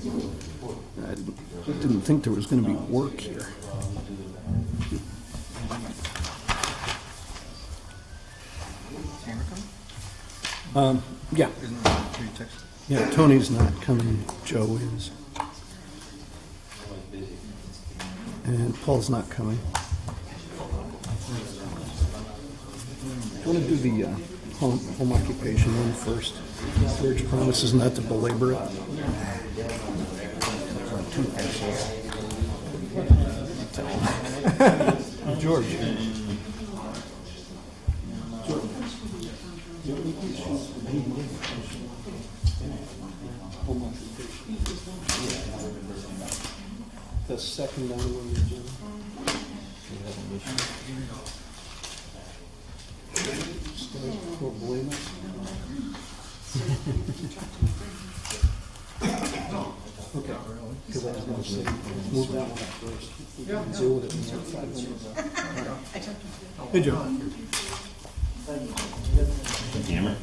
I didn't think there was going to be work here. Yeah. Yeah, Tony's not coming, Joe is. And Paul's not coming. Do you want to do the home occupation one first? George promises not to belabor it. George. The second one on the agenda. Okay, because I was going to say, move that one up first. We can deal with it in like 5 minutes. Hey, Joe. Hammer.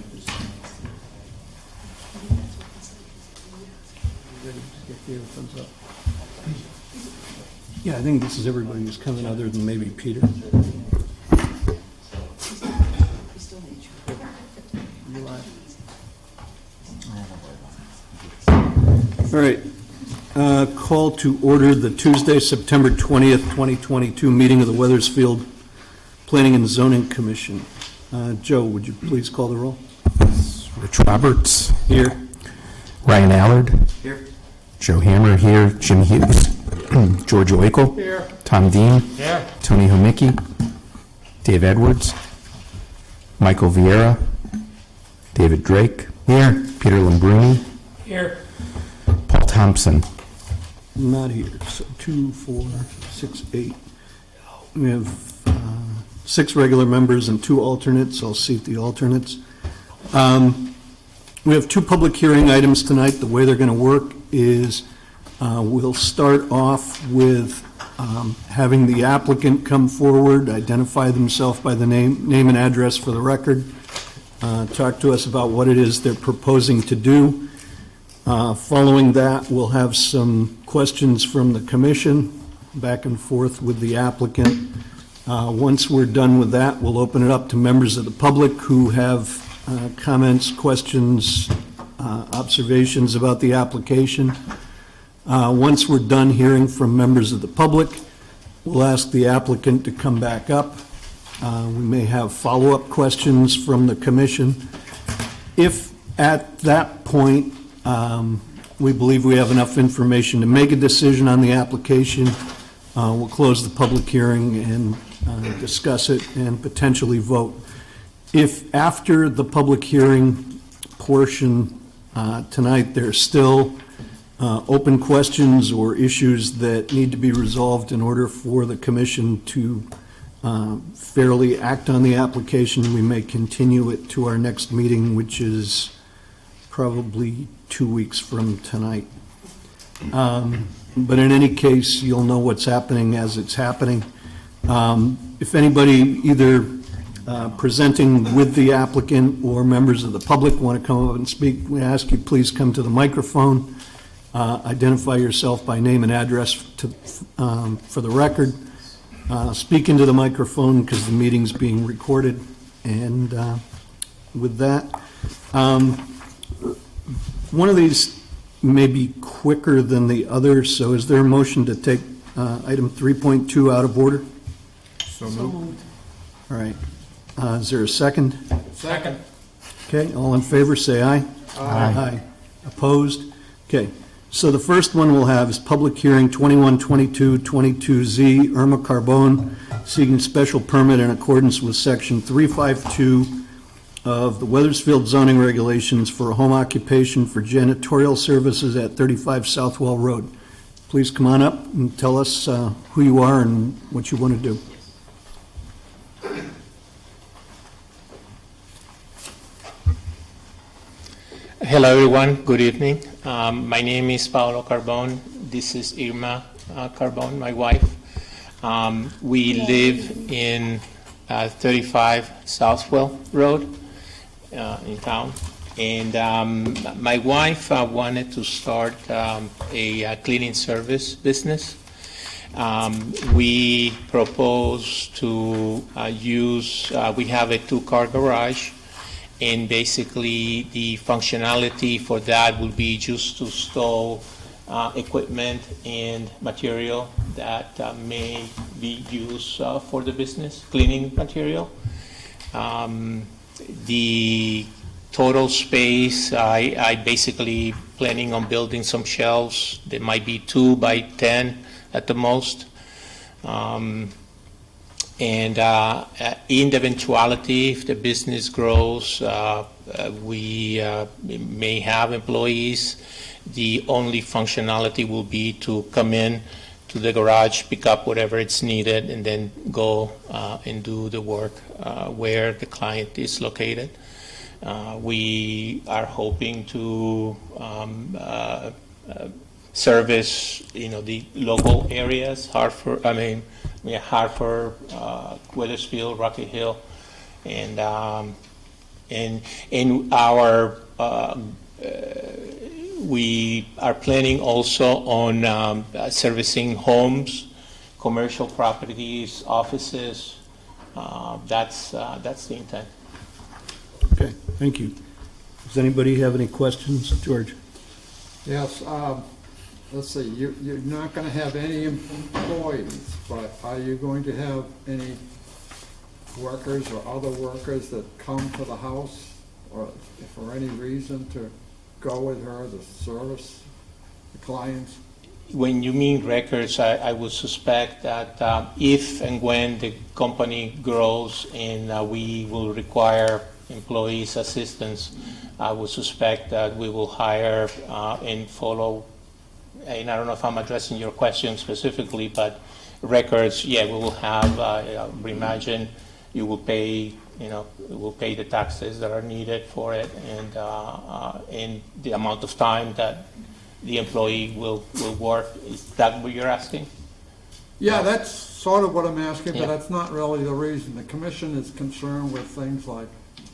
Thumbs up. Yeah, I think this is everybody who's coming other than maybe Peter. All right. Call to order the Tuesday, September 20th, 2022 meeting of the Wethersfield Planning and Zoning Commission. Joe, would you please call the roll? Rich Roberts. Here. Ryan Allard. Here. Joe Hammer here. Jim Hughes. George Oikel. Here. Tom Deane. Here. Tony Homicki. Dave Edwards. Michael Vieira. David Drake. Here. Peter Lambruni. Here. Paul Thompson. Not here. So 2, 4, 6, 8. We have 6 regular members and 2 alternates. I'll seat the alternates. We have 2 public hearing items tonight. The way they're going to work is we'll start off with having the applicant come forward, identify themselves by the name and address for the record, talk to us about what it is they're proposing to do. Following that, we'll have some questions from the commission, back and forth with the applicant. Once we're done with that, we'll open it up to members of the public who have comments, questions, observations about the application. Once we're done hearing from members of the public, we'll ask the applicant to come back up. We may have follow-up questions from the commission. If at that point we believe we have enough information to make a decision on the application, we'll close the public hearing and discuss it and potentially vote. If after the public hearing portion tonight there's still open questions or issues that need to be resolved in order for the commission to fairly act on the application, we may continue it to our next meeting, which is probably 2 weeks from tonight. But in any case, you'll know what's happening as it's happening. If anybody either presenting with the applicant or members of the public want to come up and speak, we ask you please come to the microphone, identify yourself by name and address for the record, speak into the microphone because the meeting's being recorded, and with that, one of these may be quicker than the other, so is there a motion to take item 3.2 out of order? So moved. All right. Is there a second? Second. Okay, all in favor, say aye. Aye. Opposed? Okay, so the first one we'll have is public hearing 2122-22Z, Irma Carbone, seeking special permit in accordance with section 352 of the Wethersfield Zoning Regulations for a home occupation for janitorial services at 35 Southwell Road. Please come on up and tell us who you are and what you want to do. Hello, everyone. Good evening. My name is Paolo Carbone. This is Irma Carbone, my wife. We live in 35 Southwell Road in town. And my wife wanted to start a cleaning service business. We propose to use, we have a two-car garage, and basically the functionality for that will be just to store equipment and material that may be used for the business, cleaning material. The total space, I basically planning on building some shelves. There might be 2 by 10 at the most. And in the eventuality, if the business grows, we may have employees. The only functionality will be to come in to the garage, pick up whatever it's needed, and then go and do the work where the client is located. We are hoping to service, the local areas, Hartford, Wethersfield, Rocky Hill, and our we are planning also on servicing homes, commercial properties, offices. That's the intent. Okay, thank you. Does anybody have any questions? George? Yes, let's see, you're not gonna have any employees, but are you going to have any workers or other workers that come to the house, or for any reason to go with her to service the clients? When you mean records, I would suspect that if and when the company grows and we will require employees' assistance, I would suspect that we will hire and follow, and I don't know if I'm addressing your question specifically, but records, yeah, we will have, reimagine, you will pay, we'll pay the taxes that are needed for it, and the amount of time that the employee will work. Is that what you're asking? Yeah, that's sort of what I'm asking, but Yeah. that's not really the reason. The commission is concerned with things like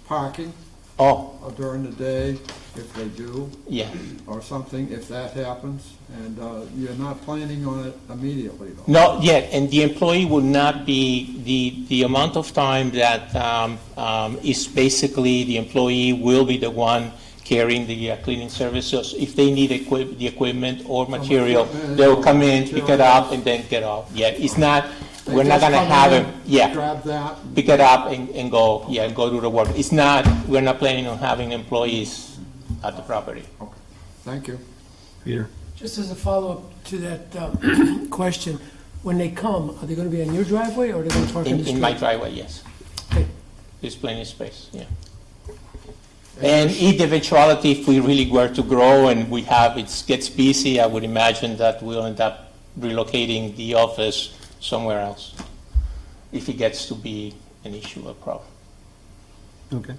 parking Oh, during the day, if they do, yeah. or something, if that happens, and you're not planning on it immediately, though. Not yet, and the employee will not be, the amount of time that is basically, the employee will be the one carrying the cleaning services. If they need the equipment or material, they'll come in, pick it up, and then get off. Yeah, it's not, They we're not just gonna come have in, him, yeah, Grab that. pick it up and go, yeah, go do the work. It's not, we're not planning on having employees at the property. Okay, thank you. Peter? Just as a follow-up to that question, when they come, are they going to be in your driveway or are they going to park in the street? In my driveway, yes. Okay. There's plenty of space, yeah. And in the eventuality, if we really were to grow and it gets busy, I would imagine that we'll end up relocating the office somewhere else, if it gets to be an issue, a problem. Okay.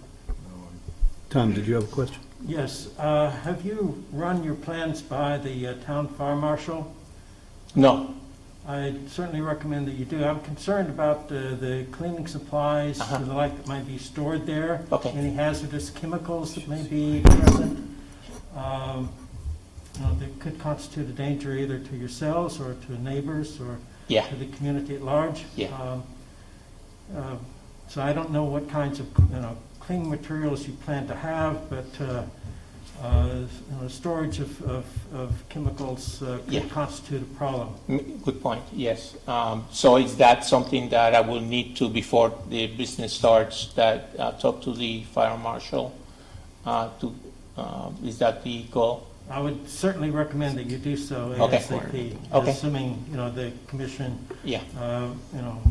Tom, did you have a question? Yes, have you run your plans by the town fire marshal? No, I certainly recommend that you do. I'm concerned about the cleaning supplies and the like that might be stored there. Okay. Any hazardous chemicals that may be present. That could constitute a danger either to yourselves or to neighbors or yeah, to the community at large. Yeah. So I don't know what kinds of cleaning materials you plan to have, but storage of chemicals Yeah. could constitute a problem. good point, yes. So is that something that I will need to, before the business starts, that talk to the fire marshal? Is that the goal? I would certainly recommend that you do so Okay. ASAP, Okay. assuming the commission Yeah.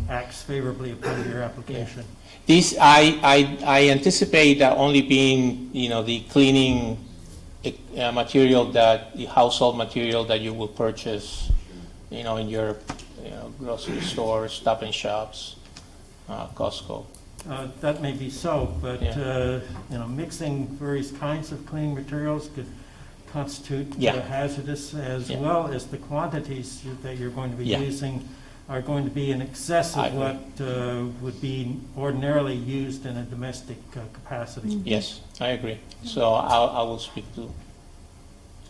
acts favorably upon your application. This, I anticipate that only being, the cleaning material the household material that you will purchase, in your, grocery stores, Stop and Shops, Costco. That may be so, but, Yeah. mixing various kinds of cleaning materials could constitute Yeah. hazardous as Yeah. well as the quantities that you're going to be Yeah. using are going to be in excess I of agree. what would be ordinarily used in a domestic capacity. Yes, I agree. So I will speak to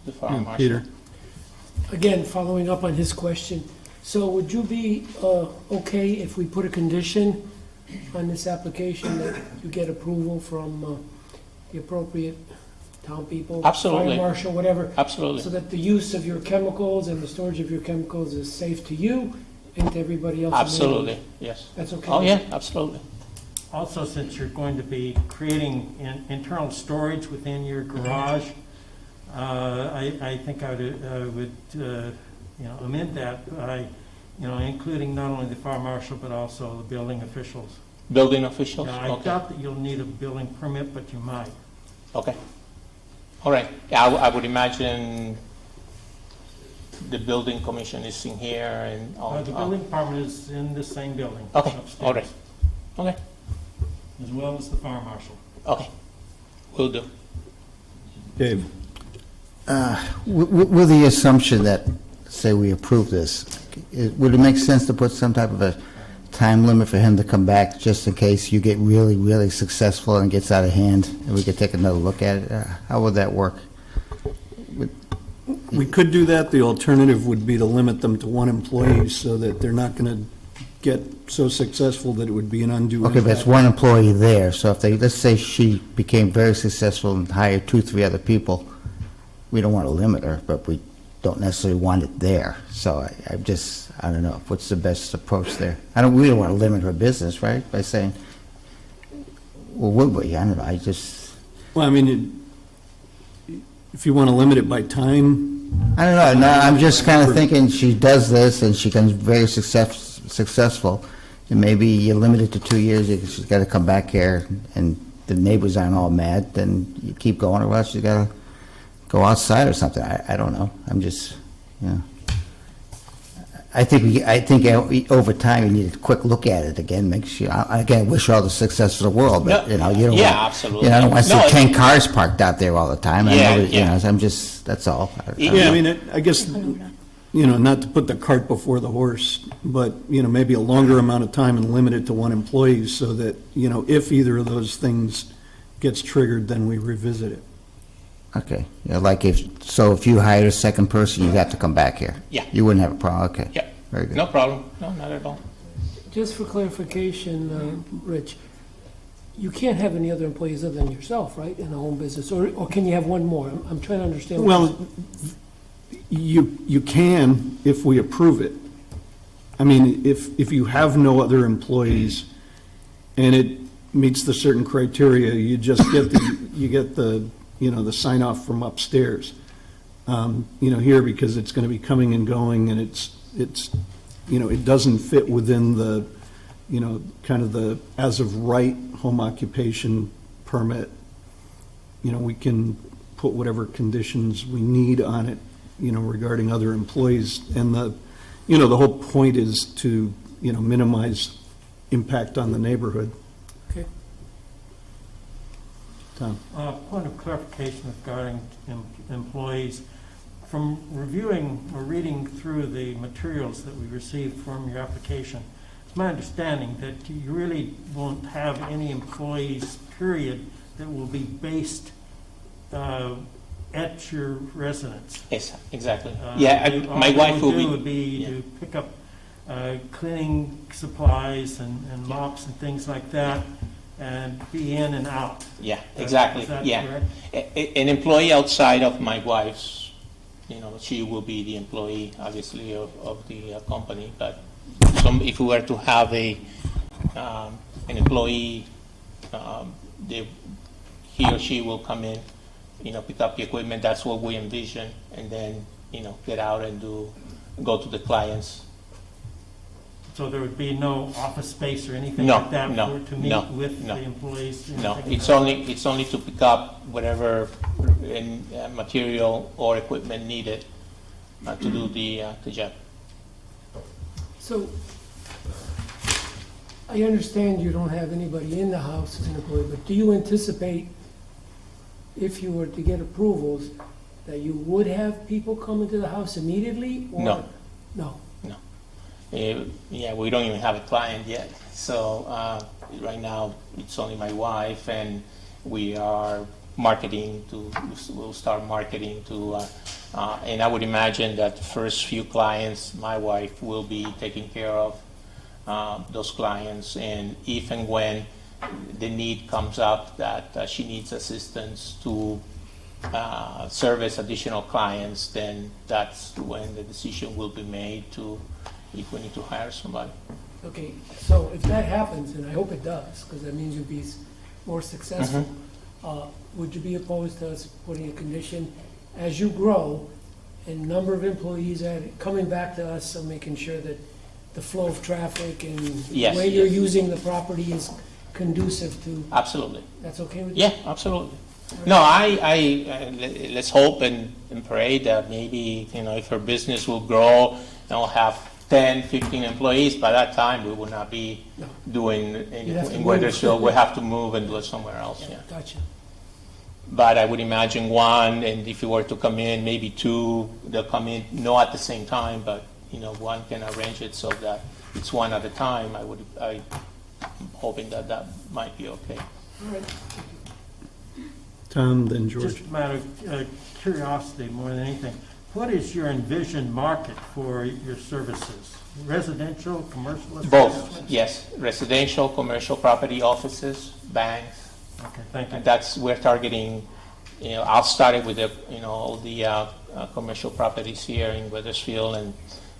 the fire marshal. Peter? Again, following up on his question, so would you be okay if we put a condition on this application that you get approval from the appropriate town people? Absolutely. Fire marshal, whatever, Absolutely. so that the use of your chemicals and the storage of your chemicals is safe to you and to everybody else? in the Absolutely, neighborhood? yes. That's okay? Oh, yeah, absolutely. Also, since you're going to be creating internal storage within your garage, I think I would amend that by, including not only the fire marshal, but also the building officials. Building officials? I Okay, doubt that you'll need a building permit, but you might. okay. All right, yeah, I would imagine the building commission is in here and all. The building department is in the same building. Okay, upstairs, all right. Okay, As well as the fire marshal. okay, will do. Dave? With the assumption that, say we approve this, would it make sense to put some type of a time limit for him to come back, just in case you get really, really successful and it gets out of hand, and we could take another look at it? How would that work? We could do that. The alternative would be to limit them to one employee so that they're not going to get so successful that it would be an undue Okay, but it's impact. one employee there, so if they, let's say she became very successful and hired 2, 3 other people, we don't want to limit her, but we don't necessarily want it there. So I don't know, what's the best approach there? We don't want to limit her business, right, by saying, well, would we? I don't know, Well, I mean, if you want to limit it by time, I don't know, no, I'm just kind of thinking she does this and she becomes very successful, and maybe you limit it to 2 years, she's got to come back here, and the neighbors aren't all mad, then you keep going, or else she's got to go outside or something. I don't know. I'm just, I think over time, you need a quick look at it again, make sure, again, wish her all the success of the world, but, No, you don't yeah, want, absolutely. I don't want to see No, 10 cars parked out there all the time. I Yeah, know that, yeah. I'm just, that's all. yeah, I mean, I guess, not to put the cart before the horse, but, maybe a longer amount of time and limit it to one employee so that, if either of those things gets triggered, then we revisit it. Okay, like if you hired a second person, you'd have to come back here? Yeah. You wouldn't have a problem, okay. Yeah. Very good. No problem, no, not at all. Just for clarification, Rich, you can't have any other employees other than yourself, right, in a home business, or can you have one more? I'm trying to understand. Well, you can if we approve it. I mean, if you have no other employees and it meets the certain criteria, you just get the the sign off from upstairs. Here, because it's going to be coming and going, and it's it doesn't fit within the kind of the as of right home occupation permit. We can put whatever conditions we need on it, regarding other employees, and the whole point is to minimize impact on the neighborhood. Okay. Tom? Point of clarification regarding employees. From reviewing or reading through the materials that we received from your application, it's my understanding that you really won't have any employees, period, that will be based at your residence. Yes, exactly. All My they wife will do be. would be yeah. to pick up cleaning supplies and mops and things like that, and be in and out. Yeah, exactly, Is that yeah. correct? An employee outside of my wife's, she will be the employee, obviously, of the company, but if we were to have an employee, he or she will come in, pick up the equipment, that's what we envision, and then, get out and go to the clients. So there would be no office space or anything No, like that no, to meet no, with no. the employees? No, anything it's like it's only to pick up whatever material or equipment needed to do the job. So, I understand you don't have anybody in the house as an employee, but do you anticipate, if you were to get approvals, that you would have people come into the house immediately? Or No. No. Yeah, we don't even have a client yet. So right now, it's only my wife, and we are marketing to, we'll start marketing to, and I would imagine that the first few clients, my wife will be taking care of those clients. And if and when the need comes up that she needs assistance to service additional clients, then that's when the decision will be made to, if we need to hire somebody. Okay, so if that happens, and I hope it does, because that means you'll be more successful, would you be opposed to us putting a condition, as you grow, and number of employees coming back to us, so making sure that the flow of traffic and the Yes, way you're yes. using the property is conducive to, Absolutely. that's okay with you? Yeah, absolutely. No, let's hope and pray that maybe, if her business will grow and we'll have 10, 15 employees, by that time, we will not be No. doing You'd have to in move. Wethersfield. We'll have to move and do it somewhere else, yeah. Gotcha. But I would imagine one, and if you were to come in, maybe two, they'll come in, not at the same time, but, one can arrange it so that it's one at a time. I'm hoping that might be okay. All right. Tom, then George. Just a matter of curiosity more than anything. What is your envisioned market for your services? Residential, commercial? Both, yes. Residential, commercial property, offices, banks. Okay, thank you. And we're targeting, I'll start it with all the commercial properties here in Wethersfield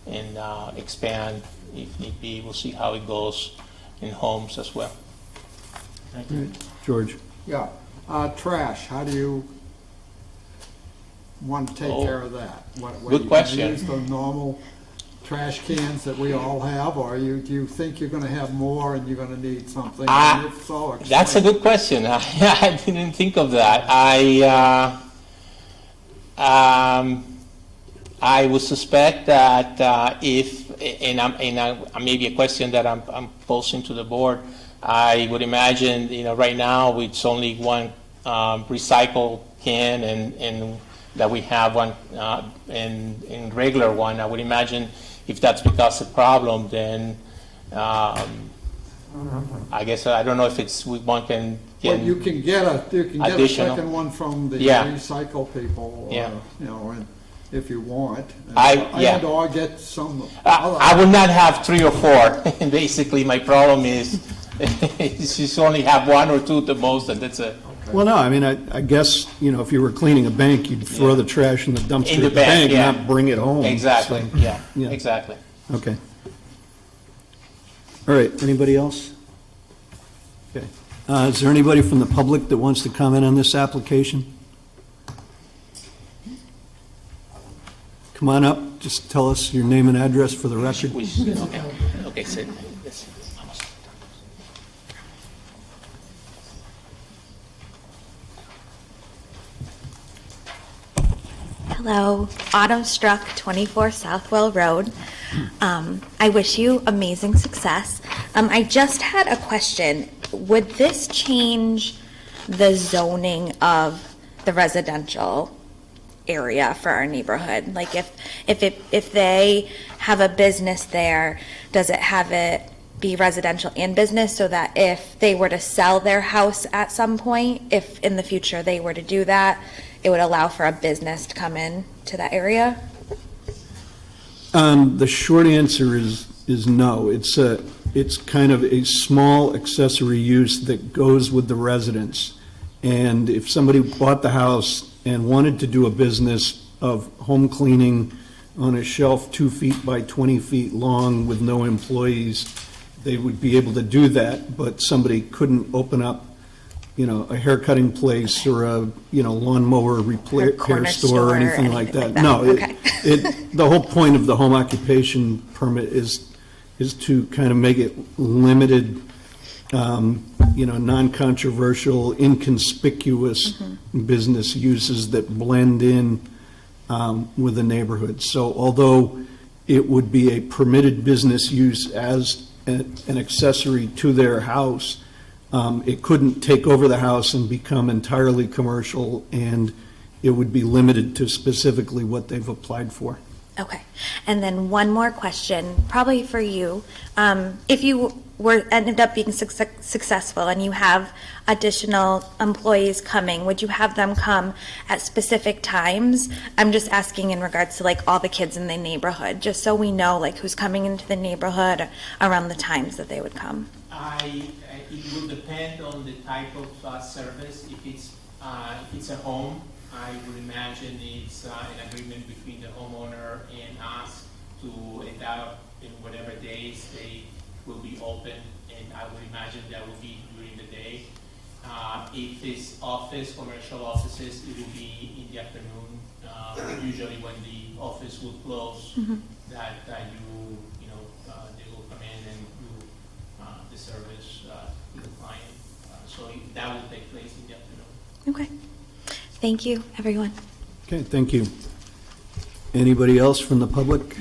and expand if need be. We'll see how it goes in homes as well. Thank you. George. Yeah, trash, how do you want to take Oh, care of that? good question. You use the normal trash cans that we all have, or do you think you're gonna have more and you're gonna need something? And if so, That's a explain. good question. I didn't think of that. I would suspect that if, maybe a question that I'm posing to the board, I would imagine, right now it's only one recycle can and that we have one in regular one. I would imagine if that's because of the problem, then I guess I don't know if one can Well, get. you can get a Additional. second one from the Yeah. recycle people, Yeah. and if you want. Yeah. And or get some I other, would not have 3 or 4. Basically, my problem is just only have 1 or 2 at the most, and that's it. Well, no, I mean, I guess, if you were cleaning a bank, you'd throw the trash in the dumpster In the at the bank, bank, yeah. not bring it home. Exactly, So, yeah, yeah. exactly. Okay. All right, anybody else? Okay. Is there anybody from the public that wants to comment on this application? Come on up, just tell us your name and address for the record. Okay, so this. Hello, Autumn Struck, 24 Southwell Road. I wish you amazing success. I just had a question. Would this change the zoning of the residential area for our neighborhood? Like if they have a business there, does it have it be residential and business so that if they were to sell their house at some point, if in the future they were to do that, it would allow for a business to come in to that area? The short answer is no. It's kind of a small accessory use that goes with the residence. And if somebody bought the house and wanted to do a business of home cleaning on a shelf 2 feet by 20 feet long with no employees, they would be able to do that, but somebody couldn't open up, a hair cutting place or a, lawnmower repair corner store store or or anything like anything that. like that. No, Okay. the whole point of the home occupation permit is to kind of make it limited, non-controversial, inconspicuous business uses that blend in with the neighborhood. So although it would be a permitted business use as an accessory to their house, it couldn't take over the house and become entirely commercial, and it would be limited to specifically what they've applied for. Okay. And then one more question, probably for you. If you ended up being successful and you have additional employees coming, would you have them come at specific times? I'm just asking in regards to like all the kids in the neighborhood, just so we know like who's coming into the neighborhood around the times that they would come. It will depend on the type of service. If it's a home, I would imagine it's an agreement between the homeowner and us to let out in whatever days they will be open, and I would imagine that will be during the day. If it's commercial offices, it will be in the afternoon, usually when the office will close, that they will come in and do the service to the client. So that will take place in the afternoon. Okay. Thank you, everyone. Okay, thank you. Anybody else from the public?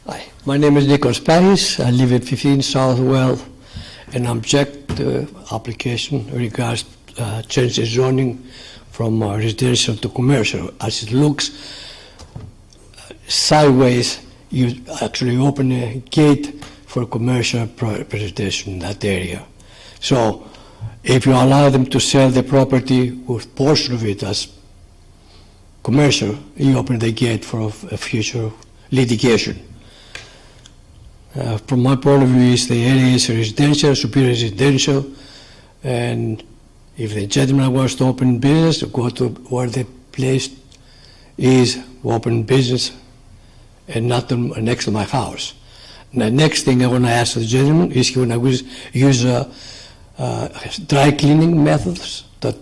Hi, my name is Nikos Paris. I live at 15 Southwell and object the application regards change the zoning from residential to commercial. As it looks sideways, you actually open a gate for commercial presentation in that area. So if you allow them to sell the property with portion of it as commercial, you open the gate for a future litigation. From my point of view, the area is residential, superior residential, and if the gentleman wants to open business, go to where the place is, open business, and not next to my house. And the next thing I want to ask the gentleman is he want to use dry cleaning methods that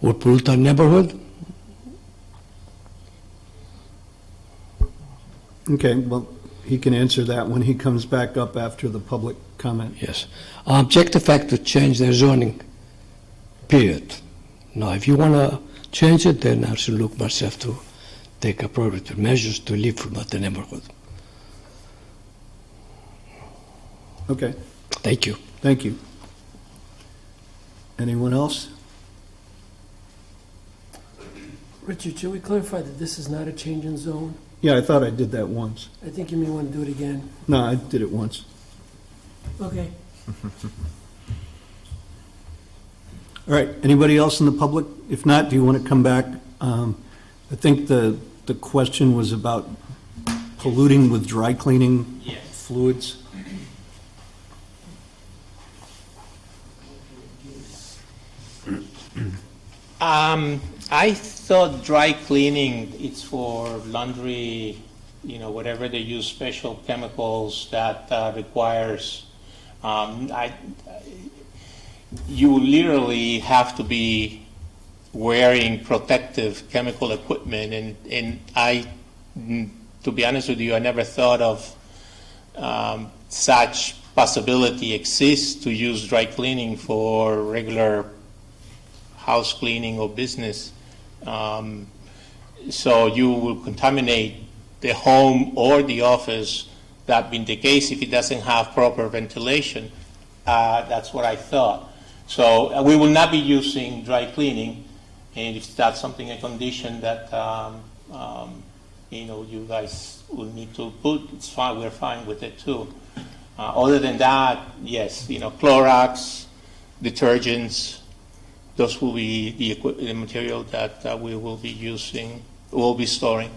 would pollute our neighborhood. Okay, well, he can answer that when he comes back up after the public comment. Yes. I object the fact to change the zoning, period. Now, if you want to change it, then I should look myself to take appropriate measures to leave from the neighborhood. Okay, Thank you. thank you. Anyone else? Richard, should we clarify that this is not a change in zone? Yeah, I thought I did that once. I think you may want to do it again. No, I did it once. Okay. All right, anybody else in the public? If not, do you want to come back? I think the question was about polluting with dry cleaning Yes. fluids. I thought dry cleaning, it's for laundry, whatever they use special chemicals that requires, you literally have to be wearing protective chemical equipment, and I, to be honest with you, I never thought of such possibility exists to use dry cleaning for regular house cleaning or business. So you will contaminate the home or the office. That being the case, if it doesn't have proper ventilation, that's what I thought. So we will not be using dry cleaning, and if that's something, a condition that you guys will need to put, it's fine. We're fine with it too. Other than that, yes, Clorox, detergents. Those will be the material that we will be using, will be storing.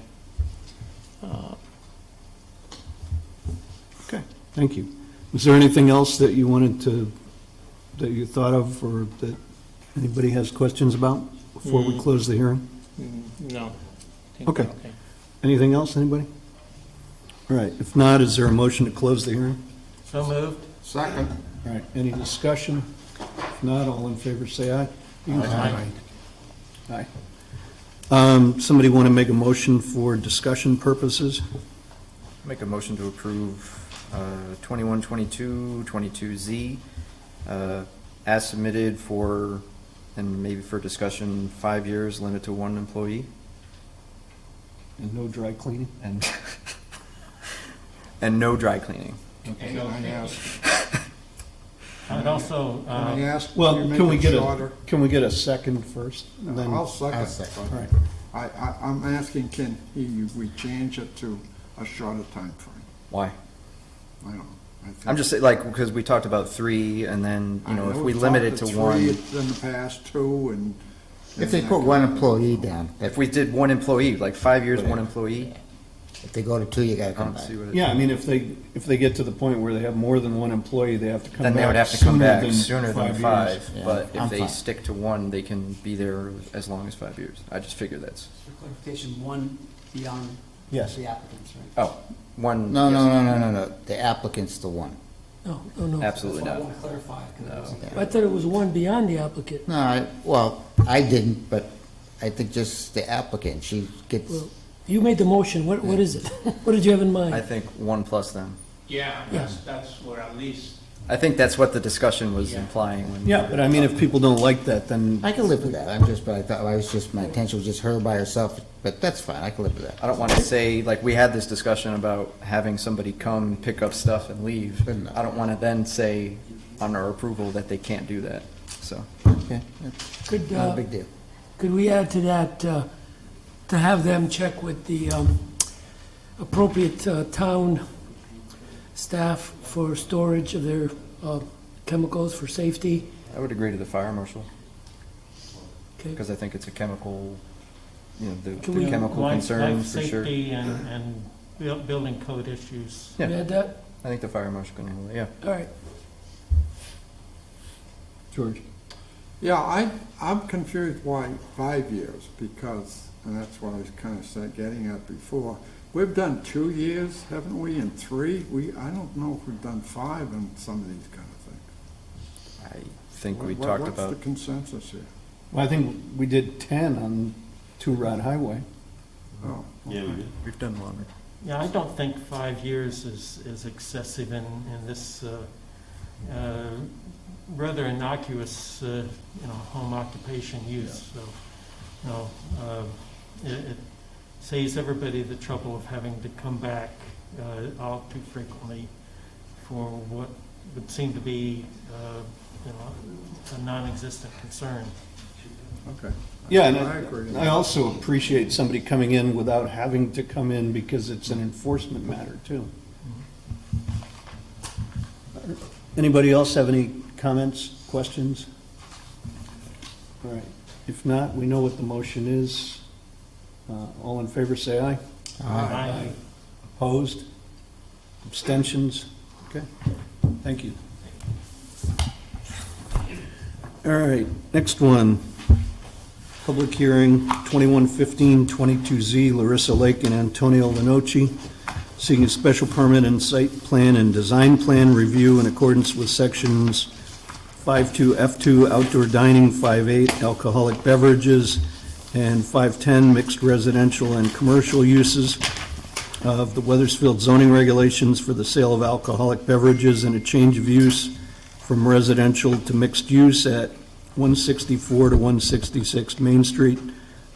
Okay, thank you. Was there anything else that you that you thought of, or that anybody has questions about before we close the hearing? No. I think Okay. we're Anything else, anybody? All right, if not, is there a motion to close the hearing? So moved. Second. All right, any discussion? If not, all in favor, say aye. Aye. Aye. Somebody want to make a motion for discussion purposes? Make a motion to approve 2122, 22Z, as submitted for And maybe for discussion, 5 years, limit to 1 employee, And no dry cleaning? and, and no dry cleaning. Can I ask, I'd also, can I ask? Well, you make can we it get shorter? a second first? Then- I'll second. I'll second. All right. I'm asking, we change it to a shorter time frame? Why? I don't know. I think- I'm just saying, like, because we talked about 3, and then, you know, if we I limit it talked to 1. 3 in the past, 2, and. If they put one employee down, If we did 1 employee, like 5 years, 1 employee, if they go to 2, you gotta I come don't back. see what it. Yeah, I mean, if they get to the point where they have more than one employee, they have to come back Then they would have to come back than sooner than 5 5, years. Yeah, but if I'm they fine. stick to 1, they can be there as long as 5 years. I just figured that's, For clarification, 1 beyond Yes. the applicants, right? oh, 1. No, no, yes. no, no, no, no, the applicant's the one. No. Absolutely That's why I not. want to clarify. 'cause it wasn't- I thought it was one beyond the applicant. No, well, I didn't, but I think just the applicant, she gets, Well, you made the motion, what is it? What did you have in I mind? think 1 plus them. Yeah, Yes. that's where at least. I think that's what the discussion was implying when. Yeah, but I mean, if people don't like that, then, I can live with that, but I thought, my intention was just her by herself, but that's fine, I can live with that. I don't want to say, like, we had this discussion about having somebody come, pick up stuff and leave. Good enough. I don't want to then say on our approval that they can't do that, so. Okay, Could, not a big deal. could we add to that, to have them check with the appropriate town staff for storage of their chemicals for safety? I would agree to the fire marshal, Okay. because I think it's a chemical, you know, Can the we- chemical life concerns for sure. safety and building code issues. Can we Yeah. add that? I think the fire marshal can handle it, yeah. All right. George? Yeah, I'm confused why 5 years, because, and that's what I was kind of getting at before. We've done 2 years, haven't we, and 3? I don't know if we've done 5 in some of these kind of things. I think we What- talked What's about, the consensus here? Well, I think we did 10 on Two Rod Highway. Oh, we've done longer. Yeah, I don't think 5 years is excessive in this rather innocuous, home occupation use. So, it saves everybody the trouble of having to come back all too frequently for what would seem to be, a non-existent concern. okay. Yeah, I and agree. I also appreciate somebody coming in without having to come in because it's an enforcement matter, too. Anybody else have any comments, questions? All right. If not, we know what the motion is. All in favor, say aye. Aye. Opposed? Abstentions? Okay, thank you. All right, next one. Public hearing, 2115-22Z, Larrisa Lake and Antonio Lenoci, seeking a special permit and site plan and design plan review in accordance with sections 52F2 outdoor dining, 5.8 alcoholic beverages, and 510 mixed residential and commercial uses of the Wethersfield Zoning Regulations for the sale of alcoholic beverages and a change of use from residential to mixed use at 164 to 166 Main Street.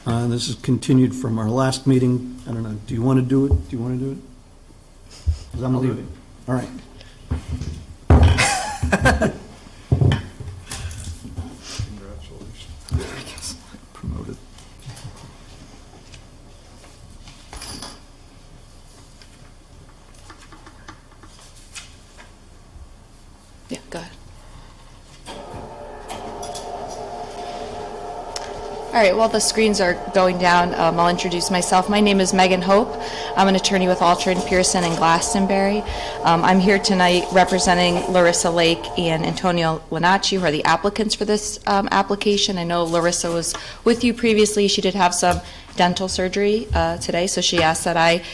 This is continued from our last meeting. I don't know, do you want to do it? Do you want to do it? Because I'm leaving. All right. Congratulations. I guess promoted. Yeah, go ahead. All right, while the screens are going down, I'll introduce myself. My name is Megan Hope. I'm an attorney with Alter & Pearson in Glastonbury. I'm here tonight representing Larrisa Lake and Antonio Lenoci, who are the applicants for this application. I know Larrisa was with you previously. She did have some dental surgery today, so she asked that I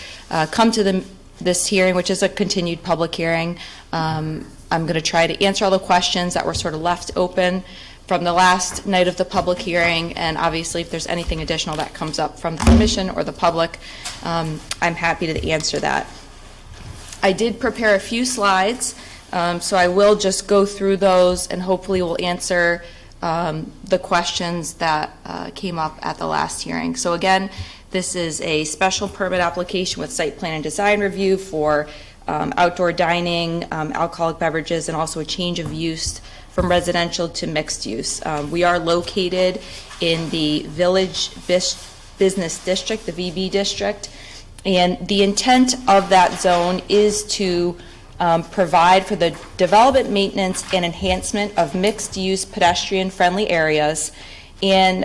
come to this hearing, which is a continued public hearing. I'm going to try to answer all the questions that were sort of left open from the last night of the public hearing, and obviously if there's anything additional that comes up from the commission or the public, I'm happy to answer that. I did prepare a few slides, so I will just go through those and hopefully will answer the questions that came up at the last hearing. So again, this is a special permit application with site plan and design review for outdoor dining, alcoholic beverages, and also a change of use from residential to mixed use. We are located in the Village Business District, the VB District, and the intent of that zone is to provide for the development, maintenance, and enhancement of mixed-use pedestrian-friendly areas, and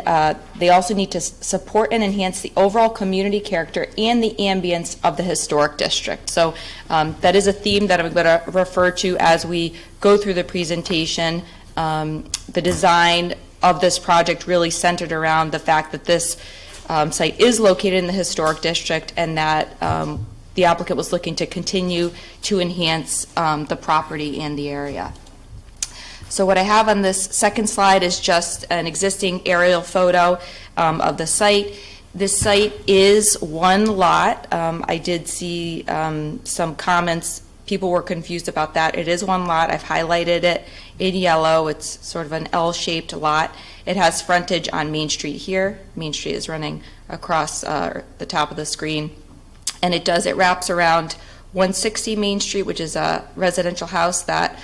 they also need to support and enhance the overall community character and the ambience of the historic district. So that is a theme that I'm going to refer to as we go through the presentation. The design of this project really centered around the fact that this site is located in the historic district, and that the applicant was looking to continue to enhance the property and the area. So what I have on this second slide is just an existing aerial photo of the site. This site is one lot. I did see some comments. People were confused about that. It is one lot. I've highlighted it in yellow. It's sort of an L-shaped lot. It has frontage on Main Street here. Main Street is running across the top of the screen. And it wraps around 160 Main Street, which is a residential house that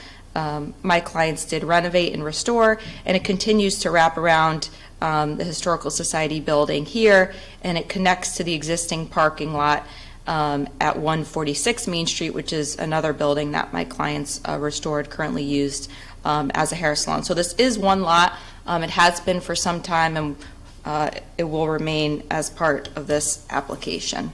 my clients did renovate and restore, and it continues to wrap around the Historical Society building here, and it connects to the existing parking lot at 146 Main Street, which is another building that my clients restored, currently used as a hair salon. So this is one lot. It has been for some time, and it will remain as part of this application.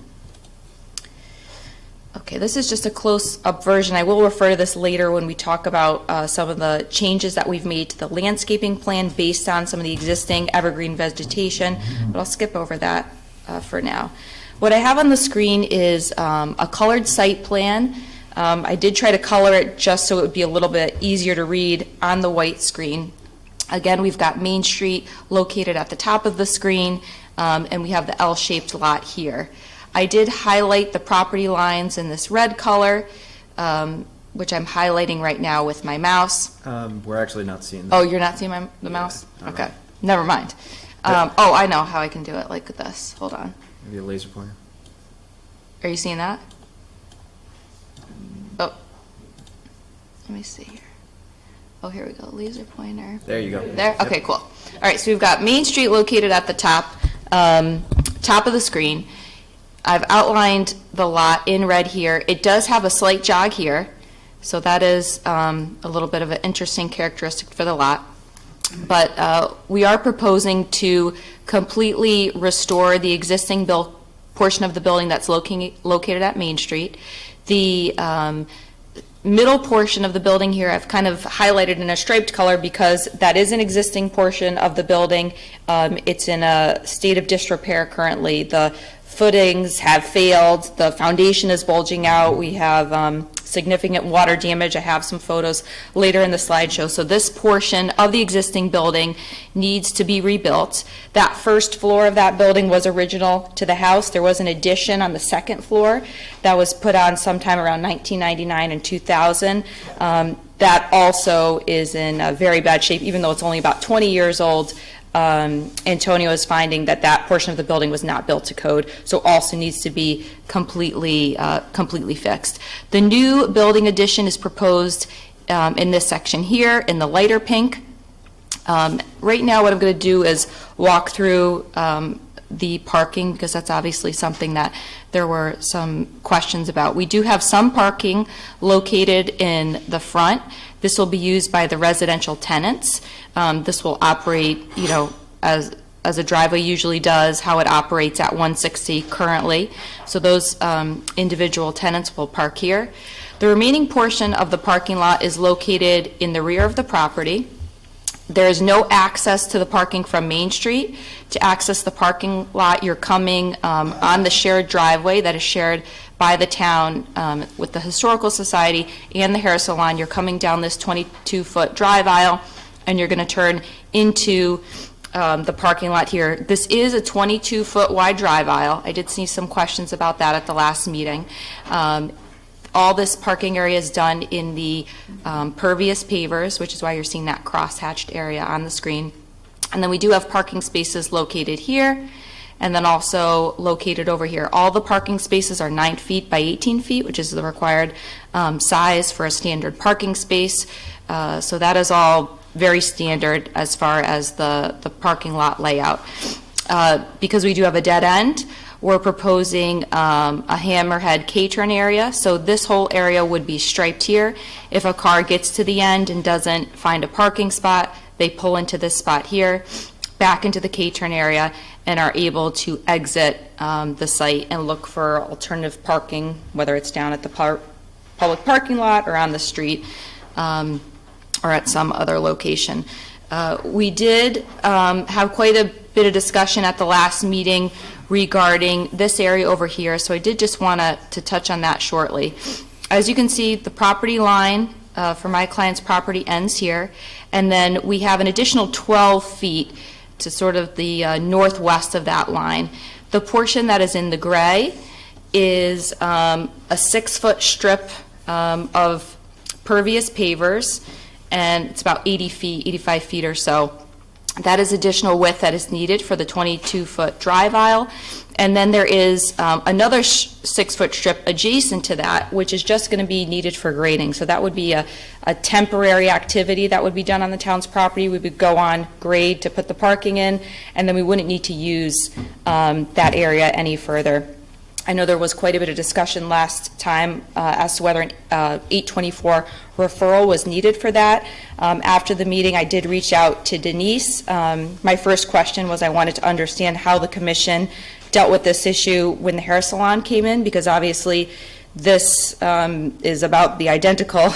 Okay, this is just a close-up version. I will refer to this later when we talk about some of the changes that we've made to the landscaping plan based on some of the existing evergreen vegetation, but I'll skip over that for now. What I have on the screen is a colored site plan. I did try to color it just so it would be a little bit easier to read on the white screen. Again, we've got Main Street located at the top of the screen, and we have the L-shaped lot here. I did highlight the property lines in this red color, which I'm highlighting right now with my mouse. We're actually not seeing that. Oh, you're not seeing the mouse? Okay, never mind. Oh, I know how I can do it, like this. Hold on. Maybe a laser pointer. Are you seeing that? Oh, let me see here. Oh, here we go, laser pointer. There you go. There? Okay, cool. All right, so we've got Main Street located at the top, top of the screen. I've outlined the lot in red here. It does have a slight jog here, so that is a little bit of an interesting characteristic for the lot. But we are proposing to completely restore the existing portion of the building that's located at Main Street. The middle portion of the building here I've kind of highlighted in a striped color because that is an existing portion of the building. It's in a state of disrepair currently. The footings have failed, the foundation is bulging out, we have significant water damage. I have some photos later in the slideshow. So this portion of the existing building needs to be rebuilt. That first floor of that building was original to the house. There was an addition on the second floor that was put on sometime around 1999 and 2000. That also is in very bad shape, even though it's only about 20 years old. Antonio is finding that that portion of the building was not built to code, so also needs to be completely fixed. The new building addition is proposed in this section here in the lighter pink. Right now what I'm going to do is walk through the parking, because that's obviously something that there were some questions about. We do have some parking located in the front. This will be used by the residential tenants. This will operate, as a driveway usually does, how it operates at 160 currently. So those individual tenants will park here. The remaining portion of the parking lot is located in the rear of the property. There is no access to the parking from Main Street. To access the parking lot, you're coming on the shared driveway that is shared by the town with the Historical Society and the hair salon. You're coming down this 22-foot drive aisle, and you're going to turn into the parking lot here. This is a 22-foot wide drive aisle. I did see some questions about that at the last meeting. All this parking area is done in the pervious pavers, which is why you're seeing that cross-hatched area on the screen. And then we do have parking spaces located here, and then also located over here. All the parking spaces are 9 feet by 18 feet, which is the required size for a standard parking space. So that is all very standard as far as the parking lot layout. Because we do have a dead end, we're proposing a hammerhead K-turn area. So this whole area would be striped here. If a car gets to the end and doesn't find a parking spot, they pull into this spot here, back into the K-turn area, and are able to exit the site and look for alternative parking, whether it's down at the public parking lot or on the street, or at some other location. We did have quite a bit of discussion at the last meeting regarding this area over here, so I did just want to touch on that shortly. As you can see, the property line for my client's property ends here, and then we have an additional 12 feet to sort of the northwest of that line. The portion that is in the gray is a 6-foot strip of pervious pavers, and it's about 80 feet, 85 feet or so. That is additional width that is needed for the 22-foot drive aisle. And then there is another 6-foot strip adjacent to that, which is just going to be needed for grading. So that would be a temporary activity that would be done on the town's property. We would go on grade to put the parking in, and then we wouldn't need to use that area any further. I know there was quite a bit of discussion last time as to whether an 824 referral was needed for that. After the meeting, I did reach out to Denise. My first question was I wanted to understand how the commission dealt with this issue when the hair salon came in, because obviously this is about the identical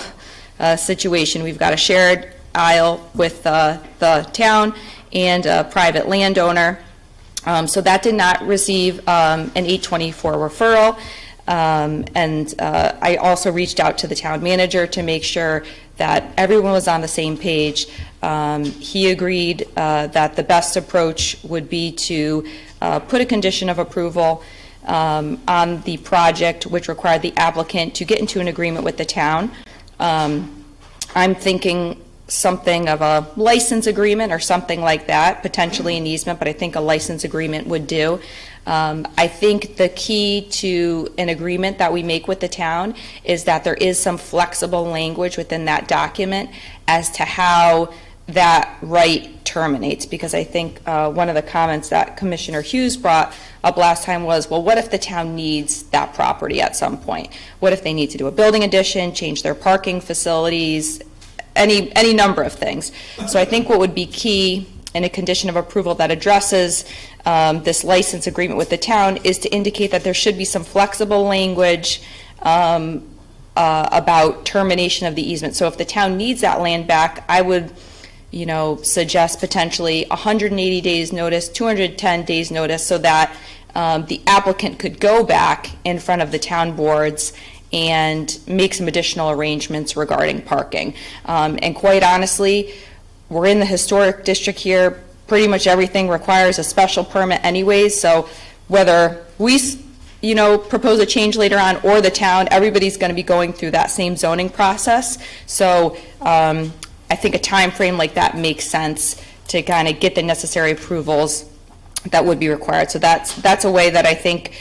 situation. We've got a shared aisle with the town and a private landowner. So that did not receive an 824 referral. And I also reached out to the town manager to make sure that everyone was on the same page. He agreed that the best approach would be to put a condition of approval on the project, which required the applicant to get into an agreement with the town. I'm thinking something of a license agreement or something like that, potentially an easement, but I think a license agreement would do. I think the key to an agreement that we make with the town is that there is some flexible language within that document as to how that right terminates, because I think one of the comments that Commissioner Hughes brought up last time was, well, what if the town needs that property at some point? What if they need to do a building addition, change their parking facilities, any number of things. So I think what would be key in a condition of approval that addresses this license agreement with the town is to indicate that there should be some flexible language about termination of the easement. So if the town needs that land back, I would suggest potentially 180 days notice, 210 days notice, so that the applicant could go back in front of the town boards and make some additional arrangements regarding parking. And quite honestly, we're in the historic district here. Pretty much everything requires a special permit anyways, so whether we propose a change later on or the town, everybody's going to be going through that same zoning process. So I think a time frame like that makes sense to kind of get the necessary approvals that would be required. So that's a way that I think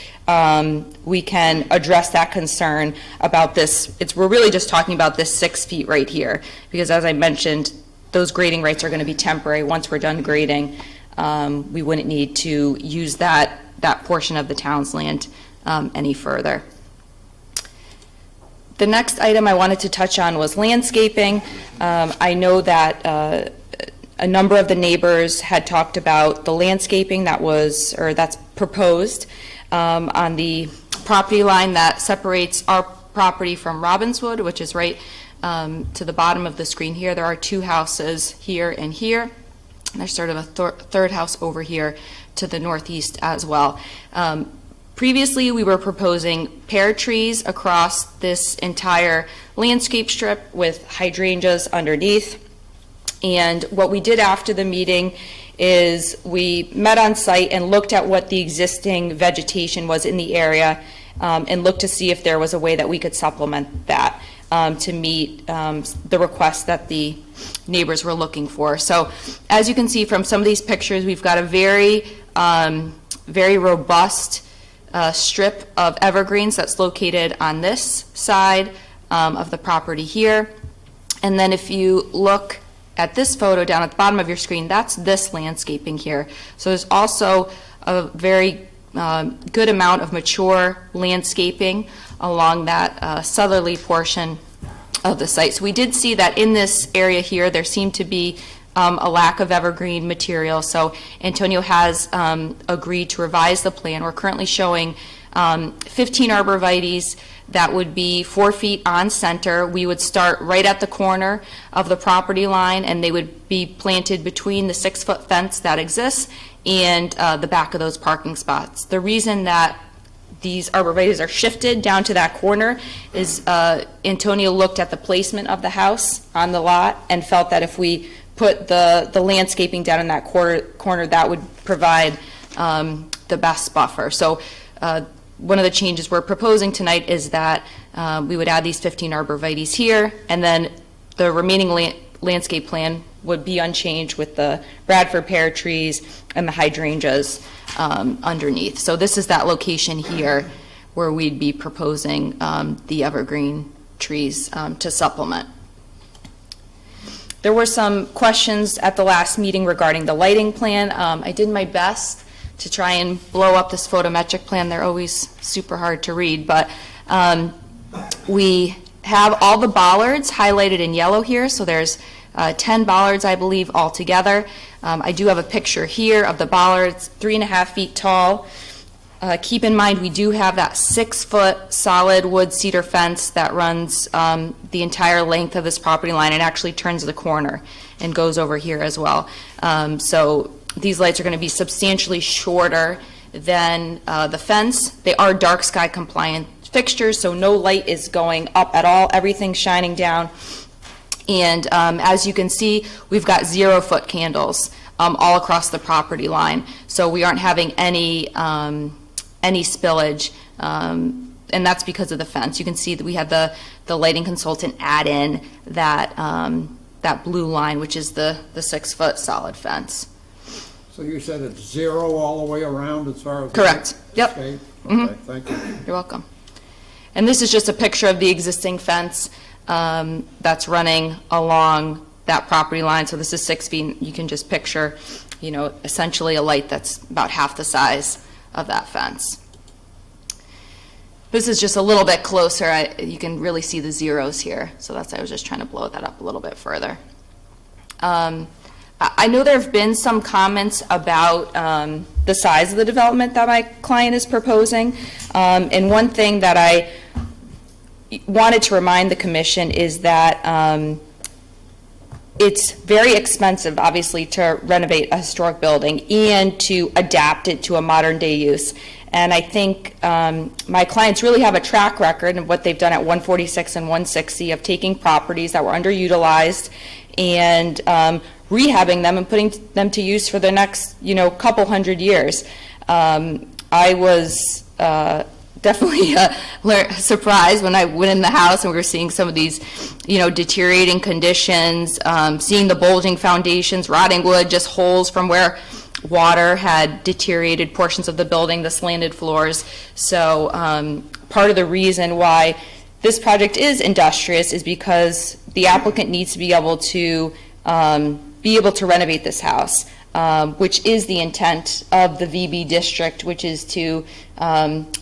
we can address that concern about this. We're really just talking about this 6 feet right here, because as I mentioned, those grading rights are going to be temporary. Once we're done grading, we wouldn't need to use that portion of the town's land any further. The next item I wanted to touch on was landscaping. I know that a number of the neighbors had talked about the landscaping that's proposed on the property line that separates our property from Robbinswood, which is right to the bottom of the screen here. There are 2 houses here and here, and there's sort of a third house over here to the northeast as well. Previously, we were proposing pear trees across this entire landscape strip with hydrangeas underneath. And what we did after the meeting is we met on site and looked at what the existing vegetation was in the area, and looked to see if there was a way that we could supplement that to meet the requests that the neighbors were looking for. So as you can see from some of these pictures, we've got a very robust strip of evergreens that's located on this side of the property here. And then if you look at this photo down at the bottom of your screen, that's this landscaping here. So there's also a very good amount of mature landscaping along that southerly portion of the site. So we did see that in this area here, there seemed to be a lack of evergreen material. So Antonio has agreed to revise the plan. We're currently showing 15 arborvitaes that would be 4 feet on center. We would start right at the corner of the property line, and they would be planted between the 6-foot fence that exists and the back of those parking spots. The reason that these arborvitaes are shifted down to that corner is Antonio looked at the placement of the house on the lot and felt that if we put the landscaping down in that corner, that would provide the best buffer. So one of the changes we're proposing tonight is that we would add these 15 arborvitaes here, and then the remaining landscape plan would be unchanged with the Bradford pear trees and the hydrangeas underneath. So this is that location here where we'd be proposing the evergreen trees to supplement. There were some questions at the last meeting regarding the lighting plan. I did my best to try and blow up this photometric plan. They're always super hard to read, but we have all the bollards highlighted in yellow here. So there's 10 bollards, I believe, altogether. I do have a picture here of the bollards, 3.5 feet tall. Keep in mind, we do have that 6-foot solid wood cedar fence that runs the entire length of this property line and actually turns the corner and goes over here as well. So these lights are going to be substantially shorter than the fence. They are dark sky compliant fixtures, so no light is going up at all. Everything's shining down. And as you can see, we've got 0-foot candles all across the property line. So we aren't having any spillage, and that's because of the fence. You can see that we had the lighting consultant add in that that blue line, which is the 6-foot solid fence. So you said it's 0 all the way around as far as? Correct. Yep. Okay, Mhm. thank you. You're welcome. And this is just a picture of the existing fence that's running along that property line. So this is 6 feet. You can just picture, essentially a light that's about half the size of that fence. This is just a little bit closer. You can really see the zeros here. So that's why I was just trying to blow that up a little bit further. I know there have been some comments about the size of the development that my client is proposing. And one thing that I wanted to remind the commission is that it's very expensive, obviously, to renovate a historic building and to adapt it to a modern day use. And I think my clients really have a track record of what they've done at 146 and 160 of taking properties that were underutilized and rehabbing them and putting them to use for the next, couple hundred years. I was definitely surprised when I went in the house and we were seeing some of these, deteriorating conditions, seeing the bulging foundations, rotting wood, just holes from where water had deteriorated portions of the building, the slanted floors. So part of the reason why this project is industrious is because the applicant needs to be able to renovate this house, which is the intent of the VB district, which is to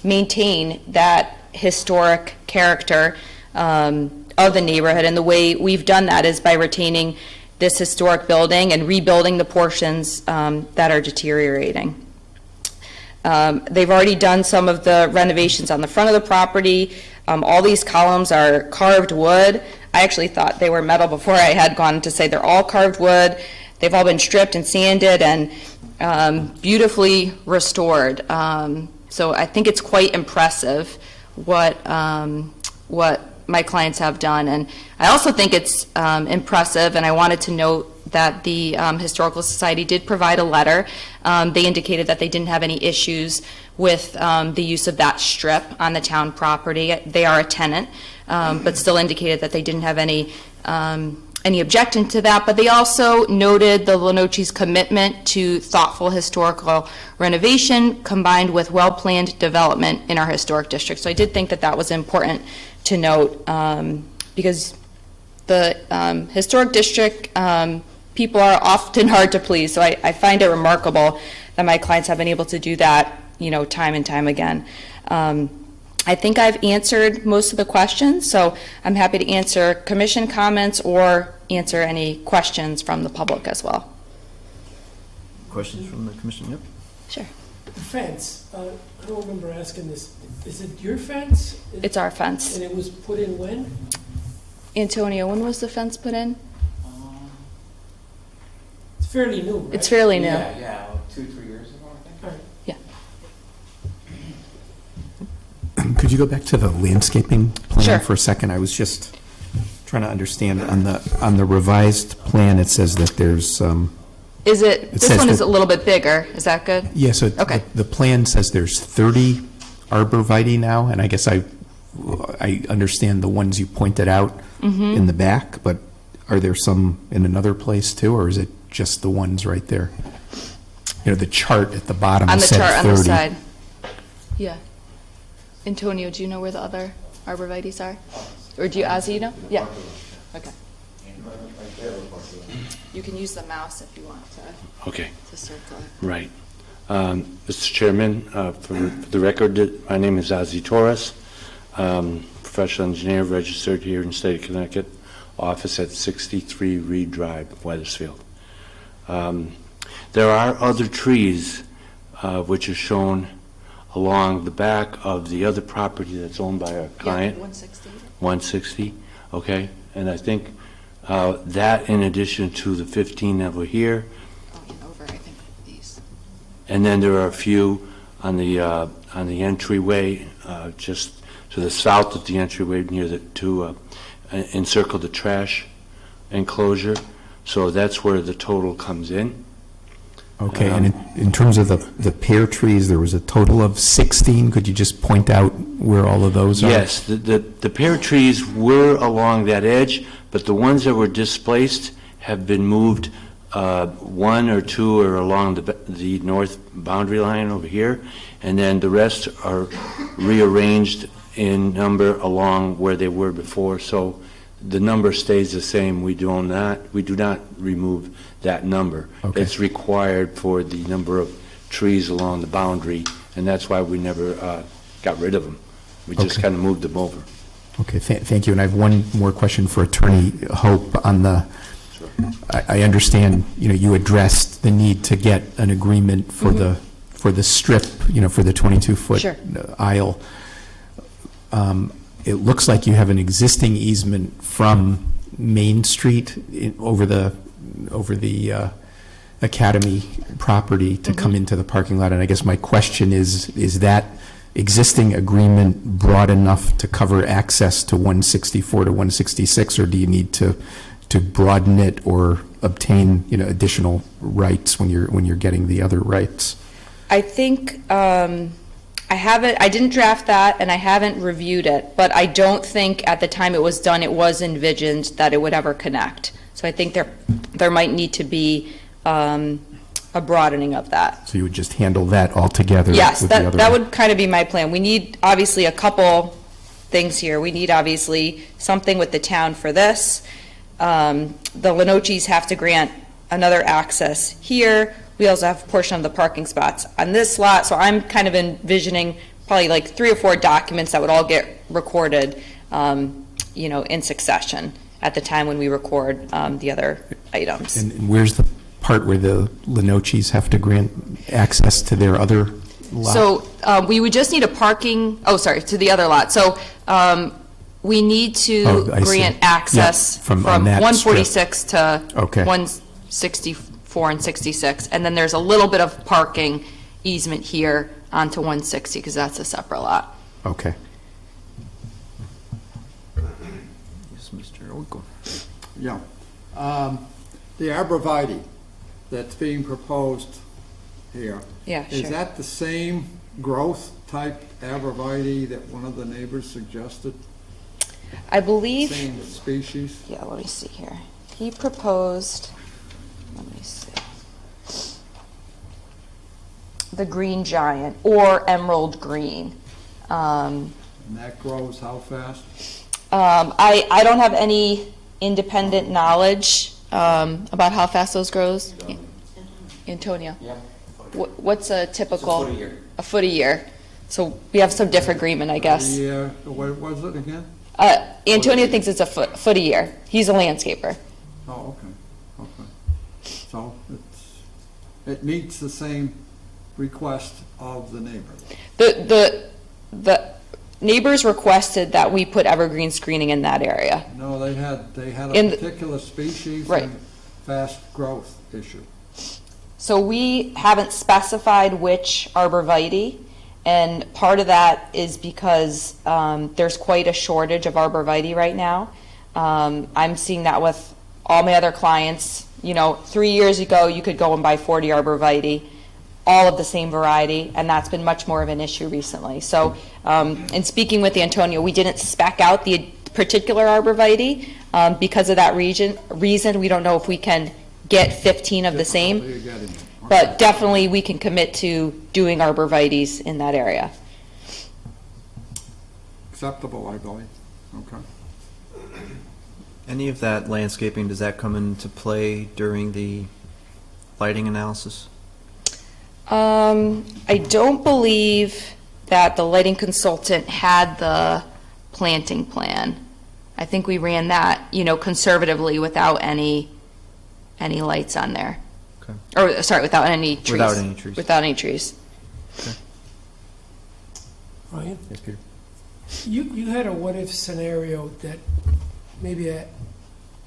maintain that historic character of the neighborhood. And the way we've done that is by retaining this historic building and rebuilding the portions that are deteriorating. They've already done some of the renovations on the front of the property. All these columns are carved wood. I actually thought they were metal before I had gone to say they're all carved wood. They've all been stripped and sanded and beautifully restored. So I think it's quite impressive what my clients have done. And I also think it's impressive, and I wanted to note that the Historical Society did provide a letter. They indicated that they didn't have any issues with the use of that strip on the town property. They are a tenant, but still indicated that they didn't have any objection to that. But they also noted the Lenoci's commitment to thoughtful historical renovation combined with well-planned development in our historic district. So I did think that that was important to note, because the historic district, people are often hard to please. So I find it remarkable that my clients have been able to do that, time and time again. I think I've answered most of the questions, so I'm happy to answer commission comments or answer any questions from the public as well. Questions from the commission? Yep. Sure. The fence, I don't remember asking this, is it your fence? It's our fence. And it was put in when? Antonio, when was the fence put in? It's fairly new, right? It's fairly new. Yeah, 2-3 years ago, I think. All right. Could you go back to the landscaping plan Sure. for a second? I was just trying to understand, on the revised plan, it says that there's, Is it, this says one is that- a little bit bigger, is that good? yeah, so Okay. the plan says there's 30 arborvitae now, and I guess I understand the ones you pointed out Mm-hmm. in the back, but are there some in another place too, or is it just the ones right there? The chart at the bottom On the said 30. chart on the side. Yeah. Antonio, do you know where the other arborvitae's are? Or do you, Ozzy, you know? Yeah. Okay. You can use the mouse if you want Okay, to circle it. right. Mr. Chairman, for the record, my name is Ozzy Torres, professional engineer registered here in the state of Connecticut, office at 63 Reed Drive, Wethersfield. There are other trees which are shown along the back of the other property that's owned by our client. 160. 160, okay? And I think that in addition to the 15 that were here, Oh, and over, I think, these. and then there are a few on the entryway, just to the south of the entryway near to encircle the trash enclosure. So that's where the total comes in. Okay, and in terms of the pear trees, there was a total of 16. Could you just point out where all of those are? Yes, the pear trees were along that edge, but the ones that were displaced have been moved. One or two are along the north boundary line over here, and then the rest are rearranged in number along where they were before. So the number stays the same. We do not remove that number. Okay. It's required for the number of trees along the boundary, and that's why we never got rid of them. We just Okay. kind of moved them over. Okay, thank you. And I have one more question for Attorney Hope on the, I understand, you addressed the need to get an agreement for the strip, for the 22-foot Sure. aisle. It looks like you have an existing easement from Main Street over the Academy property to come into the parking lot. And I guess my question is that existing agreement broad enough to cover access to 164 to 166, or do you need to broaden it or obtain, additional rights when you're getting the other rights? I think, I didn't draft that and I haven't reviewed it, but I don't think at the time it was done, it was envisioned that it would ever connect. So I think there might need to be a broadening of that. So you would just handle that altogether? Yes, with the other that one? would kind of be my plan. We need obviously a couple things here. We need obviously something with the town for this. The Lenocis have to grant another access here. We also have a portion of the parking spots on this lot, so I'm kind of envisioning probably like 3 or 4 documents that would all get recorded, in succession at the time when we record the other items. And where's the part where the Lenocis have to grant access to their other lot? So we would just need a parking, to the other lot. So we need to Oh, I see. grant access Yeah, from on that 146 to Okay. 164 and 66. And then there's a little bit of parking easement here onto 160, because that's a separate lot. Okay. Yes, Mr. Oiko. Yeah. the arborvitae that's being proposed here, Yeah, is sure. that the same growth type arborvitae that one of the neighbors suggested? I believe, Same species? yeah, let me see here. He proposed, let me see. The green giant or emerald green. And that grows how fast? I don't have any independent knowledge about how fast those grows. Antonio? Yeah. What's a typical? It's a foot a year. A foot a year. So we have some different agreement, I guess. Yeah, what was it again? Antonio thinks it's a foot a year. He's a landscaper. Oh, okay. So it meets the same request of the neighbor. The neighbors requested that we put evergreen screening in that area. No, they had In a the- particular species Right. and fast growth issue. So we haven't specified which arborvitae, and part of that is because there's quite a shortage of arborvitae right now. I'm seeing that with all my other clients. 3 years ago, you could go and buy 40 arborvitae, all of the same variety, and that's been much more of an issue recently. So, in speaking with Antonio, we didn't spec out the particular arborvitae because of that reason. We don't know if we can get 15 of the same. Difficulty of getting it. Okay. But definitely, we can commit to doing arborvitaes in that area. Acceptable, I believe. Okay. Any of that landscaping, does that come into play during the lighting analysis? I don't believe that the lighting consultant had the planting plan. I think we ran that, conservatively without any lights on there. Okay. Or, sorry, without any trees. Without any trees. Without any trees. Ryan, Yes, Peter. you had a what-if scenario that maybe I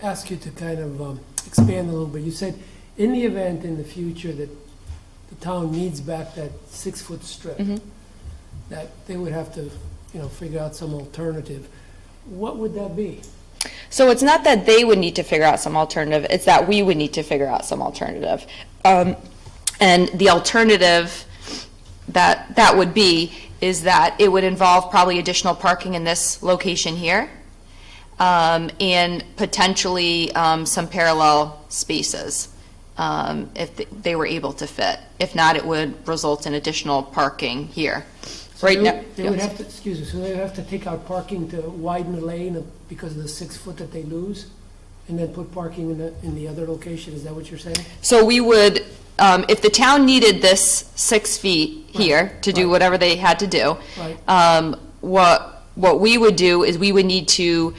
ask you to kind of expand a little bit. You said, in the event in the future that the town needs back that 6-foot strip, that they would have to, figure out some alternative. What would that be? So it's not that they would need to figure out some alternative, it's that we would need to figure out some alternative. And the alternative that would be is that it would involve probably additional parking in this location here, and potentially some parallel spaces, if they were able to fit. If not, it would result in additional parking here. So Right now, they would have to, excuse me, so they would have to take out parking to widen the lane because of the 6 foot that they lose? And then put parking in the other location, is that what you're saying? So we would, if the town needed this 6 feet here to do Right. whatever they had to do, Right. what we would do is we would need to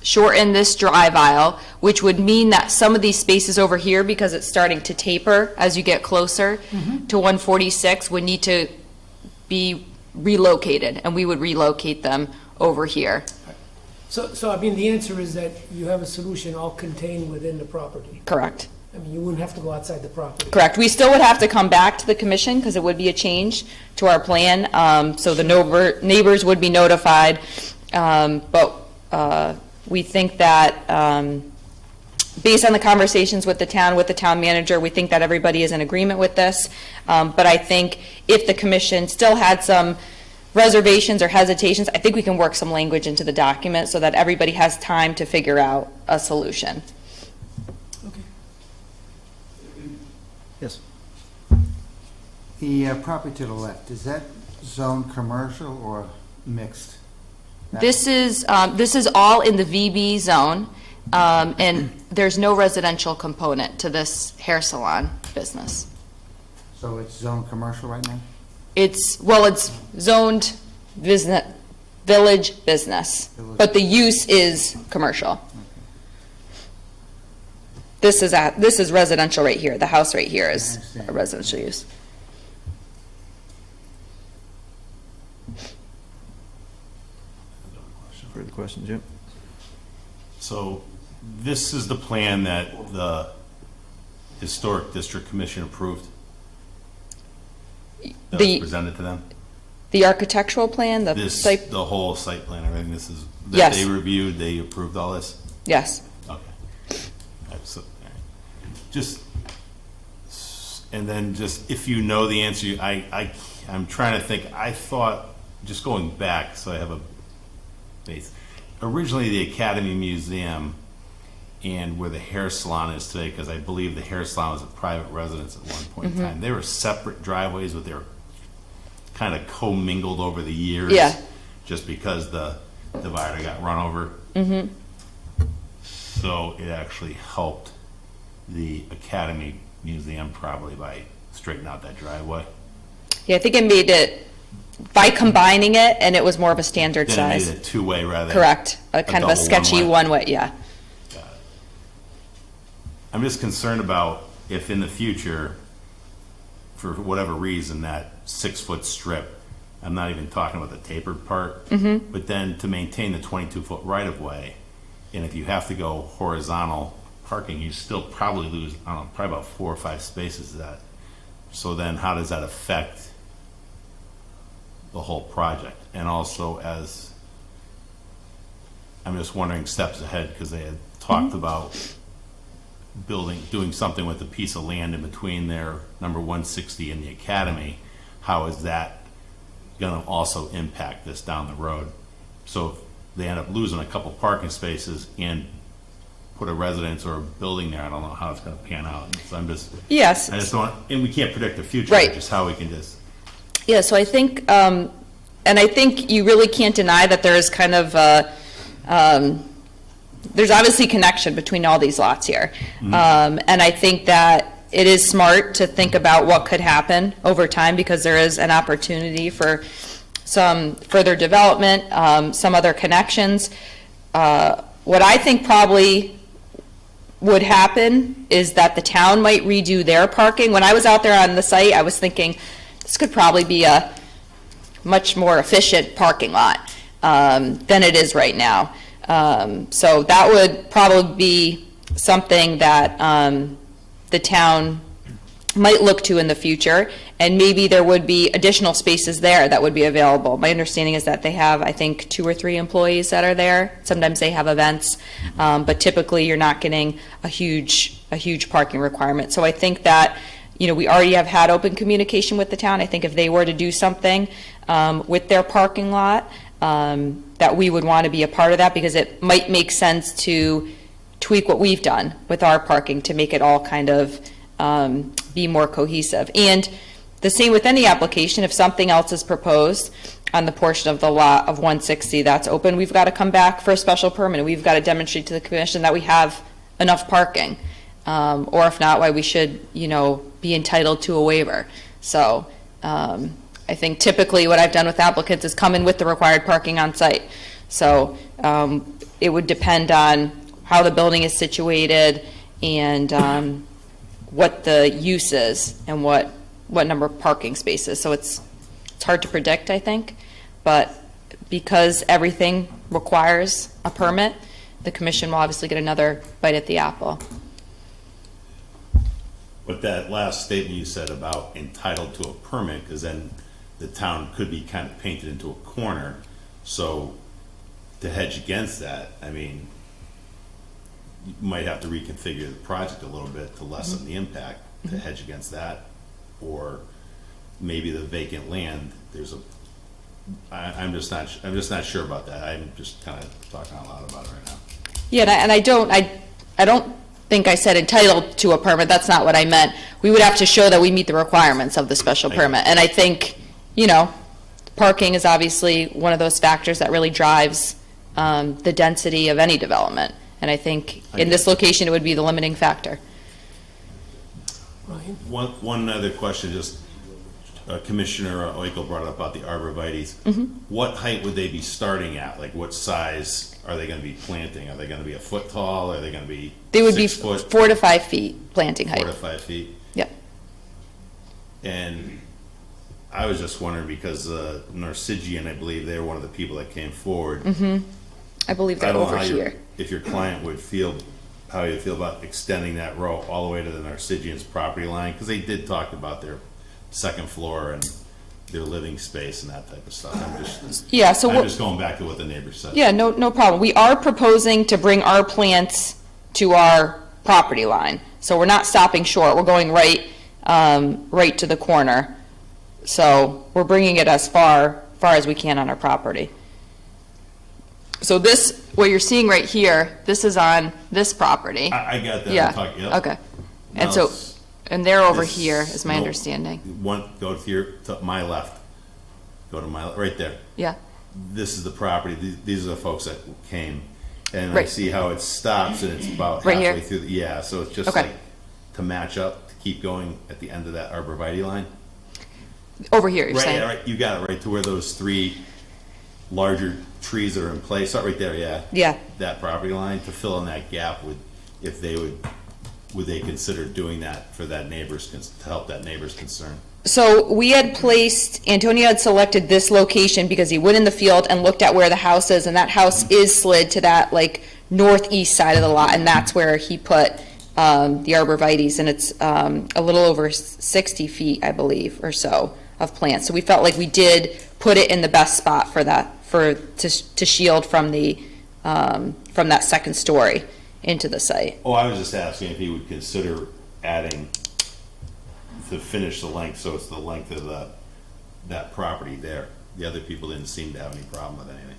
shorten this drive aisle, which would mean that some of these spaces over here, because it's starting to taper as you get closer to 146, would need to be relocated, and we would relocate them over here. So I mean, the answer is that you have a solution all contained within the property. Correct. I mean, you wouldn't have to go outside the property. Correct. We still would have to come back to the commission because it would be a change to our plan. So the neighbors would be notified. But we think that based on the conversations with the town manager, we think that everybody is in agreement with this. But I think if the commission still had some reservations or hesitations, I think we can work some language into the document so that everybody has time to figure out a solution. Okay. Yes. The property to the left, is that zone commercial or mixed? This is all in the VB zone, and there's no residential component to this hair salon business. So it's zone commercial right now? It's zoned business, village business, but the use is commercial. This is residential right here. The house right here is a residential use. Further questions, Jim? So this is the plan that the Historic District Commission approved? That was presented to them? The architectural plan, the This, site, the whole site plan, everything, this is, that Yes. they reviewed, they approved all this? yes. Okay. All right, so just, and then just, if you know the answer, I'm trying to think, I thought, just going back, so I have a base. Originally, the Academy Museum and where the hair salon is today, because I believe the hair salon was a private residence at one point in time, they were separate driveways, but they were kind of commingled over the years. Yeah. Just because the divider got run over. So it actually helped the Academy Museum probably by straightening out that driveway. Yeah, I think it made it, by combining it, and it was more of a standard Then it size. made it two-way rather than. Correct, a kind of a double sketchy one-way, yeah. Got it. I'm just concerned about if in the future, for whatever reason, that 6-foot strip, I'm not even talking about the tapered part, but then to maintain the 22-foot right-of-way, and if you have to go horizontal parking, you still probably lose, I don't know, probably about 4 or 5 spaces of that. So then how does that affect the whole project? And also as, I'm just wondering steps ahead, because they had talked about doing something with a piece of land in between their number 160 and the Academy. How is that going to also impact this down the road? So if they end up losing a couple parking spaces and put a residence or a building there, I don't know how it's going to pan out. So I'm just, Yes. I just don't, and we can't predict the future, Right. just how we can just. Yeah, so I think, and I think you really can't deny that there is kind of there's obviously connection between all these lots here. And I think that it is smart to think about what could happen over time, because there is an opportunity for some further development, some other connections. What I think probably would happen is that the town might redo their parking. When I was out there on the site, I was thinking, this could probably be a much more efficient parking lot than it is right now. So that would probably be something that the town might look to in the future, and maybe there would be additional spaces there that would be available. My understanding is that they have, I think, 2 or 3 employees that are there. Sometimes they have events, but typically you're not getting a huge parking requirement. So I think that, we already have had open communication with the town. I think if they were to do something with their parking lot, that we would want to be a part of that, because it might make sense to tweak what we've done with our parking to make it all kind of be more cohesive. And the same with any application, if something else is proposed on the portion of the lot of 160 that's open, we've got to come back for a special permit. We've got to demonstrate to the commission that we have enough parking. Or if not, why we should, be entitled to a waiver. So I think typically what I've done with applicants is come in with the required parking on site. So it would depend on how the building is situated and what the use is and what number of parking spaces. So it's hard to predict, I think, but because everything requires a permit, the commission will obviously get another bite at the apple. But that last statement you said about entitled to a permit, because then the town could be kind of painted into a corner. So to hedge against that, I mean, you might have to reconfigure the project a little bit to lessen the impact to hedge against that. Or maybe the vacant land, I'm just not sure about that. I'm just kind of talking out loud about it right now. Yeah, and I don't think I said entitled to a permit. That's not what I meant. We would have to show that we meet the requirements of the special permit. And I think, parking is obviously one of those factors that really drives the density of any development. And I think in this location, it would be the limiting factor. Ryan? One other question, just Commissioner Oikle brought up about the arborvitaes. What height would they be starting at? Like what size are they going to be planting? Are they going to be a foot tall? Are they going to be They would 6 be foot? 4 to 5 feet planting height. 4 to 5 feet. Yep. And I was just wondering because Narcigian, I believe they're one of the people that came forward. I believe I they're don't know over how here. if your client would feel, how you feel about extending that row all the way to the Narcigian's property line, because they did talk about their second floor and their living space and that type of stuff. I'm just going back to what the neighbor said. Yeah, no problem. We are proposing to bring our plants to our property line. So we're not stopping short, we're going right, right to the corner. So we're bringing it as far as we can on our property. So this, what you're seeing right here, this is on this property. I got that. Yeah, Yep. okay. And Now so, it's- and they're over this- here, is my no, understanding. Go to my left. Go to right there. Yeah, This is the property. These are the folks that came. And I Right. see how it stops and it's about Right here? halfway through. Yeah, so it's just Okay. like to match up, to keep going at the end of that arborvitae line. over here, you're Right, saying? yeah, right, you got it, right to where those three larger trees that are in place, right there, yeah. Yeah. That property line, to fill in that gap if they would they consider doing that for that to help that neighbor's concern? So we had placed, Antonio had selected this location because he went in the field and looked at where the house is, and that house is slid to that like northeast side of the lot, and that's where he put the arborvitaes, and it's a little over 60 feet, I believe, or so of plants. So we felt like we did put it in the best spot for that, to shield from from that second story into the site. Oh, I was just asking if he would consider adding to finish the length, so it's the length of that property there. The other people didn't seem to have any problem with anything.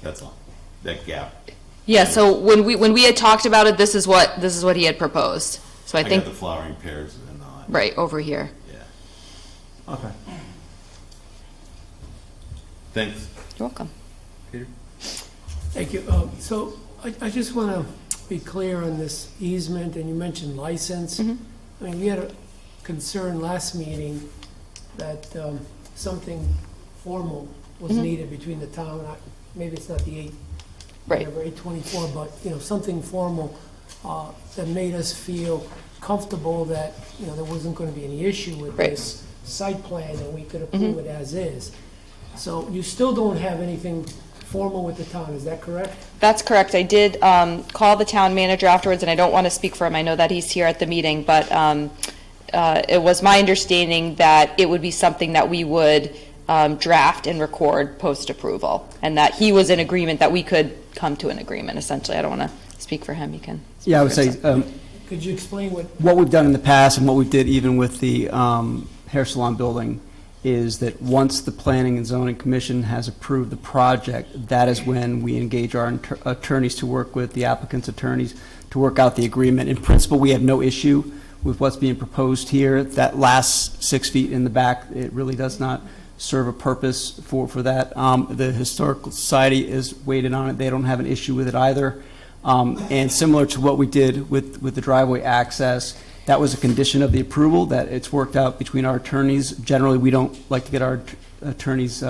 That's all. That gap. Yeah, so when we had talked about it, this is what he had proposed. So I think, got the flowering pears and all that. right, over here. Yeah. Okay. Thanks. You're welcome. Thank you. So I just want to be clear on this easement, and you mentioned license. I mean, we had a concern last meeting that something formal was needed between the town, maybe it's not the 824, but, something formal that made us feel comfortable that, there wasn't going to be any issue with this site plan, and we could approve it as is. So you still don't have anything formal with the town, is that correct? That's correct. I did call the town manager afterwards, and I don't want to speak for him. I know that he's here at the meeting, but it was my understanding that it would be something that we would draft and record post-approval, and that he was in agreement that we could come to an agreement, essentially. I don't want to speak for him. He can speak Yeah, I would for say himself. Could you explain what we've done in the past and what we did even with the hair salon building is that once the Planning and Zoning Commission has approved the project, that is when we engage our attorneys to work with the applicant's attorneys to work out the agreement. In principle, we have no issue with what's being proposed here. That last 6 feet in the back, it really does not serve a purpose for that. The Historical Society is weighted on it. They don't have an issue with it either. And similar to what we did with the driveway access, that was a condition of the approval, that it's worked out between our attorneys. Generally, we don't like to get our attorneys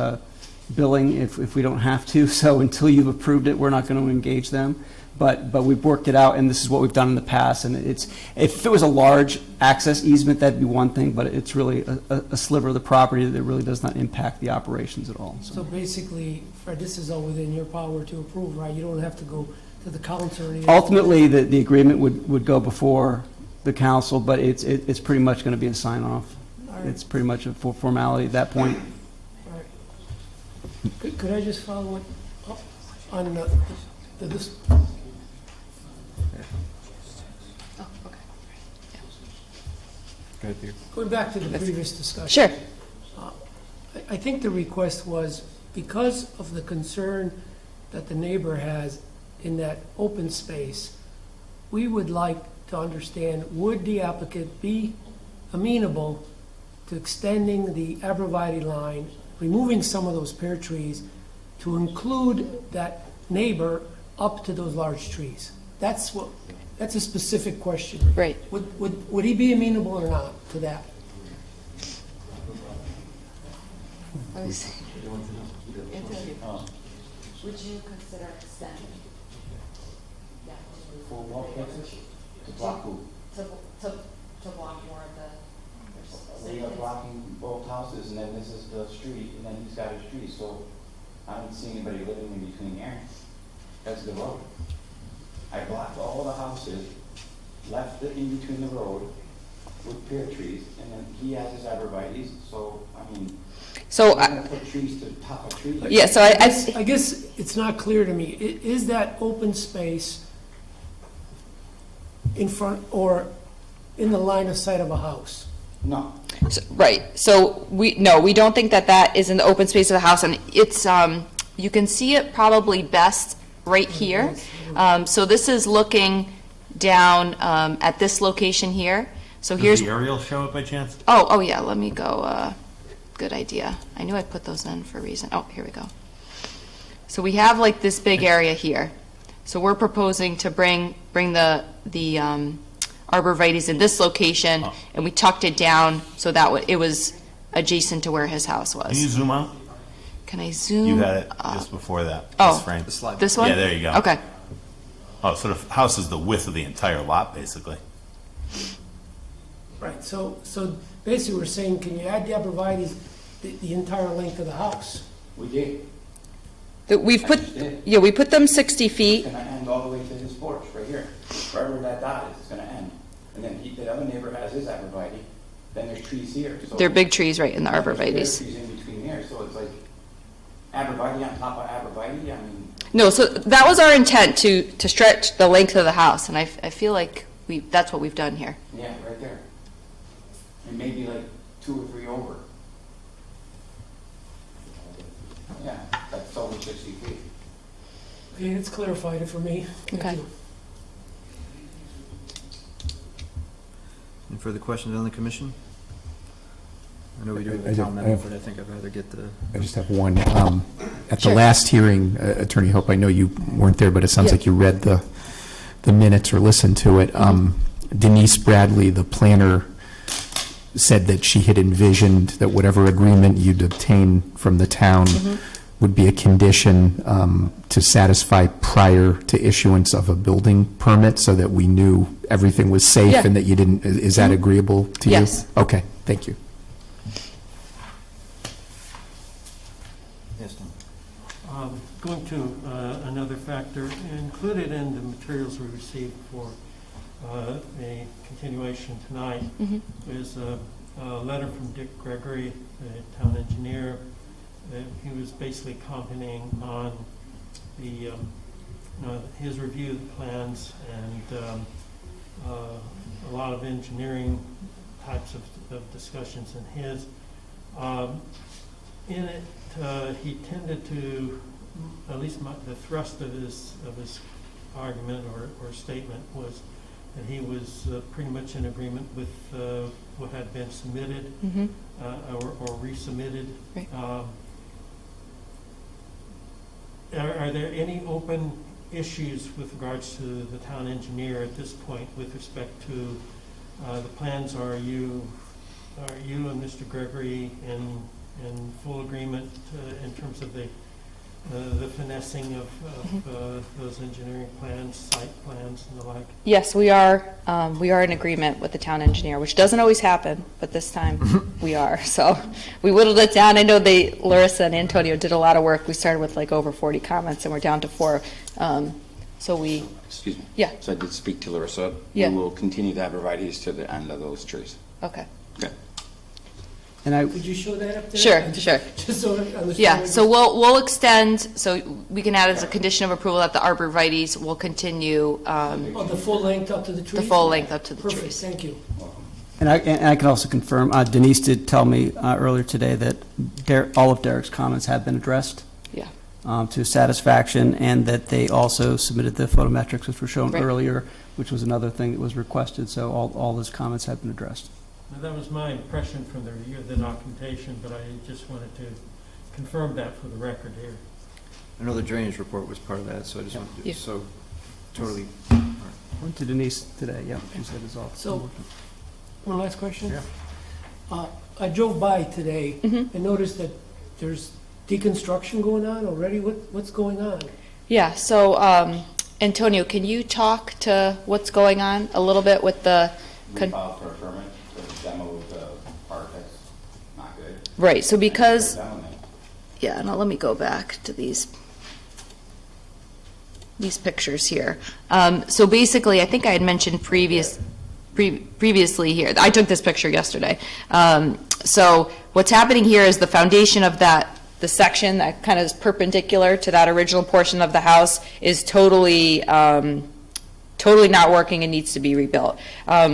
billing if we don't have to, so until you've approved it, we're not going to engage them. But we've worked it out, and this is what we've done in the past. And if it was a large access easement, that'd be one thing, but it's really a sliver of the property that really does not impact the operations at all. So basically, Fred, this is all within your power to approve, right? You don't have to go to the council or anything? Ultimately, the agreement would go before the council, but it's pretty much going to be a sign-off. All right. It's pretty much a formality at that point. All right. Could I just follow up on this? Going back to the previous discussion. Sure. I think the request was, because of the concern that the neighbor has in that open space, we would like to understand, would the applicant be amenable to extending the arborvitae line, removing some of those pear trees, to include that neighbor up to those large trees? That's a specific question. Right. Would he be amenable or not to that? Would you consider extending? For what purpose? To block who? To block more of the. We are blocking both houses, and then this is the street, and then he's got his street, so I don't see anybody living in between there. That's the road. I blocked all the houses, left it in between the road with pear trees, and then he has his arborvitaes, so, I mean, So, we're gonna put trees to top of trees. yeah, so I guess it's not clear to me. Is that open space in front, or in the line of sight of a house. No. Right, so we don't think that that is in the open space of the house, and it's, you can see it probably best right here. So this is looking down at this location here. So here's, Does the aerial show it by chance? oh yeah, let me go, good idea. I knew I'd put those in for a reason. Oh, here we go. So we have like this big area here. So we're proposing to bring the arborvitae's in this location, and we tucked it down so that it was adjacent to where his house was. Can you zoom out? Can I zoom? You had it up? just before that. Oh, this frame. The slide. This one? Yeah, there you go. Okay. Oh, so the house is the width of the entire lot, basically. Right, so basically we're saying, can you add the arborvitae's the entire length of the house? We did. We've put, yeah, we put them 60 feet. It's gonna end all the way to his porch, right here. Wherever that dot is, it's gonna end. And then the other neighbor has his arborvitae, then there's trees here. So They're big trees right in the there's arborvitae's. trees in between there, so it's like arborvitae on top of arborvitae, I mean, No, so that was our intent, to stretch the length of the house, and I feel like that's what we've done here. yeah, right there. And maybe like 2 or 3 over. Yeah, that's over 60 feet. Okay, it's clarified it for me. Thank Okay. you. Any further questions on the commission? I know we do have I a do- town I member, have- but I think I'd rather get the, I just have one. At the Sure. last hearing, Attorney Hope, I know you weren't there, but it sounds Yeah. like you read the minutes or listened to it. Denise Bradley, the planner, said that she had envisioned that whatever agreement you'd obtain from the town would be a condition to satisfy prior to issuance of a building permit, so that we knew everything was safe Yeah. and that you didn't, is that agreeable to you? Yes. Okay, thank you. yes, Tom? Going to another factor, included in the materials we received for a continuation tonight is a letter from Dick Gregory, the town engineer. He was basically commenting on the his review of the plans and a lot of engineering types of discussions in his. In it, he tended to, at least the thrust of his argument or statement was that he was pretty much in agreement with what had been submitted or resubmitted. Right. Are there any open issues with regards to the town engineer at this point with respect to the plans? Are you and Mr. Gregory in full agreement in terms of the finessing of those engineering plans, site plans and the like? Yes, we are in agreement with the town engineer, which doesn't always happen, but this time we are. So we whittled it down. I know Larrisa and Antonio did a lot of work. We started with like over 40 comments and we're down to 4. So we, Excuse me. Yeah. So I did speak to Larrisa. Yeah. We will continue the arborvitae's to the end of those trees. okay. Okay. And I, Could you show that up there? Sure, sure. Just so I understand. Yeah, what so you- we'll extend, so we can add as a condition of approval that the arborvitae's will continue Oh, the full length up to the trees? the full length up to the Perfect, trees. thank you. and I can also confirm, Denise did tell me earlier today that all of Derek's comments have been addressed Yeah. to satisfaction, and that they also submitted the photometrics, which were shown Right. earlier, which was another thing that was requested, so all his comments have been addressed. Now, that was my impression from the review of the documentation, but I just wanted to confirm that for the record here. I know the drainage report was part of that, so I just wanted Yeah. to, so totally. Went to Denise today, yeah, she said it's all. So, one last question? Yeah. I drove by today Mhm. and noticed that there's deconstruction going on already. What's going on? Yeah, so Antonio, can you talk to what's going on a little bit with the, We filed for a permit for the demo of the park, that's not good. right, so because, Demo it. yeah, now let me go back to these pictures here. So basically, I think I had mentioned previously here, I took this picture yesterday. So what's happening here is the foundation of the section that kind of is perpendicular to that original portion of the house is totally totally not working and needs to be rebuilt.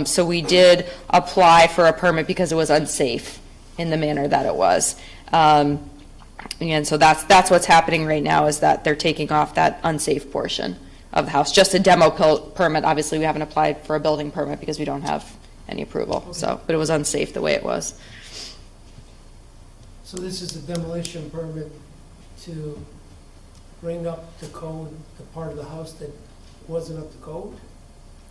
So we did apply for a permit because it was unsafe in the manner that it was. And so that's what's happening right now, is that they're taking off that unsafe portion of the house. Just a demo permit. Obviously, we haven't applied for a building permit because we don't have any approval. So, but it was unsafe the way it was. So this is a demolition permit to bring up to code the part of the house that wasn't up to code?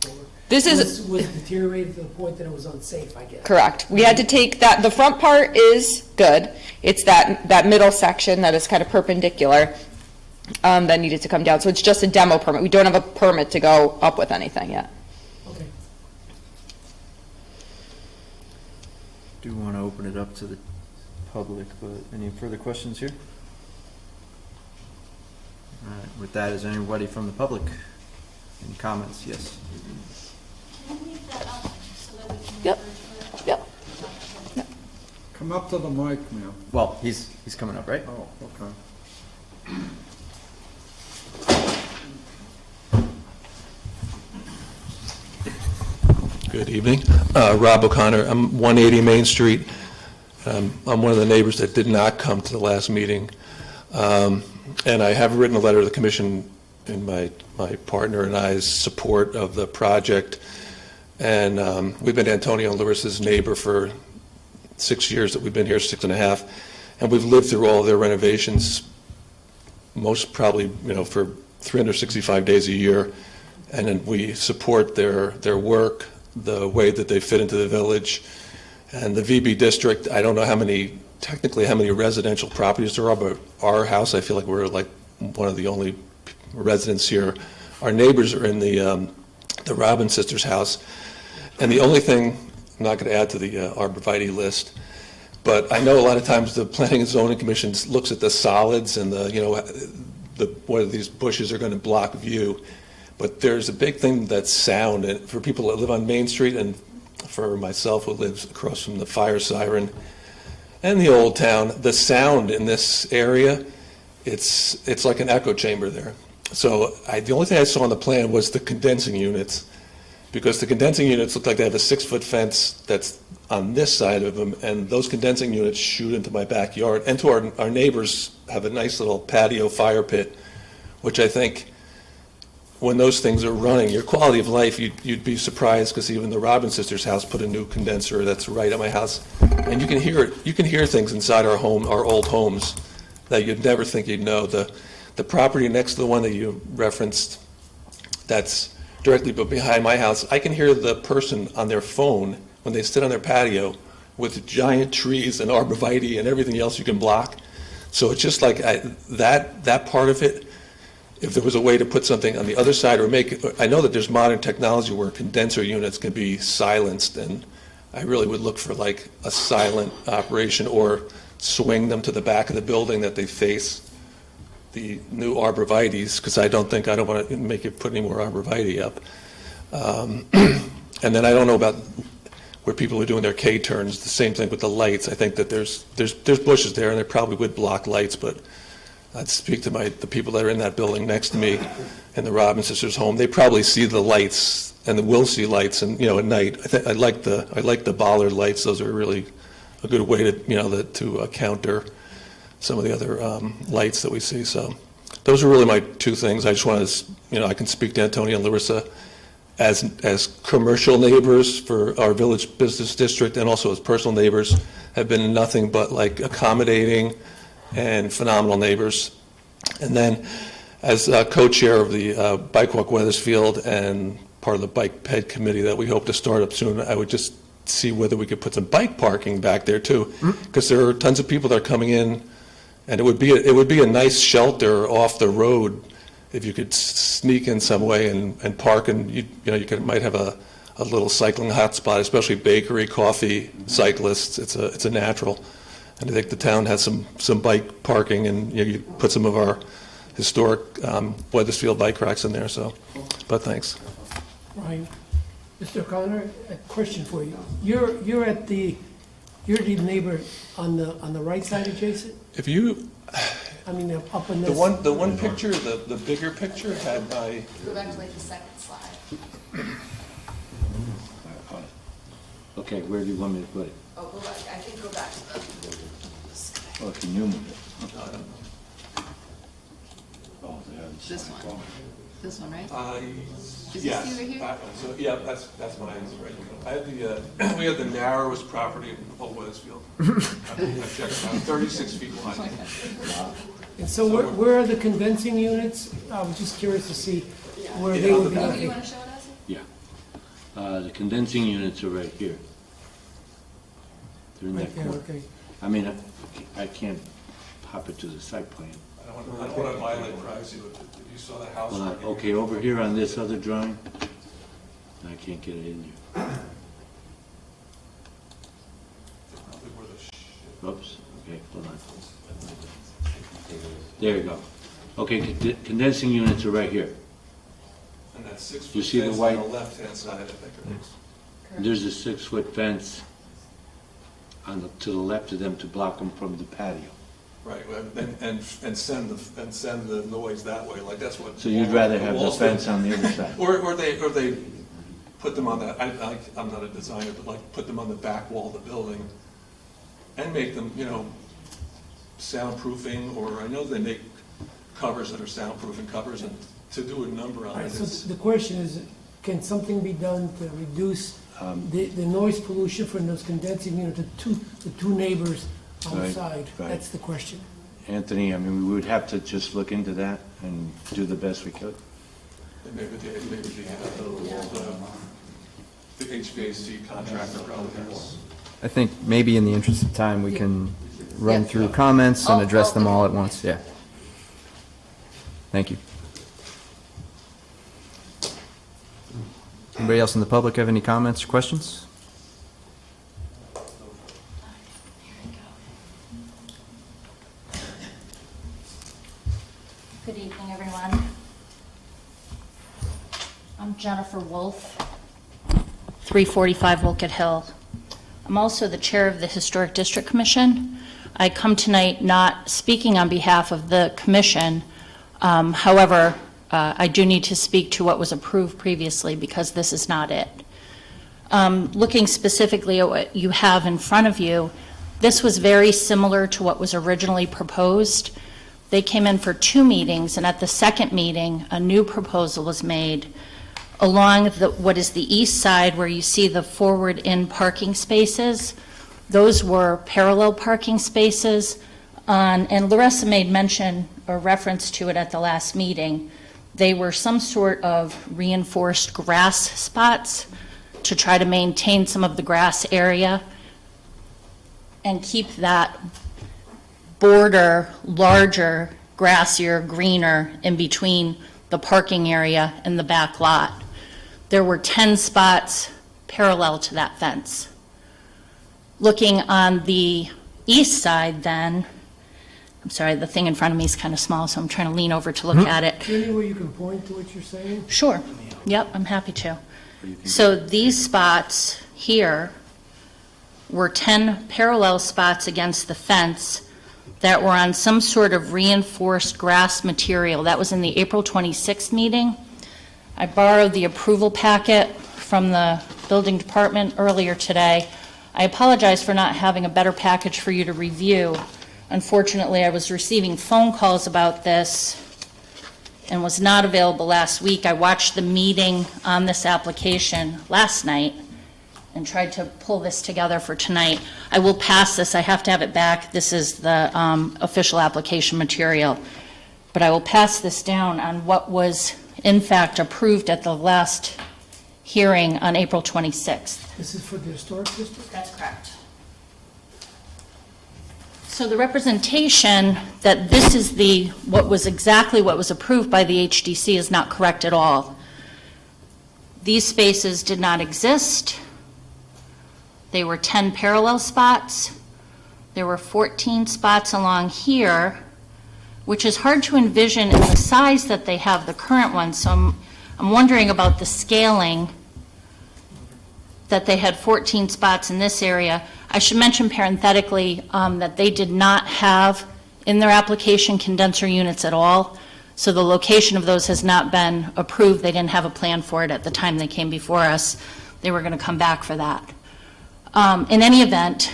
Or This is was deteriorated to the point that it was unsafe, I guess? correct. We had to take that, the front part is good. It's that middle section that is kind of perpendicular that needed to come down. So it's just a demo permit. We don't have a permit to go up with anything yet. Okay. Do want to open it up to the public, but any further questions here? All right, with that, is anybody from the public? Any comments? Yes. Can you leave that up so that we can Yep. refer to it? Yep. Come up to the mic, ma'am. Well, he's coming up, right? Oh, okay. Good evening. Rob O'Connor. I'm 180 Main Street. I'm one of the neighbors that did not come to the last meeting. And I have written a letter to the commission in my partner and I's support of the project. And we've been Antonio and Larissa's neighbor for 6 years that we've been here, 6.5. And we've lived through all their renovations, most probably, for 365 days a year. And then we support their work, the way that they fit into the village. And the VB district, I don't know technically how many residential properties there are, but our house, I feel like we're like one of the only residents here. Our neighbors are in the Robin sisters' house. And the only thing, I'm not going to add to the arborvitae list, but I know a lot of times the Planning and Zoning Commission looks at the solids and whether these bushes are going to block view. But there's a big thing that's sound, and for people that live on Main Street, and for myself who lives across from the fire siren and the old town, the sound in this area, it's like an echo chamber there. So the only thing I saw on the plan was the condensing units, because the condensing units look like they have a 6-foot fence that's on this side of them, and those condensing units shoot into my backyard, and to our neighbors have a nice little patio fire pit, which I think, when those things are running, your quality of life, you'd be surprised, because even the Robin sisters' house put a new condenser that's right at my house, and you can hear it. You can hear things inside our old homes that you'd never think you'd know. The property next to the one that you referenced, that's directly behind my house, I can hear the person on their phone when they sit on their patio with giant trees and arborvitae and everything else you can block. So it's just like that part of it. If there was a way to put something on the other side or I know that there's modern technology where condenser units can be silenced, and I really would look for like a silent operation, or swing them to the back of the building that they face the new arborvitaes, because I don't want to make it put any more arborvitae up. And then I don't know about where people are doing their K-turns, the same thing with the lights. I think that there's bushes there, and they probably would block lights, but I'd speak to the people that are in that building next to me in the Robin sisters' home. They probably see the lights, and will see lights, and at night. I like the bollard lights. Those are really a good way to counter some of the other lights that we see. So those are really my two things. I just want to, I can speak to Antonio and Larrisa as commercial neighbors for our village business district, and also as personal neighbors, have been nothing but like accommodating and phenomenal neighbors. And then as co-chair of the Bike Walk Wethersfield and part of the Bike Ped Committee that we hope to start up soon, I would just see whether we could put some bike parking back there too, because there are tons of people that are coming in, and it would be a nice shelter off the road if you could sneak in some way and park, and you might have a little cycling hotspot, especially bakery, coffee, cyclists. It's a natural. And I think the town has some bike parking, and you put some of our historic Wethersfield bike racks in there. So, but thanks. Right. Mr. O'Connor, a question for you. You're the neighbor on the right side adjacent? If you I mean, up in The this. one picture, the bigger picture had my, Go back to like the second slide. Okay, where do you want me to put it? Oh, go back, I think go back to the. Oh, can you move it? Oh, there. This one. This one, right? yes. this over here? that one. So, yeah, that's mine, right. I had the, we had the narrowest property in all Wethersfield. I checked it out, 36 feet wide. And so where are the condensing units? I was just curious to see where they would be You located. want to show it us? Yeah. The condensing units are right here. They're in that Right there, corner. okay. I mean, I can't pop it to the site plan. I don't want to violate privacy, but if you saw the house. Well, right here- okay, over here on this other drawing, I can't get it in there. Probably where the Oops, okay, hold on. There you go. Okay, condensing units are right here. And that 6 You foot see the fence white- on the left-hand side, I think it is. There's a 6-foot fence to the left of them to block them from the patio. Right, and send the noise that way, like that's what. So you'd rather have the Wall fence Street- on the other side? Or they put them on that, I'm not a designer, but like put them on the back wall of the building and make them, soundproofing, or I know they make covers that are soundproofing covers, and to do a number All on right, it so is. the question is, can something be done to reduce the noise pollution from those condensing units, the two neighbors on the Right, side? right. That's the question. Anthony, I mean, we would have to just look into that and do the best we could. Maybe the HVAC contractor probably has. I think maybe in the interest of time, we can run Yeah. through comments and Oh, address them okay. all at once, yeah. Thank you. Anybody else in the public have any comments or questions? Good evening, everyone. I'm Jennifer Wolf, 345 Wolcott Hill. I'm also the chair of the Historic District Commission. I come tonight not speaking on behalf of the commission. However, I do need to speak to what was approved previously because this is not it. Looking specifically at what you have in front of you, this was very similar to what was originally proposed. They came in for 2 meetings, and at the second meeting, a new proposal was made along what is the east side where you see the forward-in parking spaces. Those were parallel parking spaces, and Larrisa made mention or reference to it at the last meeting. They were some sort of reinforced grass spots to try to maintain some of the grass area and keep that border larger, grassier, greener in between the parking area and the back lot. There were 10 spots parallel to that fence. Looking on the east side then, I'm sorry, the thing in front of me is kind of small, so I'm trying to lean over to look at it. Is there any way you can point to what you're saying? Sure. Yep, I'm happy to. So these spots here were 10 parallel spots against the fence that were on some sort of reinforced grass material. That was in the April 26th meeting. I borrowed the approval packet from the building department earlier today. I apologize for not having a better package for you to review. Unfortunately, I was receiving phone calls about this and was not available last week. I watched the meeting on this application last night and tried to pull this together for tonight. I will pass this, I have to have it back. This is the official application material. But I will pass this down on what was in fact approved at the last hearing on April 26th. This is for the historic district? That's correct. So the representation that this is what was approved by the HDC is not correct at all. These spaces did not exist. They were 10 parallel spots. There were 14 spots along here, which is hard to envision in the size that they have, the current one. So I'm wondering about the scaling, that they had 14 spots in this area. I should mention parenthetically that they did not have in their application condenser units at all. So the location of those has not been approved. They didn't have a plan for it at the time they came before us. They were going to come back for that. In any event,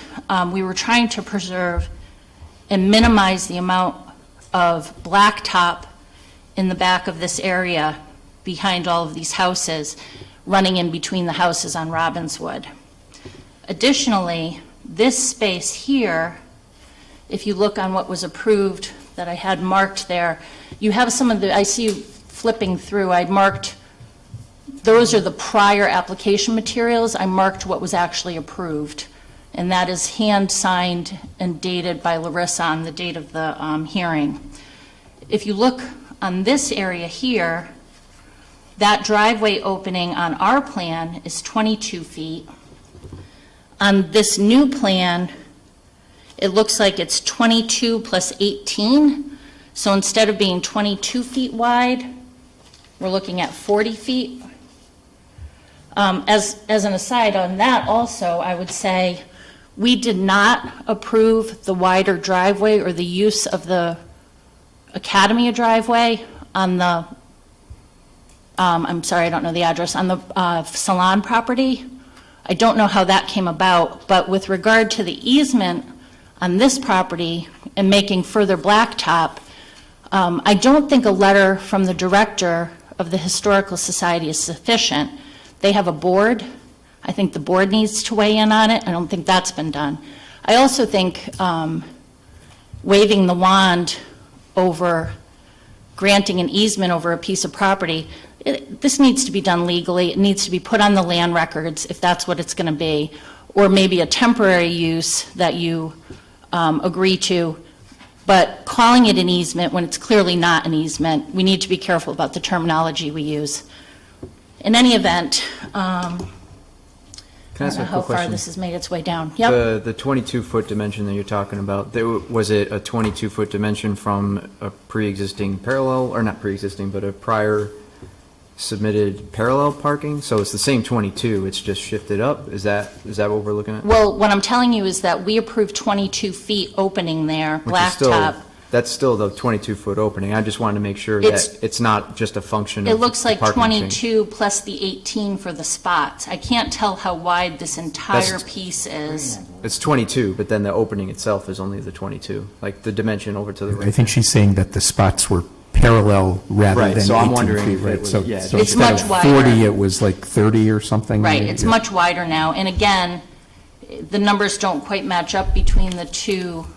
we were trying to preserve and minimize the amount of blacktop in the back of this area behind all of these houses, running in between the houses on Robbinswood. Additionally, this space here, if you look on what was approved that I had marked there, you have some of the, I see you flipping through, I'd marked, those are the prior application materials. I marked what was actually approved, and that is hand-signed and dated by Larrisa on the date of the hearing. If you look on this area here, that driveway opening on our plan is 22 feet. On this new plan, it looks like it's 22 plus 18. So instead of being 22 feet wide, we're looking at 40 feet. As an aside on that also, I would say we did not approve the wider driveway or the use of the Academy driveway on the, I'm sorry, I don't know the address, on the salon property. I don't know how that came about, but with regard to the easement on this property and making further blacktop, I don't think a letter from the director of the Historical Society is sufficient. They have a board. I think the board needs to weigh in on it. I don't think that's been done. I also think waving the wand over granting an easement over a piece of property, this needs to be done legally. It needs to be put on the land records if that's what it's going to be, or maybe a temporary use that you agree to, but calling it an easement when it's clearly not an easement, we need to be careful about the terminology we use. In any event, I Can I ask don't a know how quick far question? this has made its way down. Yep. The 22-foot dimension that you're talking about, was it a 22-foot dimension from a pre-existing parallel, or not pre-existing, but a prior submitted parallel parking? So it's the same 22, it's just shifted up? Is that what we're looking at? Well, what I'm telling you is that we approved 22 feet opening there, Which is still- blacktop. That's still the 22-foot opening. I just wanted to make sure It's- that it's not just a function It of looks like the parking change. 22 plus the 18 for the spots. I can't tell how wide this entire That's- piece is. It's 22, but then the opening itself is only the 22, like the dimension over to the right. I think she's saying that the spots were parallel rather Right, than so I'm 18 wondering feet, if it right? was- So yeah, so It's instead much of wider. 40, it was like 30 or something? Right, maybe? it's Yeah. much wider now. And again, the numbers don't quite match up between the two,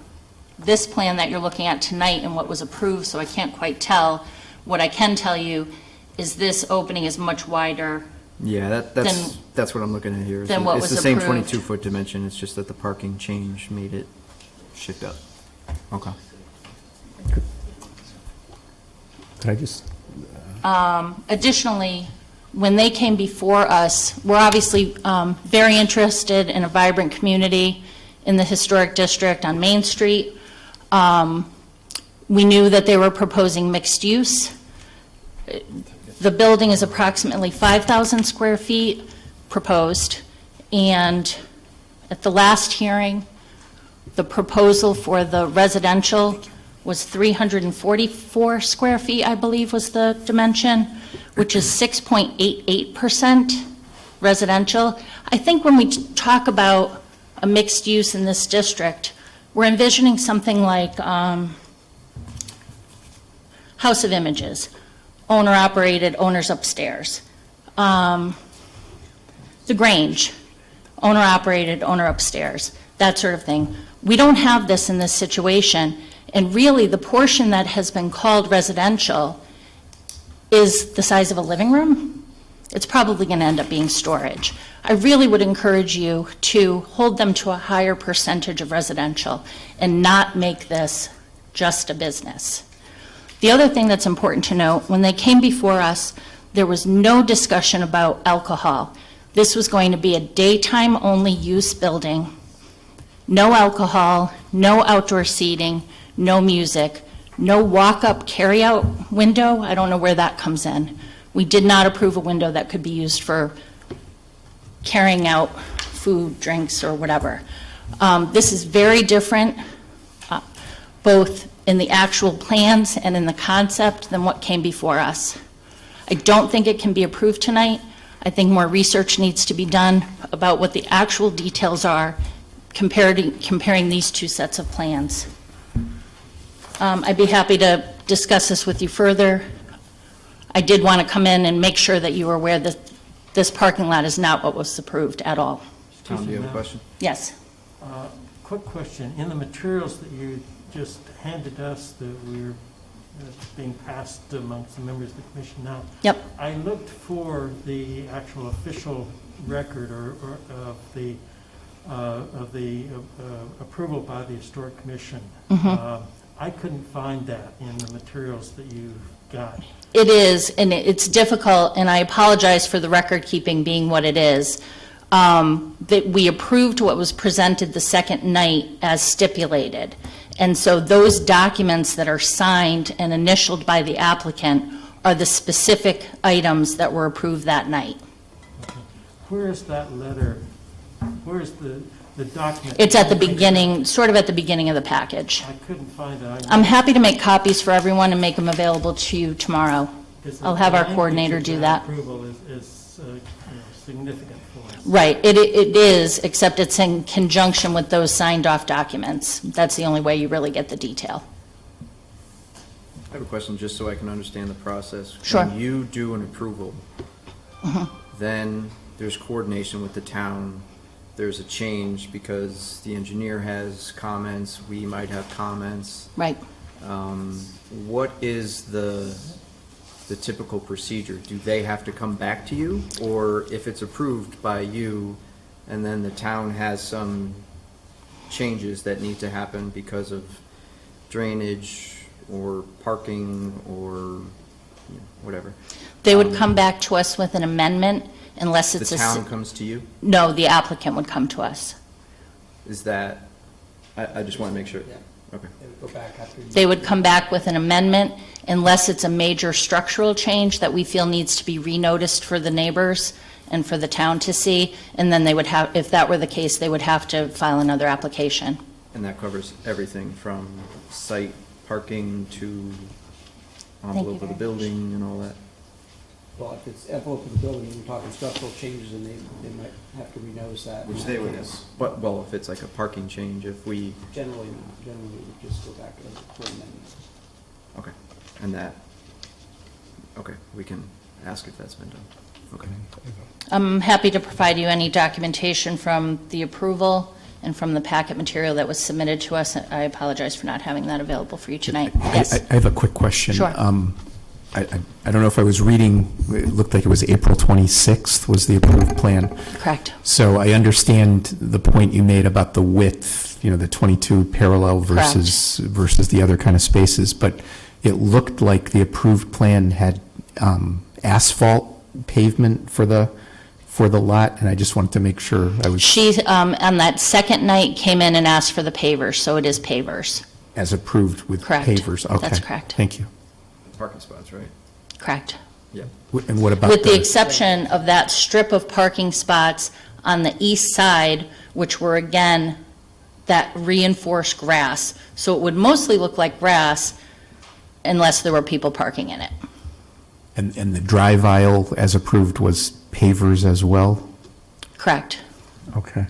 this plan that you're looking at tonight and what was approved, so I can't quite tell. What I can tell you is this opening is much wider. Yeah, that's what I'm looking at here. Then what was It's the same approved. 22-foot dimension, it's just that the parking change made it shift up. Okay. Could I just, Additionally, when they came before us, we're obviously very interested in a vibrant community in the historic district on Main Street. We knew that they were proposing mixed use. The building is approximately 5,000 square feet proposed, and at the last hearing, the proposal for the residential was 344 square feet, I believe was the dimension, which is 6.88% residential. I think when we talk about a mixed use in this district, we're envisioning something like House of Images, owner-operated, owners upstairs. The Grange, owner-operated, owner upstairs, that sort of thing. We don't have this in this situation, and really the portion that has been called residential is the size of a living room. It's probably going to end up being storage. I really would encourage you to hold them to a higher percentage of residential and not make this just a business. The other thing that's important to note, when they came before us, there was no discussion about alcohol. This was going to be a daytime-only use building. No alcohol, no outdoor seating, no music, no walk-up carry-out window. I don't know where that comes in. We did not approve a window that could be used for carrying out food, drinks, or whatever. This is very different, both in the actual plans and in the concept than what came before us. I don't think it can be approved tonight. I think more research needs to be done about what the actual details are, comparing these two sets of plans. I'd be happy to discuss this with you further. I did want to come in and make sure that you were aware that this parking lot is not what was approved at all. Tom, do you have a question? Yes. Quick question. In the materials that you just handed us that we're being passed amongst the members of the commission now. Yep. I looked for the actual official record or of the approval by the Historic Commission. I couldn't find that in the materials that you got. It is, and it's difficult, and I apologize for the record keeping being what it is. That we approved what was presented the second night as stipulated. And so those documents that are signed and initialed by the applicant are the specific items that were approved that night. Okay. Where is that letter? Where is the document? It's at the beginning, sort of at the beginning of the package. I couldn't find it. I'm happy to make copies for everyone and make them available to you tomorrow. I'll have our coordinator do that. Approval is significant for us. Right, it is, except it's in conjunction with those signed off documents. That's the only way you really get the detail. I have a question just so I can understand the process. Sure. When you do an approval, then there's coordination with the town. There's a change because the engineer has comments, we might have comments. Right. What is the typical procedure? Do they have to come back to you? Or if it's approved by you and then the town has some changes that need to happen because of drainage or parking or whatever? They would come back to us with an amendment unless it's The town comes to you? No, the applicant would come to us. Is that, I just want to make sure. Yeah. Okay. They would come back with an amendment unless it's a major structural change that we feel needs to be renoticed for the neighbors and for the town to see. And then they would have, if that were the case, they would have to file another application. And that covers everything from site parking to envelope of the building and all that? Well, if it's envelope of the building, you're talking structural changes, and they might have to renotice that. Which they would, but, well, if it's like a parking change, if we, Generally not. Generally, we would just go back to the full amendment. okay, and that, okay, we can ask if that's been done. Okay. I'm happy to provide you any documentation from the approval and from the packet material that was submitted to us. I apologize for not having that available for you tonight. Yes. I have a quick question. Sure. I don't know if I was reading, it looked like it was April 26th was the approved plan. Correct. So I understand the point you made about the width, the 22 parallel versus the other kind of spaces, but it looked like the approved plan had asphalt pavement for the lot, and I just wanted to make sure I was... She, on that second night, came in and asked for the pavers, so it is pavers. As approved with Correct. pavers? Okay. That's correct. Thank you. Parking spots, right? Correct. Yeah. And what about With the exception of that strip of parking spots on the east side, which were, again, that reinforced grass. So it would mostly look like grass unless there were people parking in it. And the drive aisle, as approved, was pavers as well? Correct. Okay.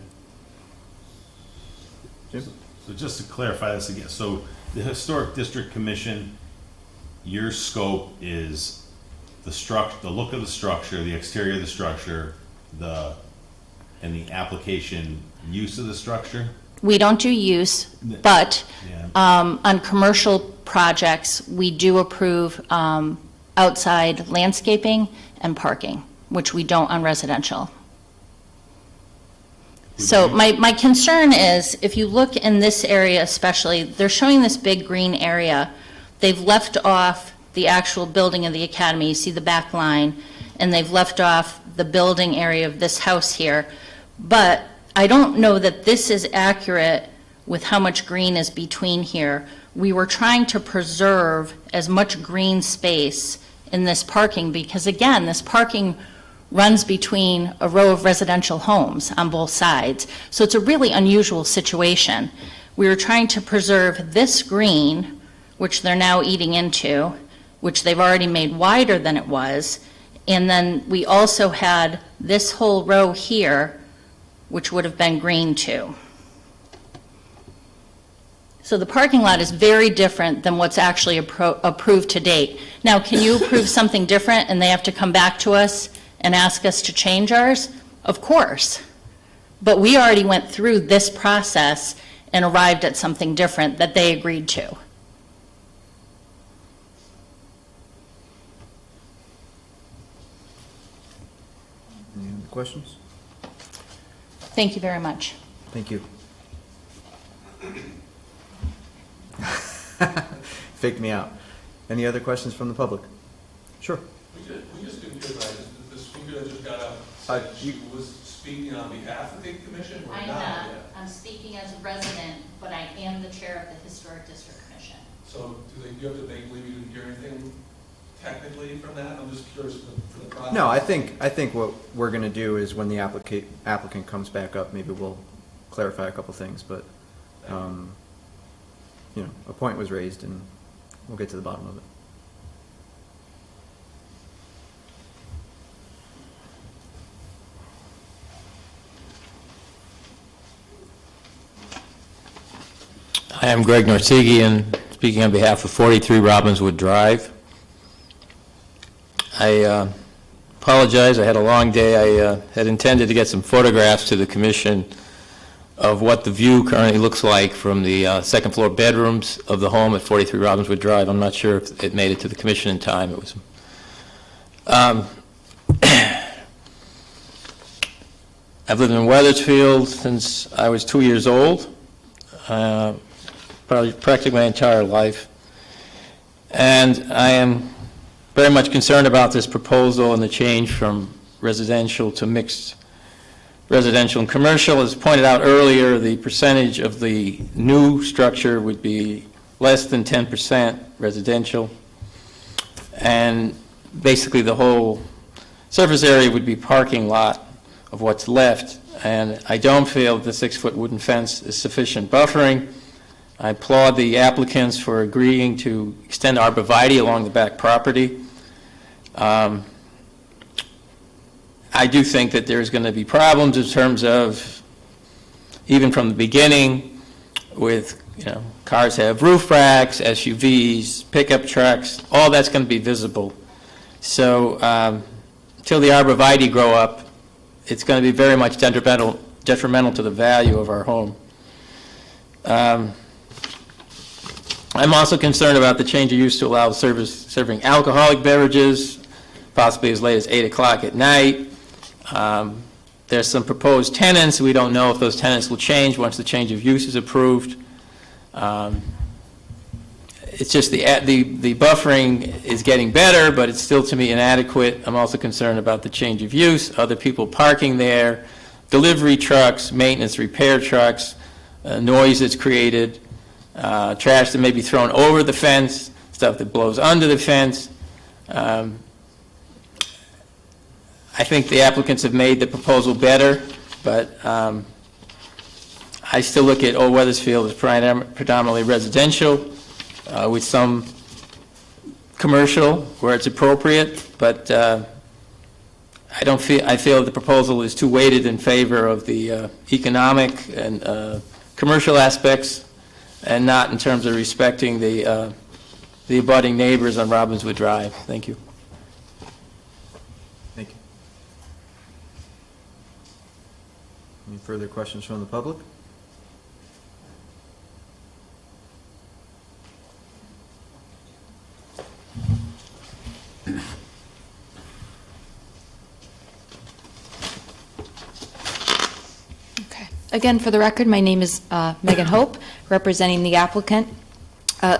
So just to clarify this again, so the Historic District Commission, your scope is the look of the structure, the exterior of the structure, and the application use of the structure? We don't do use, but on commercial projects, we do approve outside landscaping and parking, which we don't on residential. So my concern is, if you look in this area especially, they're showing this big green area. They've left off the actual building of the academy. You see the back line, and they've left off the building area of this house here. But I don't know that this is accurate with how much green is between here. We were trying to preserve as much green space in this parking because, again, this parking runs between a row of residential homes on both sides. So it's a really unusual situation. We were trying to preserve this green which they're now eating into, which they've already made wider than it was. And then we also had this whole row here, which would have been green too. So the parking lot is very different than what's actually approved to date. Now, can you approve something different and they have to come back to us and ask us to change ours? Of course. But we already went through this process and arrived at something different that they agreed to. Any other questions? Thank you very much. Thank you. Faked me out. Any other questions from the public? Sure. We just didn't realize that the speaker that just got up said she was speaking on behalf of the commission or I'm not? not. I'm speaking as a resident, but I am the chair of the Historic District Commission. So do you have to make believe you didn't hear anything technically from that? I'm just curious for the process. No, I think what we're going to do is when the applicant comes back up, maybe we'll clarify a couple things, but, a point was raised and we'll get to the bottom of it. I am Greg Norsegian, speaking on behalf of 43 Robbinswood Drive. I apologize, I had a long day. I had intended to get some photographs to the commission of what the view currently looks like from the second floor bedrooms of the home at 43 Robbinswood Drive. I'm not sure if it made it to the commission in time. It was. I've lived in Wethersfield since I was 2 years old. Probably practically my entire life. And I am very much concerned about this proposal and the change from residential to mixed residential and commercial. As pointed out earlier, the percentage of the new structure would be less than 10% residential. And basically the whole surface area would be parking lot of what's left. And I don't feel the 6-foot wooden fence is sufficient buffering. I applaud the applicants for agreeing to extend arborvitae along the back property. I do think that there's going to be problems in terms of, even from the beginning, with, cars have roof racks, SUVs, pickup trucks, all that's going to be visible. So until the arborvitae grow up, it's going to be very much detrimental to the value of our home. I'm also concerned about the change of use to allow serving alcoholic beverages, possibly as late as 8 o'clock at night. There's some proposed tenants. We don't know if those tenants will change once the change of use is approved. It's just the buffering is getting better, but it's still, to me, inadequate. I'm also concerned about the change of use, other people parking there, delivery trucks, maintenance repair trucks, noise that's created, trash that may be thrown over the fence, stuff that blows under the fence. I think the applicants have made the proposal better, but I still look at Old Wethersfield as predominantly residential, with some commercial where it's appropriate, but I feel the proposal is too weighted in favor of the economic and commercial aspects, and not in terms of respecting the abutting neighbors on Robbinswood Drive. Thank you. Thank you. Any further questions from the public? Okay. Again, for the record, my name is Megan Hope, representing the applicant.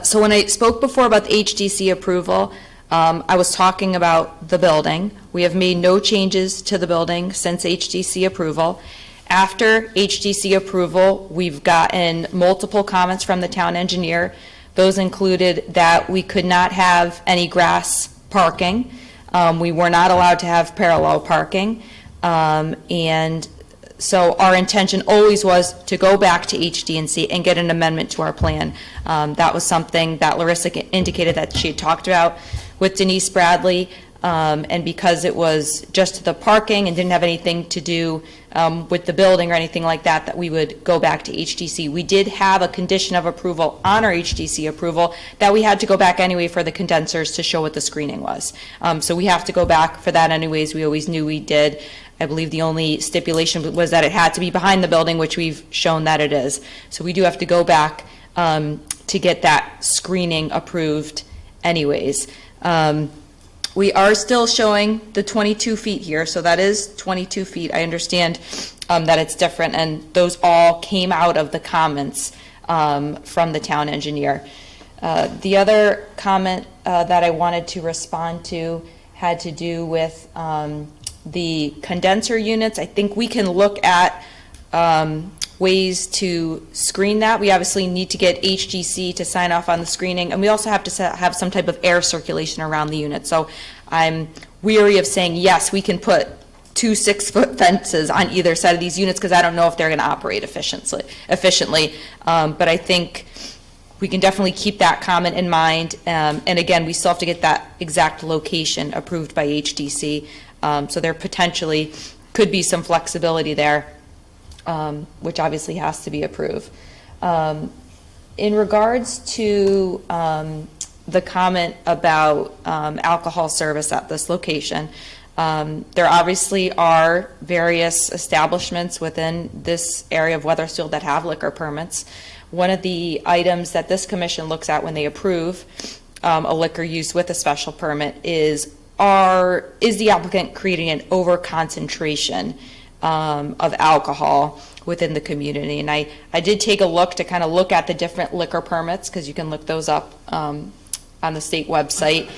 So when I spoke before about the HDC approval, I was talking about the building. We have made no changes to the building since HDC approval. After HDC approval, we've gotten multiple comments from the town engineer. Those included that we could not have any grass parking. We were not allowed to have parallel parking. And So our intention always was to go back to HDNC and get an amendment to our plan. That was something that Larrisa indicated that she had talked about with Denise Bradley, and because it was just the parking and didn't have anything to do with the building or anything like that, that we would go back to HDC. We did have a condition of approval on our HDC approval that we had to go back anyway for the condensers to show what the screening was. So we have to go back for that anyways. We always knew we did. I believe the only stipulation was that it had to be behind the building, which we've shown that it is. So we do have to go back to get that screening approved anyways. We are still showing the 22 feet here, so that is 22 feet. I understand that it's different, and those all came out of the comments from the town engineer. The other comment that I wanted to respond to had to do with the condenser units. I think we can look at ways to screen that. We obviously need to get HGC to sign off on the screening, and we also have to have some type of air circulation around the unit. So I'm weary of saying, yes, we can put 2 6-foot fences on either side of these units, because I don't know if they're going to operate efficiently. But I think we can definitely keep that comment in mind. And again, we still have to get that exact location approved by HDC. So there potentially could be some flexibility there, which obviously has to be approved. In regards to the comment about alcohol service at this location, there obviously are various establishments within this area of Wethersfield that have liquor permits. One of the items that this commission looks at when they approve a liquor use with a special permit is the applicant creating an over-concentration of alcohol within the community? And I did take a look to kind of look at the different liquor permits, because you can look those up on the state website.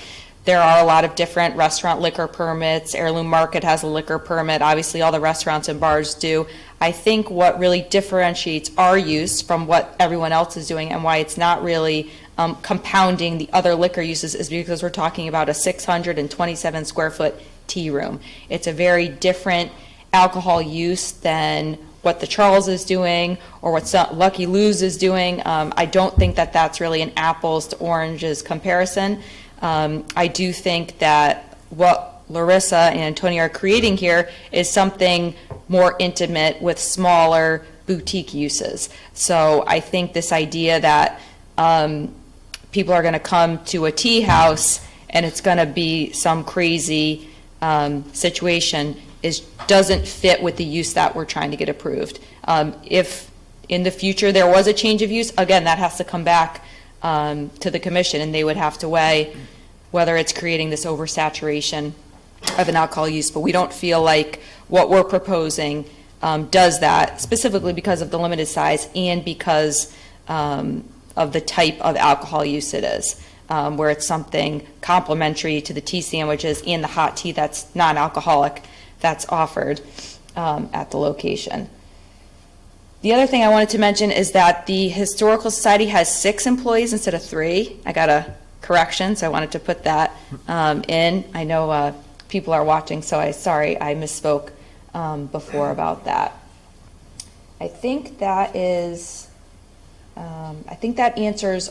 There are a lot of different restaurant liquor permits. Heirloom Market has a liquor permit. Obviously, all the restaurants and bars do. I think what really differentiates our use from what everyone else is doing, and why it's not really compounding the other liquor uses, is because we're talking about a 627 square foot tea room. It's a very different alcohol use than what the Charles is doing or what Lucky Lou's is doing. I don't think that that's really an apples to oranges comparison. I do think that what Larrisa and Antonio are creating here is something more intimate with smaller boutique uses. So I think this idea that people are going to come to a tea house and it's going to be some crazy situation doesn't fit with the use that we're trying to get approved. If in the future there was a change of use, again, that has to come back to the commission, and they would have to weigh whether it's creating this oversaturation of an alcohol use. But we don't feel like what we're proposing does that, specifically because of the limited size and because of the type of alcohol use it is, where it's something complementary to the tea sandwiches and the hot tea that's non-alcoholic that's offered at the location. The other thing I wanted to mention is that the Historical Society has 6 employees instead of 3. I got a correction, so I wanted to put that in. I know people are watching, so I misspoke before about that. I think that answers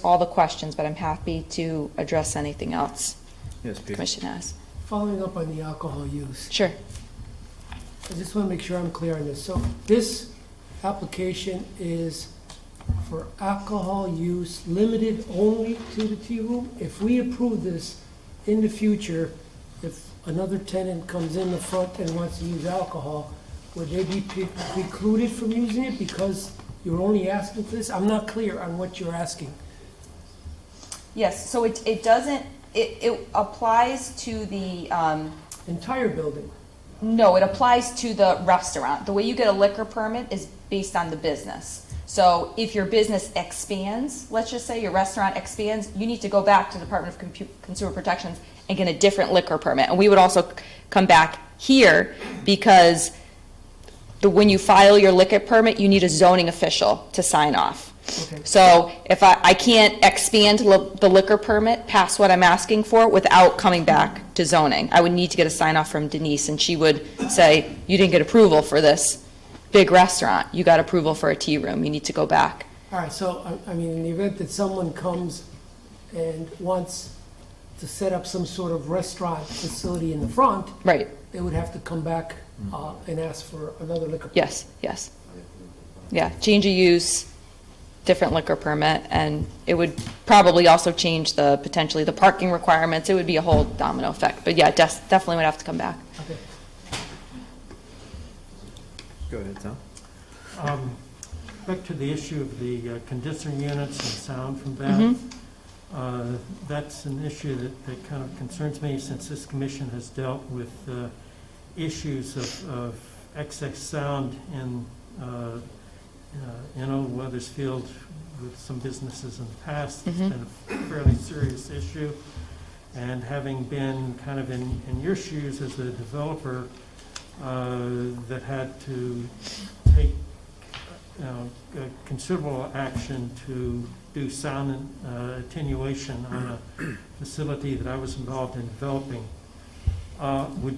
all the questions, but I'm happy to address anything else the commission has. Following up on the alcohol use. Sure. I just want to make sure I'm clear on this. So this application is for alcohol use limited only to the tea room? If we approve this in the future, if another tenant comes in the front and wants to use alcohol, would they be precluded from using it because you're only asking for this? I'm not clear on what you're asking. Yes, so it applies to the entire building. No, it applies to the restaurant. The way you get a liquor permit is based on the business. So if your business expands, let's just say your restaurant expands, you need to go back to the Department of Consumer Protections and get a different liquor permit. And we would also come back here because when you file your liquor permit, you need a zoning official to sign off. Okay. So if I can't expand the liquor permit past what I'm asking for without coming back to zoning, I would need to get a sign off from Denise, and she would say, you didn't get approval for this big restaurant, you got approval for a tea room, you need to go back. All right, so, I mean, in the event that someone comes and wants to set up some sort of restaurant facility in the front, Right, they would have to come back and ask for another liquor. yes, yes. Yeah, change of use, different liquor permit, and it would probably also change potentially the parking requirements. It would be a whole domino effect, but yeah, definitely would have to come back. Okay. Go ahead, Tom. Back to the issue of the condenser units and sound from that. That's an issue that kind of concerns me, since this commission has dealt with issues of excess sound in Old Wethersfield with some businesses in the past. It's been a fairly serious issue. And having been kind of in your shoes as a developer that had to take considerable action to do sound attenuation on a facility that I was involved in developing,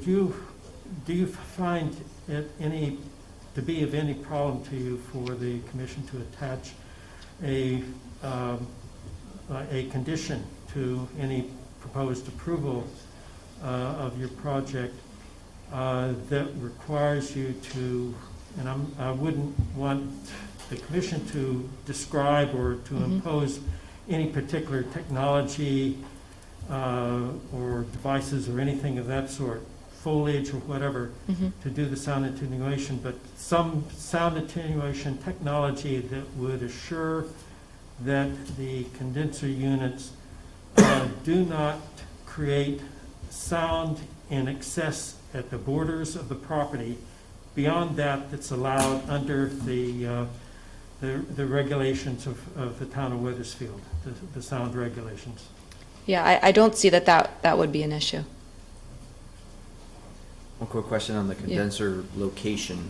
do you find it to be of any problem to you for the commission to attach a condition to any proposed approval of your project that requires you to, and I wouldn't want the commission to describe or to impose any particular technology or devices or anything of that sort, foliage or whatever, to do the sound attenuation, but some sound attenuation technology that would assure that the condenser units do not create sound in excess at the borders of the property beyond that's allowed under the regulations of the town of Wethersfield, the sound regulations. Yeah, I don't see that would be an issue. One quick question on the condenser location.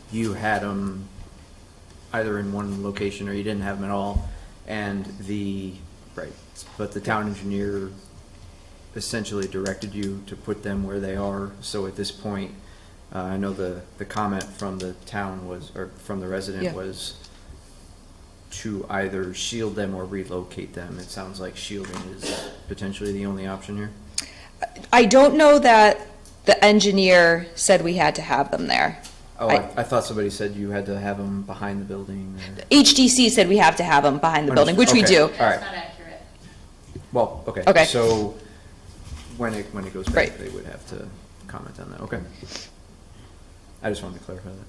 You had them either in one location or you didn't have them at all, and but the town engineer essentially directed you to put them where they are. So at this point, I know the comment from the town was, or from the resident was to either shield them or relocate them. It sounds like shielding is potentially the only option here. I don't know that the engineer said we had to have them there. Oh, I thought somebody said you had to have them behind the building. HDC said we have to have them behind the building, which we do. All right. That's not accurate. Well, okay. Okay. So when it goes back, they would have to comment on that. Okay. I just wanted to clarify that.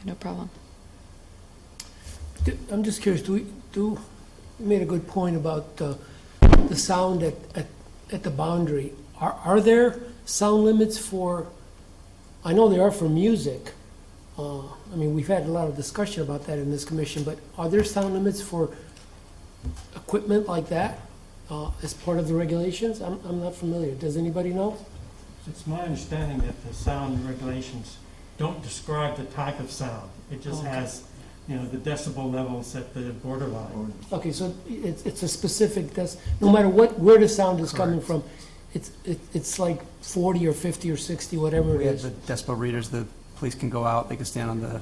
No problem. I'm just curious, you made a good point about the sound at the boundary. Are there sound limits for, I know there are for music. I mean, we've had a lot of discussion about that in this commission, but are there sound limits for equipment like that as part of the regulations? I'm not familiar. Does anybody know? It's my understanding that the sound regulations don't describe the type of sound. It just has, the decibel levels at the borderline. Okay, so it's a specific, no matter where the sound is coming from, it's like 40 or 50 or 60, whatever We it have is. the decibel readers, the police can go out, they can stand on the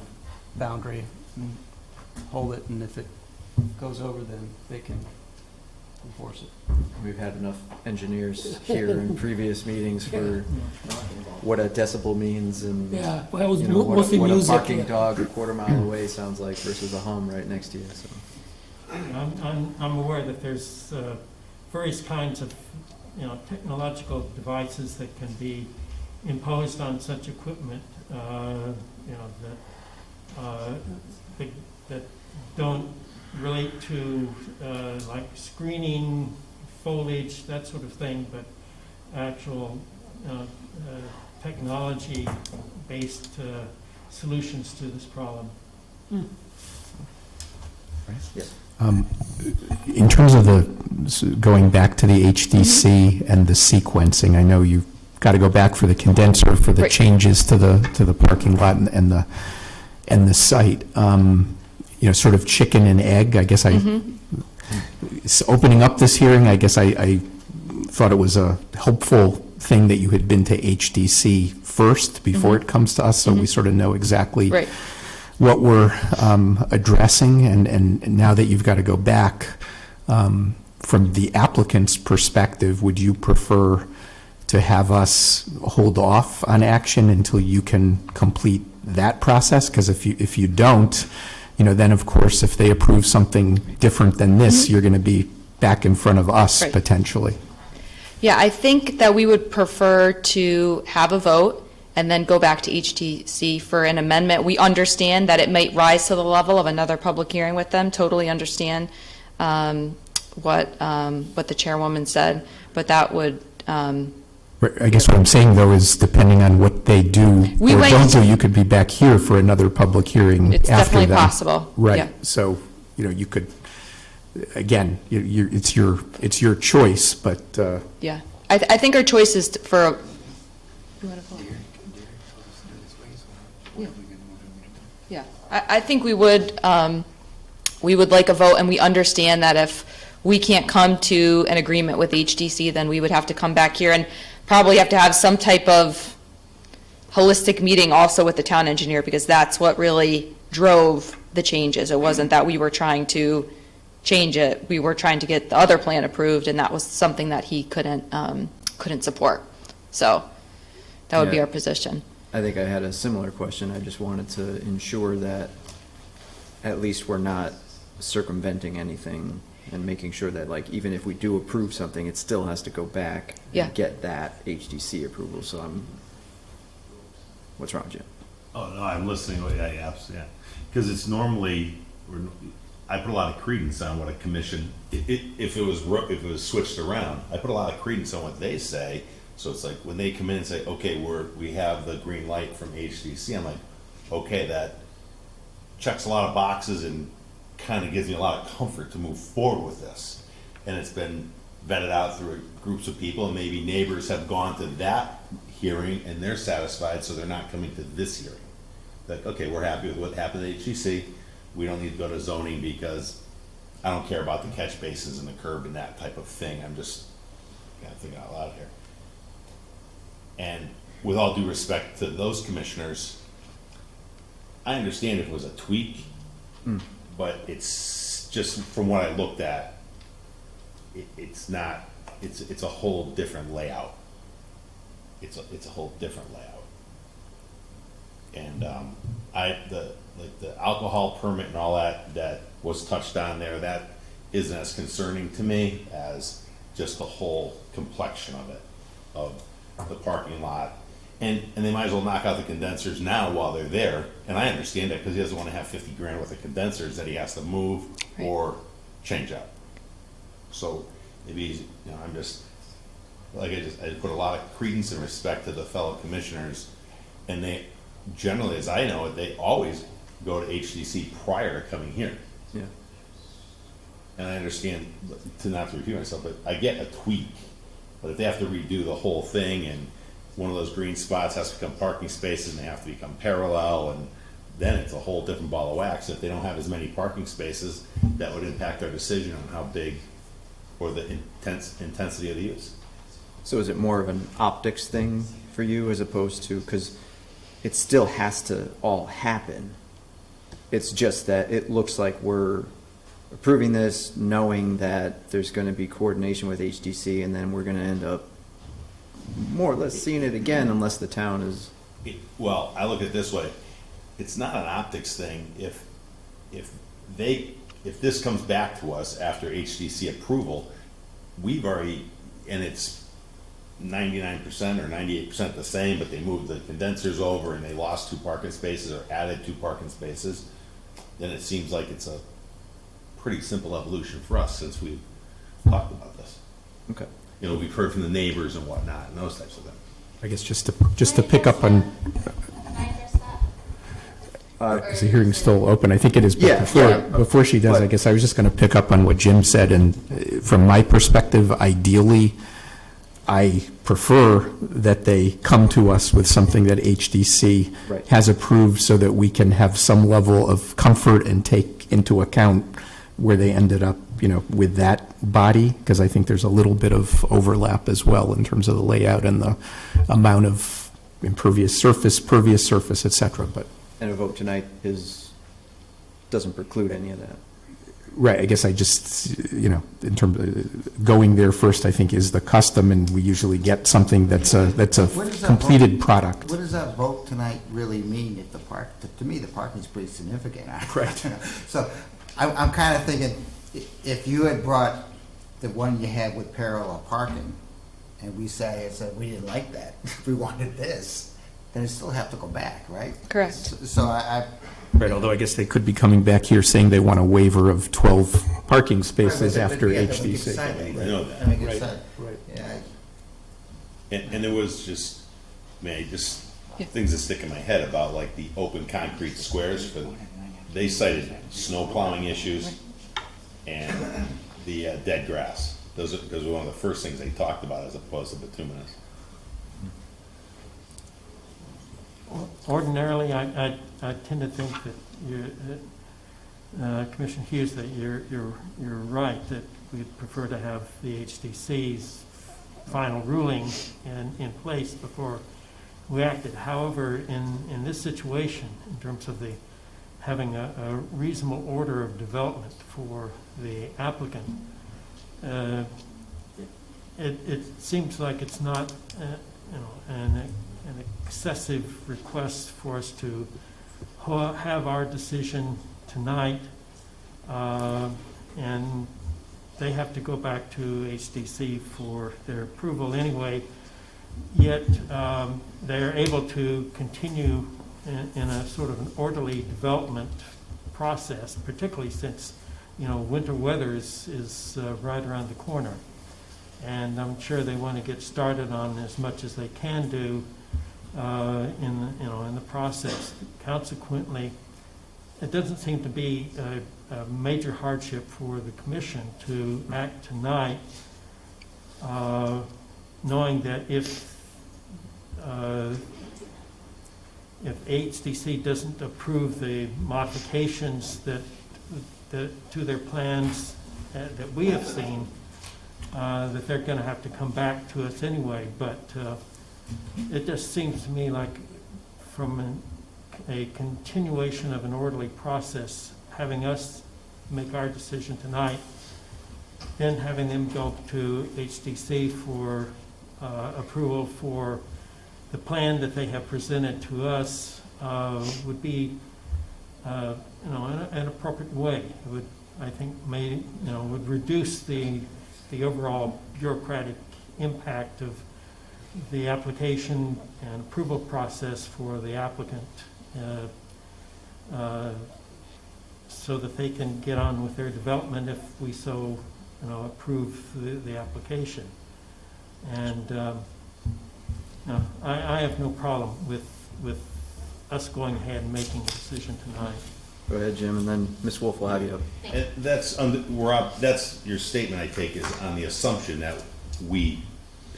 boundary and hold it, and if it goes over, then they can enforce it. We've had enough engineers here in previous meetings for what a decibel means and Yeah, well, it was what mostly a music. barking yeah. dog a quarter mile away sounds like versus a hum right next to you. So. I'm aware that there's various kinds of technological devices that can be imposed on such equipment, that don't relate to like screening, foliage, that sort of thing, but actual technology-based solutions to this problem. Yes. In terms of going back to the HDC and the sequencing, I know you've got to go back for the condenser for the changes to the parking lot and the site. Sort of chicken and egg. I guess opening up this hearing, I guess I thought it was a hopeful thing that you had been to HDC first before it comes to us, so we sort of know exactly Right. what we're addressing, and now that you've got to go back, from the applicant's perspective, would you prefer to have us hold off on action until you can complete that process? Because if you don't, then of course, if they approve something different than this, you're going to be back in front of us Right. potentially. Yeah, I think that we would prefer to have a vote and then go back to HTC for an amendment. We understand that it might rise to the level of another public hearing with them, totally understand what the chairwoman said, but that would, I guess what I'm saying, though, is depending on what they do We or might- don't do, you could be back here for another public hearing It's after definitely that. possible, yeah. Right, so, you could, again, it's your choice, but, yeah. I think our choice is for, you want to vote? Yeah, I think we would like a vote, and we understand that if we can't come to an agreement with HDC, then we would have to come back here and probably have to have some type of holistic meeting also with the town engineer, because that's what really drove the changes. It wasn't that we were trying to change it. We were trying to get the other plan approved, and that was something that he couldn't support. So that would be Yeah. our position. I think I had a similar question. I just wanted to ensure that at least we're not circumventing anything and making sure that, like, even if we do approve something, it still has to go back Yeah. and get that HDC approval. So what's wrong, Jim? Oh, no, I'm listening, yeah, absolutely, yeah. Because it's normally, I put a lot of credence on what a commission, if it was switched around, I put a lot of credence on what they say. So it's like, when they come in and say, okay, we have the green light from HDC, I'm like, okay, that checks a lot of boxes and kind of gives me a lot of comfort to move forward with this. And it's been vetted out through groups of people, and maybe neighbors have gone to that hearing and they're satisfied, so they're not coming to this hearing. Like, okay, we're happy with what happened at HDC, we don't need to go to zoning because I don't care about the catch basins and the curb and that type of thing, I'm just kind of thinking out loud here. And with all due respect to those commissioners, I understand if it was a tweak, but it's just from what I looked at, it's not, it's a whole different layout. It's a whole different layout. And the alcohol permit and all that was touched on there, that isn't as concerning to me as just the whole complexion of it, of the parking lot. And they might as well knock out the condensers now while they're there. And I understand that, because he doesn't want to have 50 grand worth of condensers that he has to move or change out. So maybe he's, I'm just, I put a lot of credence and respect to the fellow commissioners, and they generally, as I know it, they always go to HDC prior to coming here. Yeah. And I understand, not to repeat myself, but I get a tweak. But if they have to redo the whole thing, and one of those green spots has to become parking spaces and they have to become parallel, and then it's a whole different ball of wax. If they don't have as many parking spaces, that would impact our decision on how big or the intensity of the use. So is it more of an optics thing for you as opposed to, because it still has to all happen. It's just that it looks like we're approving this knowing that there's going to be coordination with HDC, and then we're going to end up more or less seeing it again unless the town is... Well, I look at it this way. It's not an optics thing. If this comes back to us after HDC approval, we've already, and it's 99% or 98% the same, but they moved the condensers over and they lost 2 parking spaces or added 2 parking spaces, then it seems like it's a pretty simple evolution for us since we've talked about this. Okay. We've heard from the neighbors and whatnot and those types of things. I guess just to pick up on, is the hearing still open? I think it is, but before she does, I guess I was just going to pick up on what Jim said, and from my perspective, ideally, I prefer that they come to us with something that HDC has approved so that we can have some level of comfort and take into account where they ended up, with that body? Because I think there's a little bit of overlap as well in terms of the layout and the amount of impervious surface, pervious surface, et cetera, but. And a vote tonight doesn't preclude any of that. Right, I guess I just, in terms of going there first, I think is the custom, and we usually get something that's a What does that completed vote- product. What does that vote tonight really mean if the to me, the parking's pretty significant. Right. So I'm kind of thinking, if you had brought the one you had with parallel parking, and we said we didn't like that, we wanted this, then it still have to go back, right? Correct. So I Right, although I guess they could be coming back here saying they want a waiver of 12 parking spaces after HDC. I know that. Right. Yeah. And there was just, things that stick in my head about like the open concrete squares, but they cited snow plowing issues and the dead grass. Those were one of the first things they talked about as opposed to bituminous. Ordinarily, I tend to think that Commissioner Hughes, that you're right, that we'd prefer to have the HDC's final ruling in place before we acted. However, in this situation, in terms of having a reasonable order of development for the applicant, it seems like it's not, an excessive request for us to have our decision tonight, and they have to go back to HDC for their approval anyway, yet they're able to continue in a sort of an orderly development process, particularly since, winter weather is right around the corner. And I'm sure they want to get started on as much as they can do in the process. Consequently, it doesn't seem to be a major hardship for the commission to act tonight, knowing that if HDC doesn't approve the modifications that to their plans that we have seen, that they're going to have to come back to us anyway. But it just seems to me like from a continuation of an orderly process, having us make our decision tonight, then having them go to HDC for approval for the plan that they have presented to us would be, an appropriate way. It would, I think, would reduce the overall bureaucratic impact of the application and approval process for the applicant, so that they can get on with their development if we so, approve the application. And I have no problem with us going ahead and making a decision tonight. Go ahead, Jim, and then Ms. Wolf will have you up. And that's your statement, I take, is on the assumption that we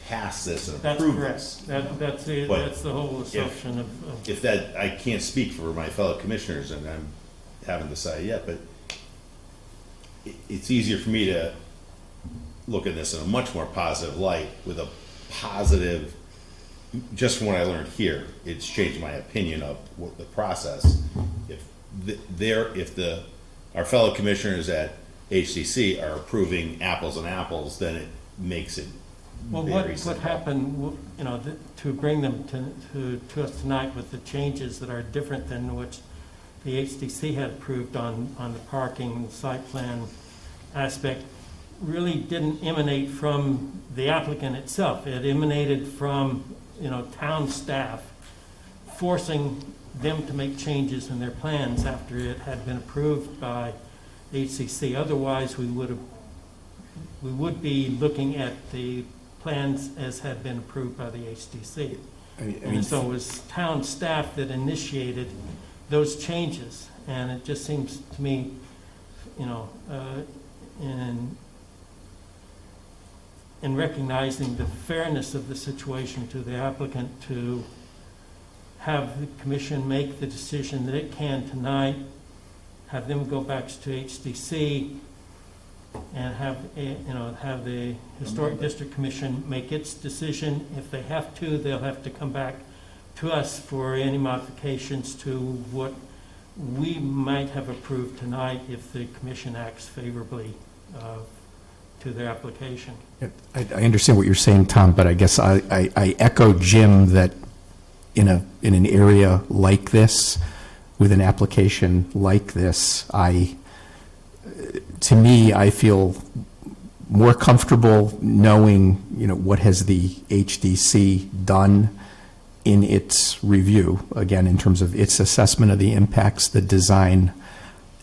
pass this and approve this. That's the whole assumption of. If that, I can't speak for my fellow commissioners, and I haven't decided yet, but it's easier for me to look at this in a much more positive light, with a positive, just from what I learned here, it's changed my opinion of what the process. If our fellow commissioners at HCC are approving apples and apples, then it makes it very simple. What happened, to bring them to us tonight with the changes that are different than what the HDC had approved on the parking site plan aspect, really didn't emanate from the applicant itself. It emanated from, town staff forcing them to make changes in their plans after it had been approved by HCC. Otherwise, we would be looking at the plans as had been approved by the HDC. And so it was town staff that initiated those changes, and it just seems to me, in recognizing the fairness of the situation to the applicant, to have the commission make the decision that it can tonight, have them go back to HDC, and have the Historic District Commission make its decision. If they have to, they'll have to come back to us for any modifications to what we might have approved tonight if the commission acts favorably to their application. I understand what you're saying, Tom, but I guess I echo Jim that in an area like this, with an application like this, to me, I feel more comfortable knowing, what has the HDC done in its review, again, in terms of its assessment of the impacts, the design,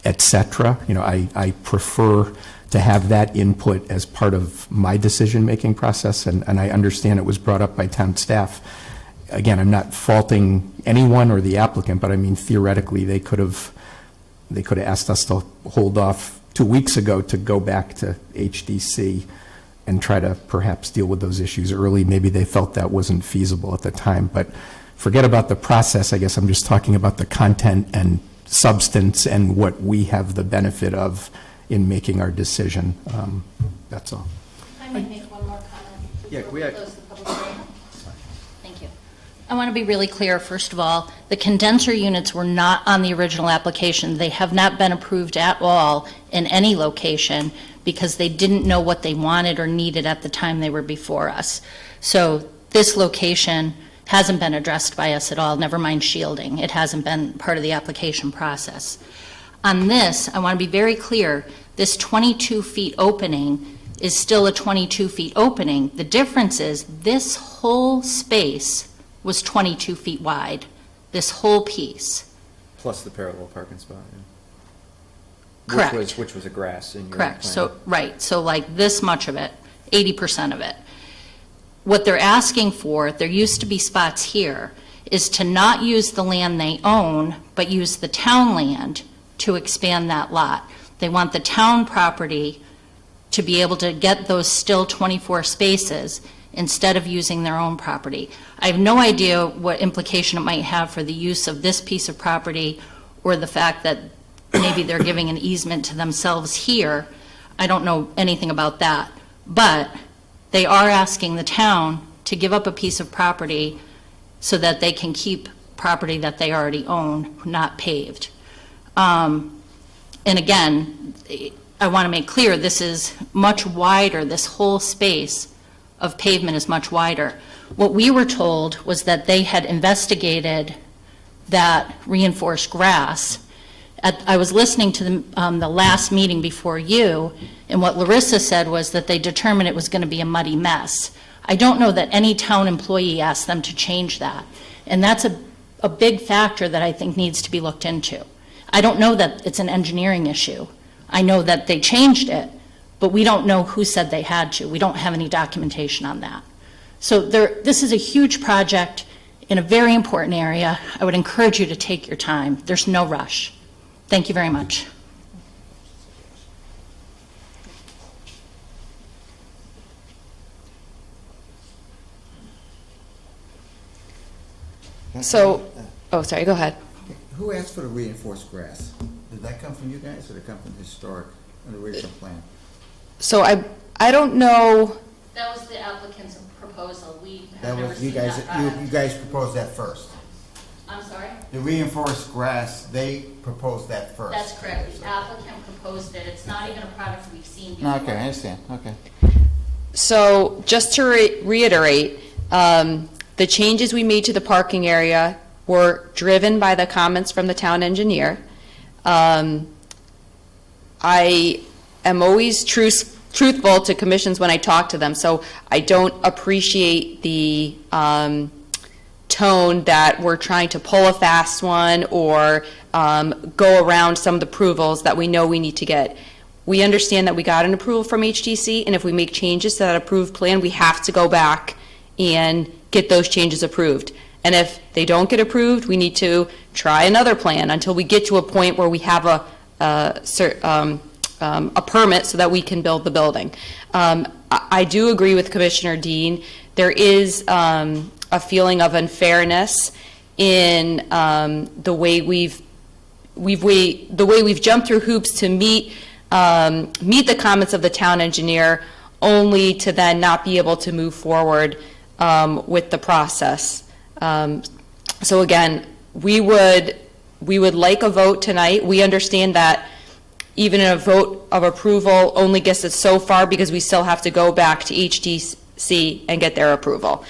et cetera. I prefer to have that input as part of my decision-making process, and I understand it was brought up by town staff. Again, I'm not faulting anyone or the applicant, but I mean, theoretically, they could have asked us to hold off 2 weeks ago to go back to HDC and try to perhaps deal with those issues early. Maybe they felt that wasn't feasible at the time, but forget about the process. I guess I'm just talking about the content and substance and what we have the benefit of in making our decision. That's all. If I may make one more comment Yeah, before we close the public hearing. Thank you. I want to be really clear, first of all, the condenser units were not on the original application. They have not been approved at all in any location because they didn't know what they wanted or needed at the time they were before us. So this location hasn't been addressed by us at all, never mind shielding. It hasn't been part of the application process. On this, I want to be very clear, this 22 feet opening is still a 22 feet opening. The difference is this whole space was 22 feet wide, this whole piece. Plus the parallel parking spot. Yeah. Correct. Which was a grass in your Correct. plan. So, right. So like this much of it, 80% of it. What they're asking for, there used to be spots here, is to not use the land they own, but use the town land to expand that lot. They want the town property to be able to get those still 24 spaces instead of using their own property. I have no idea what implication it might have for the use of this piece of property or the fact that maybe they're giving an easement to themselves here. I don't know anything about that. But they are asking the town to give up a piece of property so that they can keep property that they already own, not paved. And again, I want to make clear, this is much wider, this whole space of pavement is much wider. What we were told was that they had investigated that reinforced grass. I was listening to the last meeting before you, and what Larrisa said was that they determined it was going to be a muddy mess. I don't know that any town employee asked them to change that. And that's a big factor that I think needs to be looked into. I don't know that it's an engineering issue. I know that they changed it, but we don't know who said they had to. We don't have any documentation on that. So this is a huge project in a very important area. I would encourage you to take your time. There's no rush. Thank you very much. So, oh, sorry, go ahead. Who asked for the reinforced grass? Did that come from you guys or did it come from historic, an original plan? So I don't know. That was the applicant's proposal. We That have never was, you seen guys, that. you guys proposed that first. I'm sorry? The reinforced grass, they proposed that first. That's correct. The applicant proposed it. It's not even a product we've seen before. Okay, I understand, okay. So just to reiterate, the changes we made to the parking area were driven by the comments from the town engineer. I am always truthful to commissions when I talk to them, so I don't appreciate the tone that we're trying to pull a fast one or go around some of the approvals that we know we need to get. We understand that we got an approval from HDC, and if we make changes to that approved plan, we have to go back and get those changes approved. And if they don't get approved, we need to try another plan until we get to a point where we have a permit so that we can build the building. I do agree with Commissioner Deane. There is a feeling of unfairness in the way we've jumped through hoops to meet meet the comments of the town engineer, only to then not be able to move forward with the process. So again, we would like a vote tonight. We understand that even a vote of approval only gets us so far because we still have to go back to HDC and get their approval.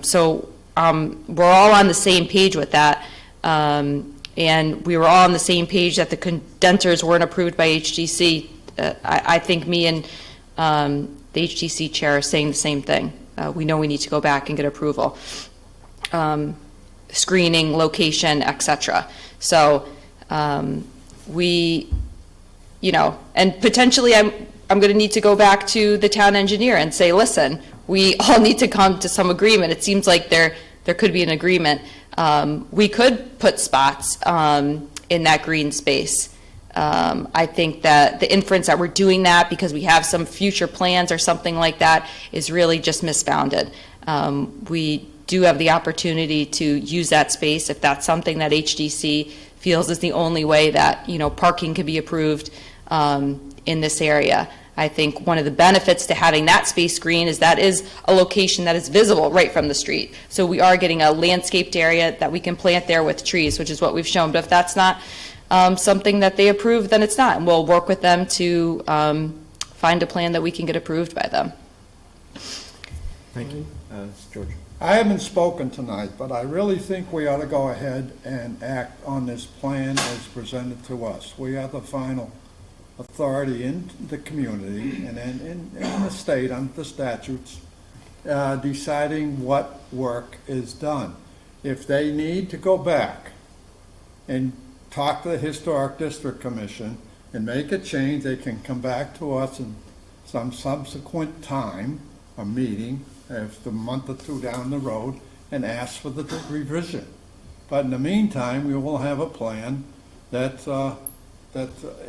So we're all on the same page with that. And we were all on the same page that the condensers weren't approved by HDC. I think me and the HDC chair are saying the same thing. We know we need to go back and get approval. Screening, location, et cetera. So we, and potentially I'm going to need to go back to the town engineer and say, listen, we all need to come to some agreement. It seems like there could be an agreement. We could put spots in that green space. I think that the inference that we're doing that because we have some future plans or something like that is really just misfounded. We do have the opportunity to use that space if that's something that HDC feels is the only way that parking can be approved in this area. I think one of the benefits to having that space green is that is a location that is visible right from the street. So we are getting a landscaped area that we can plant there with trees, which is what we've shown. But if that's not something that they approve, then it's not. And we'll work with them to find a plan that we can get approved by them. Thank you. George. I haven't spoken tonight, but I really think we ought to go ahead and act on this plan as presented to us. We are the final authority in the community and in the state under the statutes deciding what work is done. If they need to go back and talk to the Historic District Commission and make a change, they can come back to us in some subsequent time, a meeting, if a month or two down the road, and ask for the revision. But in the meantime, we will have a plan that's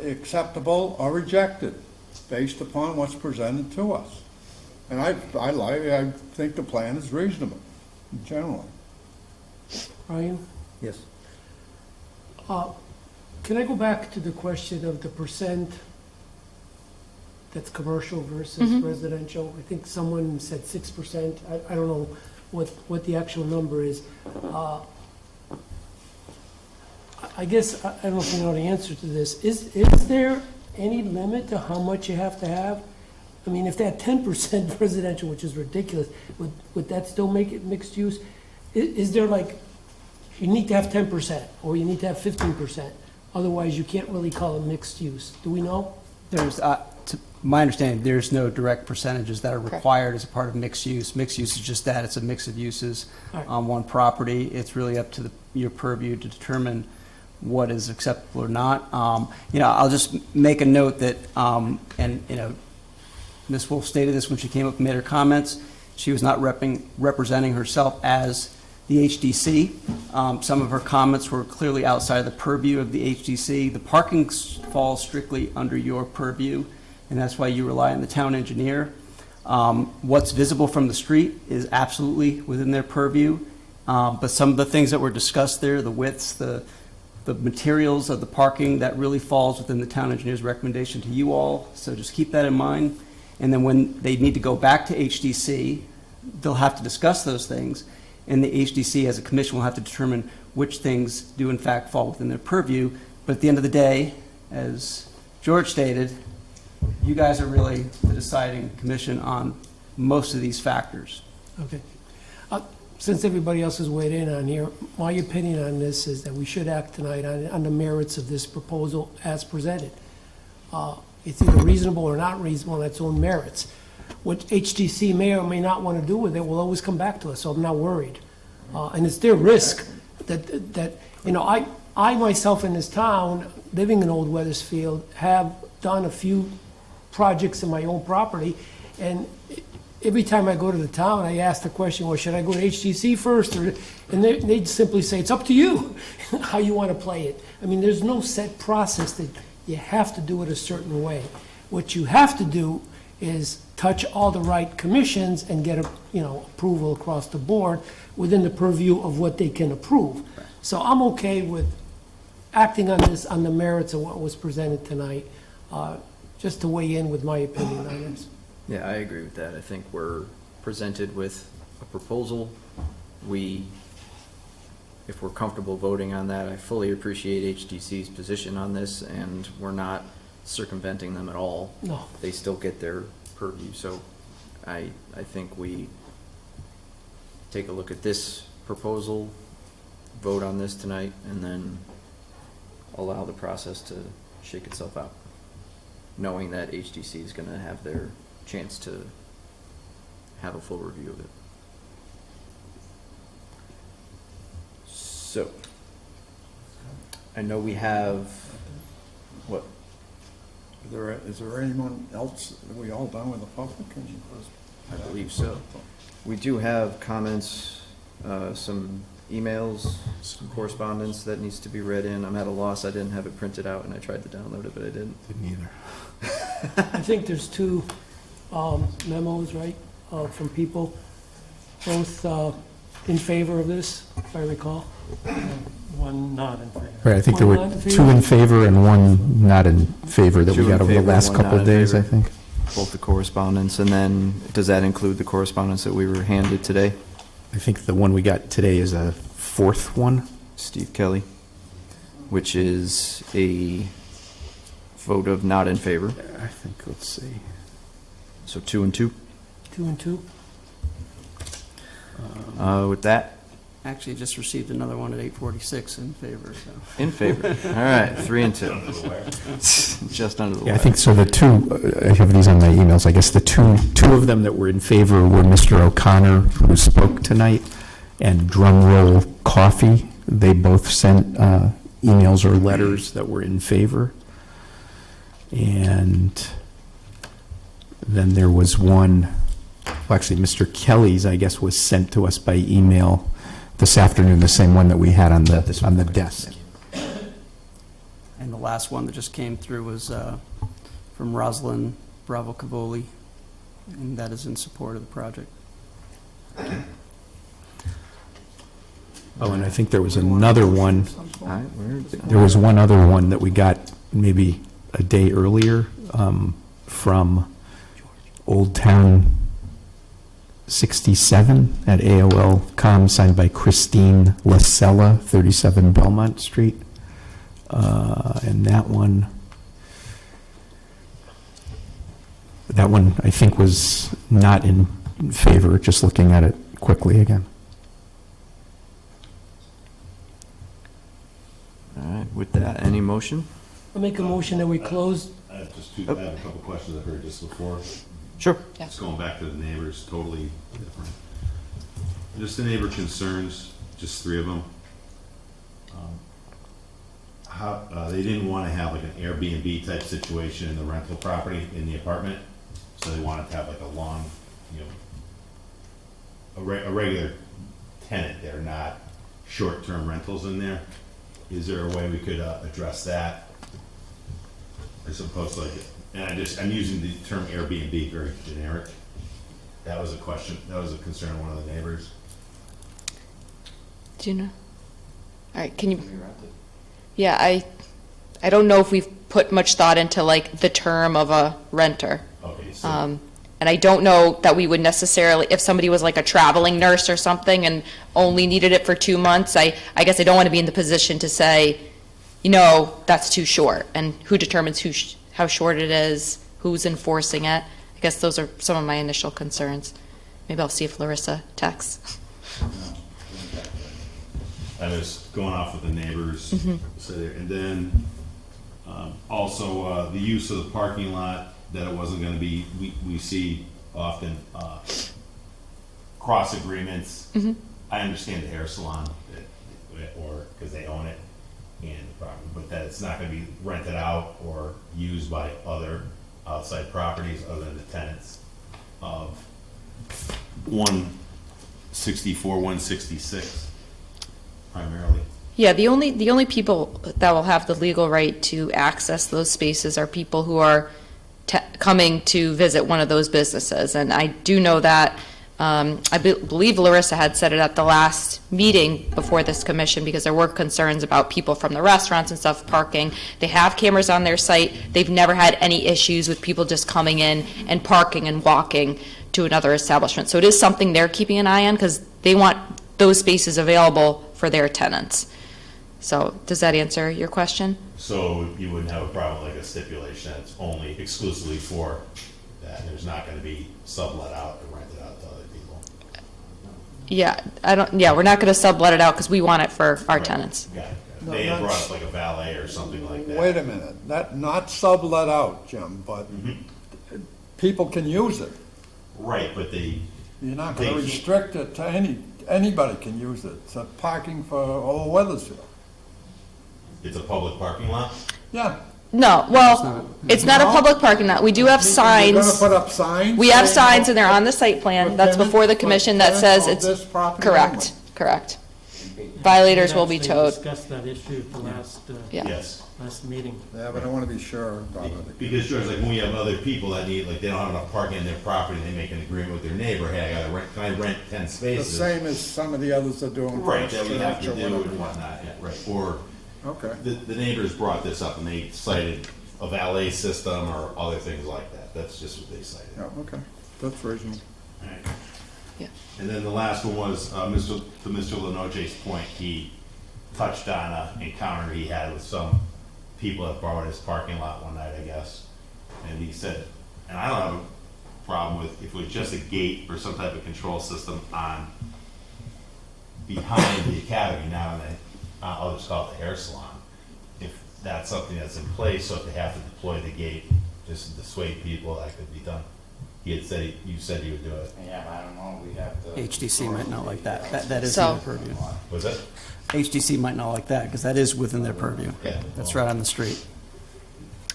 acceptable or rejected based upon what's presented to us. And I think the plan is reasonable, generally. Ryan? Yes. Can I go back to the question of the percent that's commercial versus residential? I think someone said 6%. I don't know what the actual number is. I guess, I don't know if you know the answer to this. Is there any limit to how much you have to have? I mean, if they had 10% residential, which is ridiculous, would that still make it mixed use? Is there like, you need to have 10% or you need to have 15%? Otherwise, you can't really call it mixed use. Do we know? There's, to my understanding, there's no direct percentages that are required as a part of mixed use. Mixed use is just that, it's a mix of uses on one property. It's really up to your purview to determine what is acceptable or not. I'll just make a note that, Ms. Wolf stated this when she came up and made her comments. She was not representing herself as the HDC. Some of her comments were clearly outside of the purview of the HDC. The parking falls strictly under your purview, and that's why you rely on the town engineer. What's visible from the street is absolutely within their purview, but some of the things that were discussed there, the widths, the materials of the parking, that really falls within the town engineer's recommendation to you all, so just keep that in mind. And then when they need to go back to HDC, they'll have to discuss those things, and the HDC as a commission will have to determine which things do in fact fall within their purview. But at the end of the day, as George stated, you guys are really the deciding commission on most of these factors. Okay. Since everybody else has weighed in on here, my opinion on this is that we should act tonight on the merits of this proposal as presented. It's either reasonable or not reasonable on its own merits. What HDC may or may not want to do with it will always come back to us, so I'm not worried. And it's their risk that I myself in this town, living in Old Wethersfield, have done a few projects in my own property, and every time I go to the town, I ask the question, well, should I go to HDC first? And they simply say, it's up to you how you want to play it. I mean, there's no set process that you have to do it a certain way. What you have to do is touch all the right commissions and get approval across the board within the purview of what they can approve. So I'm okay with acting on this on the merits of what was presented tonight. just to weigh in with my opinion on this. Yeah, I agree with that. I think we're presented with a proposal. If we're comfortable voting on that, I fully appreciate HDC's position on this, and we're not circumventing them at all. No. They still get their purview, so I think we take a look at this proposal, vote on this tonight, and then allow the process to shake itself out, knowing that HDC is going to have their chance to have a full review of it. So, I know we have, what? Is there anyone else, are we all done with the public? I believe so. We do have comments, some emails, some correspondence that needs to be read in. I'm at a loss. I didn't have it printed out, and I tried to download it, but I didn't. Didn't either. I think there's two memos, right, from people, both in favor of this, if I recall. One not in favor. Right, I think there One were not in two favor? in favor and one not in favor that we Two in got over the favor, last one couple not of in days, I favor. think. Both the correspondence, and then does that include the correspondence that we were handed today? I think the one we got today is a fourth one. Steve Kelly, which is a vote of not in favor. I think, let's see. So 2 and 2. 2 and 2. With that, Actually, just received another one at 8:46 in favor, so. in favor. All right, 3 and 2. Just under the wire. Yeah, I think so. The two, I have these on my emails. I guess the two of them that were in favor were Mr. O'Connor, who spoke tonight, and Drumroll Coffee. They both sent emails or letters that were in favor. And then there was one, well, actually, Mr. Kelly's, I guess, was sent to us by email this afternoon, the same one that we had on the desk. And the last one that just came through was from Rosalind Bravo Cavoli, and that is in support of the project. Oh, and I think there was another one. All right, There was one other one that we got maybe a day earlier from Old Town 67 at AOL.com, signed by Christine Lasella, 37 Belmont Street. And that one I think was not in favor, just looking at it quickly again. All right, with that, any motion? I'll make a motion that we close. I have a couple questions I heard just before. Sure. Just going back to the neighbors, totally different. Just the neighbor concerns, just 3 of them. They didn't want to have like an Airbnb type situation in the rental property in the apartment, so they wanted to have like a long, a regular tenant there, not short-term rentals in there. Is there a way we could address that? As opposed to like, and I'm using the term Airbnb very generic. That was a question, that was a concern of one of the neighbors. Do you know? All right, can you? Yeah, I don't know if we've put much thought into like the term of a renter. Okay, so. And I don't know that we would necessarily, if somebody was like a traveling nurse or something and only needed it for 2 months, I guess I don't want to be in the position to say, that's too short. And who determines how short it is, who's enforcing it? I guess those are some of my initial concerns. Maybe I'll see if Larrisa texts. I was going off with the neighbors, and then also the use of the parking lot, that it wasn't going to be, we see often cross agreements. I understand the hair salon, or because they own it and the property, but that it's not going to be rented out or used by other outside properties other than the tenants of 164, 166 primarily. Yeah, the only people that will have the legal right to access those spaces are people who are coming to visit one of those businesses. And I do know that I believe Larrisa had said it at the last meeting before this commission, because there were concerns about people from the restaurants and stuff parking. They have cameras on their site. They've never had any issues with people just coming in and parking and walking to another establishment. So it is something they're keeping an eye on, because they want those spaces available for their tenants. So does that answer your question? So you wouldn't have a problem like a stipulation that's only exclusively for that, and there's not gonna be sublet out or rented out to other people? Yeah, we're not going to sublet it out because we want it for our tenants. Got it. They had brought up like a valet or something like that. Wait a minute, not sublet out, Jim, but people can use it. Right, but You're not going They to can't- restrict it to anybody can use it. It's a parking for all Wethersfield. it's a public parking lot? Yeah. No, well, it's not a public parking lot. We do have You're signs. going to put up signs? We have saying signs, and they're on the site plan. That's before the commission that says tenants of it's this property correct, correct. Violators will be Actually towed. discussed that issue at the last, Yeah. Yes. last meeting. Yeah, but I want to be sure about it. Because George, like when we have other people that need, like they don't have enough parking in their property, they make an agreement with their neighbor, hey, can I rent 10 The spaces? same as some of the others are doing. for Right, us, that we have to church or do whatever. and whatnot, yeah, right. Or Okay. the neighbors brought this up and they cited a valet system or other things like that. That's just what they cited. Yeah, okay, that's reasonable. Yeah. And then the last one was, to Mr. Lenoci's point, he touched on an encounter he had with some people that borrowed his parking lot one night, I guess. And he said, and I don't have a problem with, if it was just a gate or some type of control system on, behind the academy, now in the, I'll just call it the hair salon. If that's something that's in place, so if they have to deploy the gate, just to dissuade people, that could be done. He had said, you said he would do it. Yeah, I don't know, we have to. HDC might not like that. That is So- in their purview. Was that? HDC might not like that, because that is within their purview. Yeah. That's right on the street.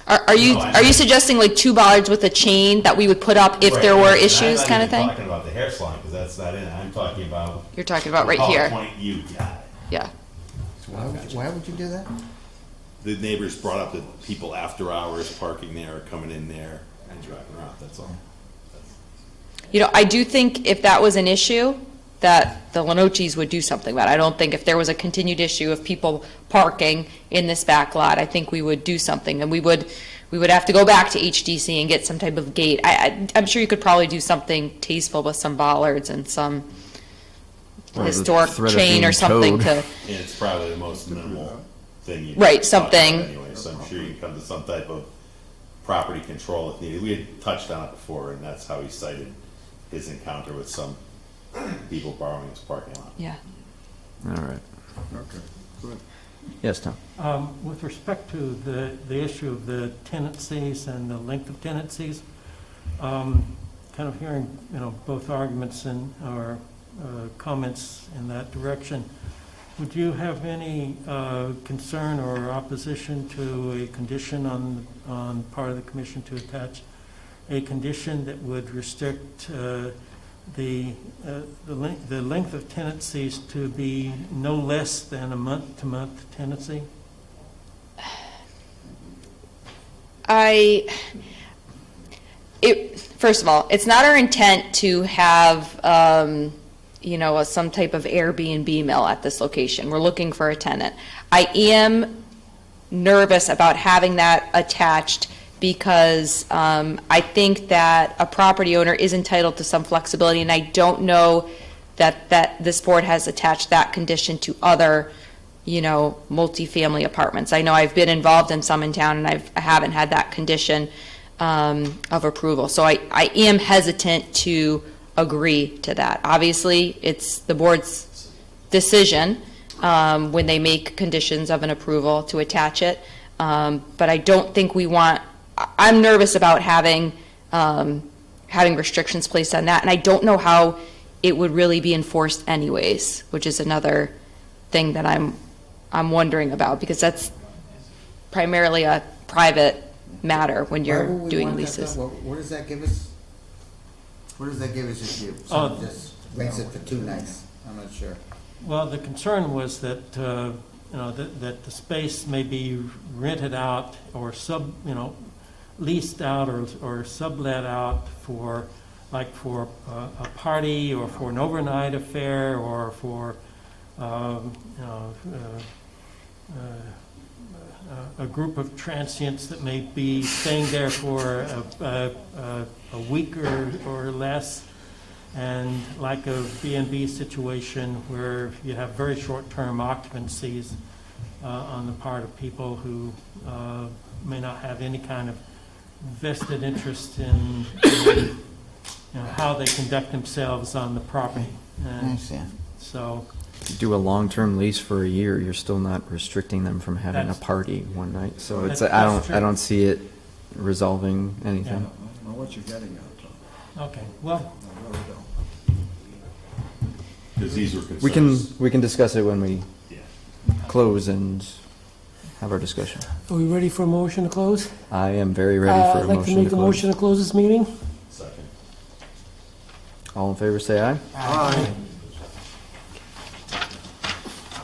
Are you suggesting like 2 bollards with a chain that we would put up if there were issues, kind of I'm thing? not even talking about the hair salon, because that's not in it. I'm talking about. You're talking about right Call here. Point, you got it. Yeah. Why would you do that? The neighbors brought up that people after hours parking there, or coming in there and driving around, that's all. You know, I do think if that was an issue, that the Lenocis would do something about it. I don't think if there was a continued issue of people parking in this back lot, I think we would do something, and we would have to go back to HDC and get some type of gate. I'm sure you could probably do something tasteful with some bollards and some Or the historic threat of chain or being something towed. to, And it's probably the most minimal thing you. Right, talk about something. Anyway, so I'm sure you can come to some type of property control if needed. We had touched on it before, and that's how he cited his encounter with some people borrowing his parking lot. yeah. All right. Okay, good. Yes, Tom? With respect to the issue of the tenancies and the length of tenancies, kind of hearing, both arguments and, or comments in that direction, would you have any concern or opposition to a condition on part of the commission to attach a condition that would restrict the length of tenancies to be no less than a month-to-month tenancy? First of all, it's not our intent to have, some type of Airbnb mill at this location. We're looking for a tenant. I am nervous about having that attached because I think that a property owner is entitled to some flexibility, and I don't know that this board has attached that condition to other, multifamily apartments. I know I've been involved in some in town, and I haven't had that condition of approval. So I am hesitant to agree to that. Obviously, it's the board's decision when they make conditions of an approval to attach it, but I don't think we want. I'm nervous about having restrictions placed on that, and I don't know how it would really be enforced anyways, which is another thing that I'm wondering about, because that's primarily a private matter when Why would you're we doing want that leases. done? What does that give us? What does that give us if you someone just rents it for 2 nights? I'm not sure. Well, the concern was that, that the space may be rented out or leased out or sublet out for like for a party or for an overnight affair or for, a group of transients that may be staying there for a week or less, and like a B&B situation where you have very short-term occupancies on the part of people who may not have any kind of vested interest in how they conduct themselves on the property. I And understand. so, If you do a long-term lease for a year, you're still not restricting them from having a That's- party one night. So it's, That's I true. don't see it resolving anything. I don't know what you're getting at, Tom. okay, well, I really don't. Because these were concerns. We can discuss it when we close and have our discussion. Are we ready for a motion to close? I am very ready for a I'd like to motion to make a close. motion to close this meeting. Second. All in favor, say aye. Aye.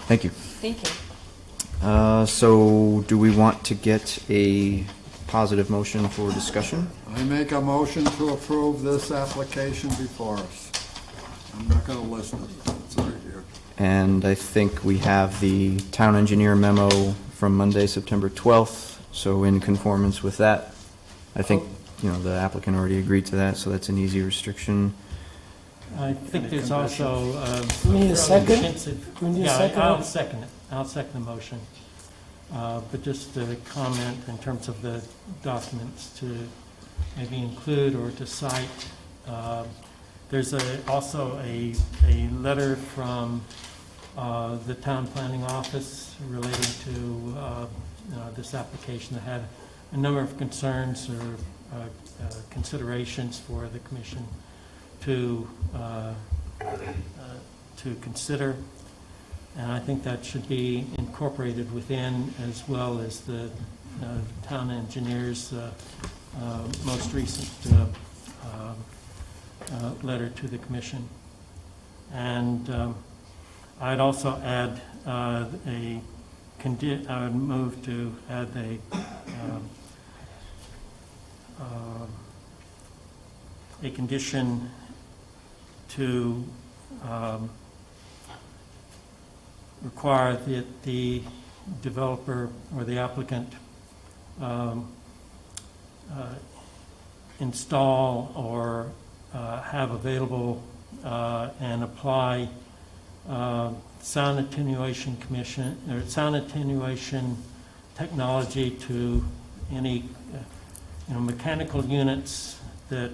Thank you. Thank you. So do we want to get a positive motion for discussion? I make a motion to approve this application before us. I'm not gonna list it, it's right here. And I think we have the town engineer memo from Monday, September 12th. So in conformance with that, I think, the applicant already agreed to that, so that's an easy restriction. I think there's also. We need a second? extensive- We need a Yeah, second? I'll second it. I'll second the motion. But just a comment in terms of the documents to maybe include or to cite. There's also a letter from the town planning office relating to this application that had a number of concerns or considerations for the commission to consider, and I think that should be incorporated within, as well as the town engineer's most recent letter to the commission. And I'd also add I would move to add a condition to require that the developer or the applicant install or have available and apply sound attenuation technology to any mechanical units that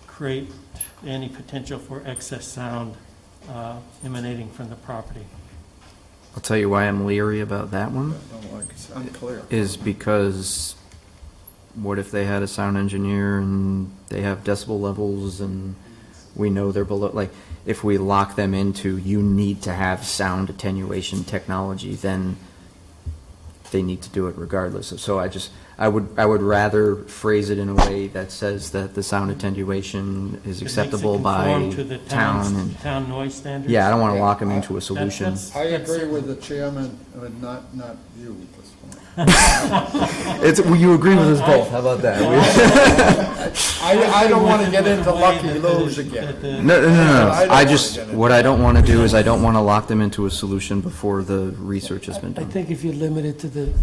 create any potential for excess sound emanating from the property. I'll tell you why I'm leery about that one. It's unclear. Is because what if they had a sound engineer and they have decibel levels and we know they're below, like, if we lock them into, you need to have sound attenuation technology, then they need to do it regardless. So I would rather phrase it in a way that says that the sound attenuation is acceptable by It makes it conform to the town and. town noise standards? Yeah, I don't want to lock them into a solution. I agree with the chairman, not you at this point. Well, you agree with us both, how about that? I don't want to get into lucky lose again. No. don't What I don't want to do is I don't want to lock them into a solution before the research has been I done. think if you limit it to the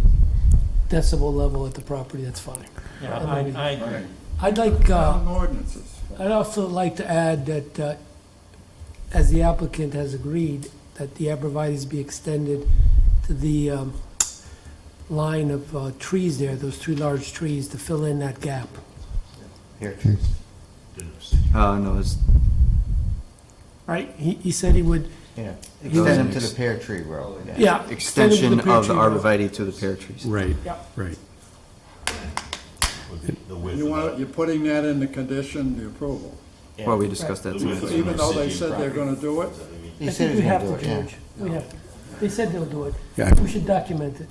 decibel level at the property, that's fine. Yeah, I agree. I'd like, Town ordinances. I'd also like to add that, as the applicant has agreed, that the arborvitae's be extended to the line of trees there, those three large trees, to fill in that gap. Here. No, it's, Right? He said he would, Yeah, He extend was- them to the pear tree row. yeah. extension extend it to of the pear tree row. arborvitae to the pear trees. Right, Yeah. right. With the width You're putting that in the condition, the approval. Well, we discussed that too. Even though they said they're gonna do it? He I said think he's we gonna have do to, it, yeah. George. We have to. They said they'll do it. Yeah. We should document it.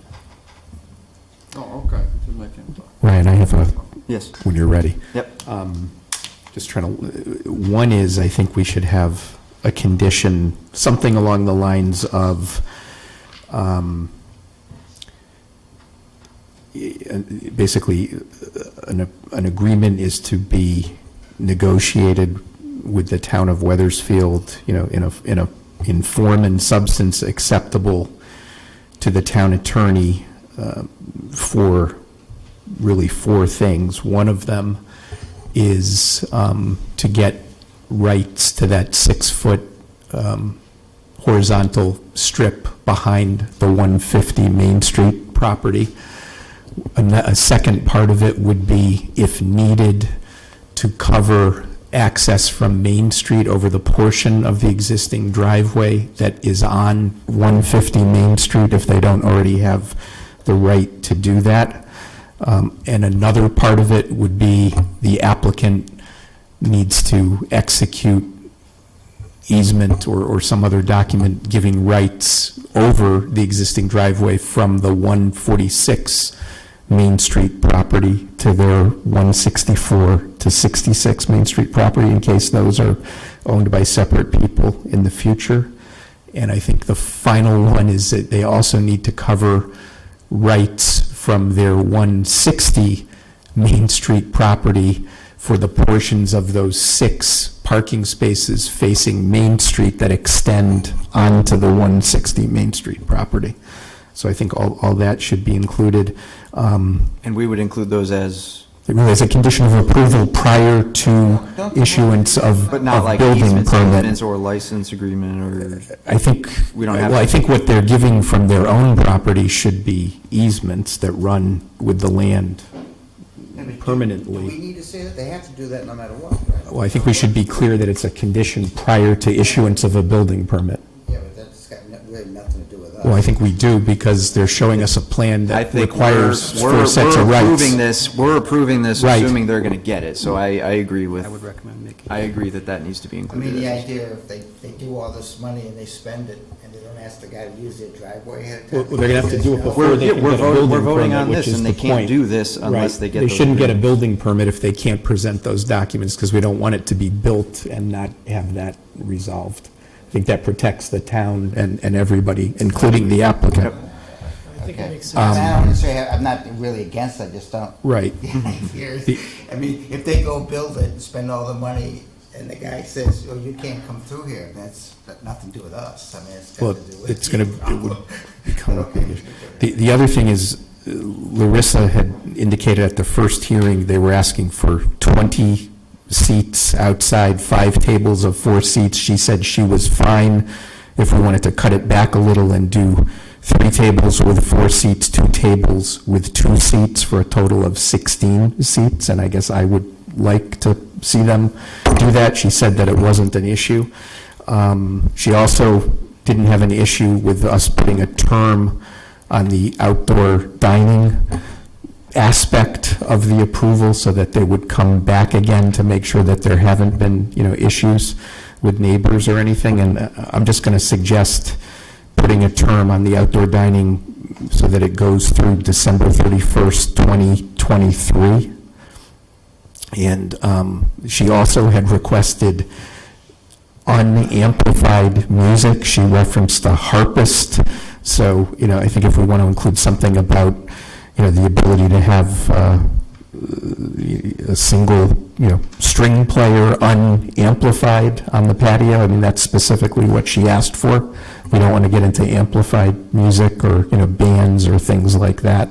Oh, okay, to make it. Ryan, I have a, Yes. when you're ready. Yep. Just trying to, one is, I think we should have a condition, something along the lines of, basically, an agreement is to be negotiated with the town of Wethersfield, in form and substance acceptable to the town attorney for really four things. One of them is to get rights to that 6-foot horizontal strip behind the 150 Main Street property. A second part of it would be, if needed, to cover access from Main Street over the portion of the existing driveway that is on 150 Main Street, if they don't already have the right to do that. And another part of it would be the applicant needs to execute easement or some other document giving rights over the existing driveway from the 146 Main Street property to their 164 to 66 Main Street property, in case those are owned by separate people in the future. And I think the final one is that they also need to cover rights from their 160 Main Street property for the portions of those 6 parking spaces facing Main Street that extend onto the 160 Main Street property. So I think all that should be included. And we would include those as? As a condition of approval prior to issuance of But not like building easements, permit. or license agreement, or? I think, We don't have well, I to- think what they're giving from their own property should be easements that run with the land permanently. We need to say that they have to do that no matter what, right? Well, I think we should be clear that it's a condition prior to issuance of a building permit. Yeah, but that's got really nothing to do with us. Well, I think we do, because they're showing us a plan I that think requires we're 4 sets of rights. We're approving this, Right. assuming they're going to get it. So I agree with. I would recommend making. I agree that needs to be I included. mean, the as- idea, if they do all this money and they spend it, and they don't ask the guy to use their driveway ahead of time. Well, they're gonna have to do it before We're- they can we're get a voting- building we're voting permit, on which this, is and the they can't point. do this unless Right. they get They those shouldn't get a agreements. building permit if they can't present those documents, because we don't want it to be built and not have that resolved. I think that protects the town and everybody, including the applicant. I think it makes I sense. don't necessarily I'm not really against it, I just don't. Right. I mean, if they go build it and spend all the money, and the guy says, oh, you can't come through here, that's got nothing to do with us. I mean, it's Well, got to do with. it's going to, it would become a big issue. The other thing is, Larrisa had indicated at the first hearing, they were asking for 20 seats outside, 5 tables of 4 seats. She said she was fine if we wanted to cut it back a little and do 3 tables with 4 seats, 2 tables with 2 seats, for a total of 16 seats, and I guess I would like to see them do that. She said that it wasn't an issue. She also didn't have an issue with us putting a term on the outdoor dining aspect of the approval, so that they would come back again to make sure that there haven't been, issues with neighbors or anything. And I'm just going to suggest putting a term on the outdoor dining so that it goes through December 31st, 2023. And she also had requested unamplified music. She referenced a harpist. So, I think if we want to include something about, the ability to have a single, string player unamplified on the patio, I mean, that's specifically what she asked for. We don't want to get into amplified music or, bands or things like that.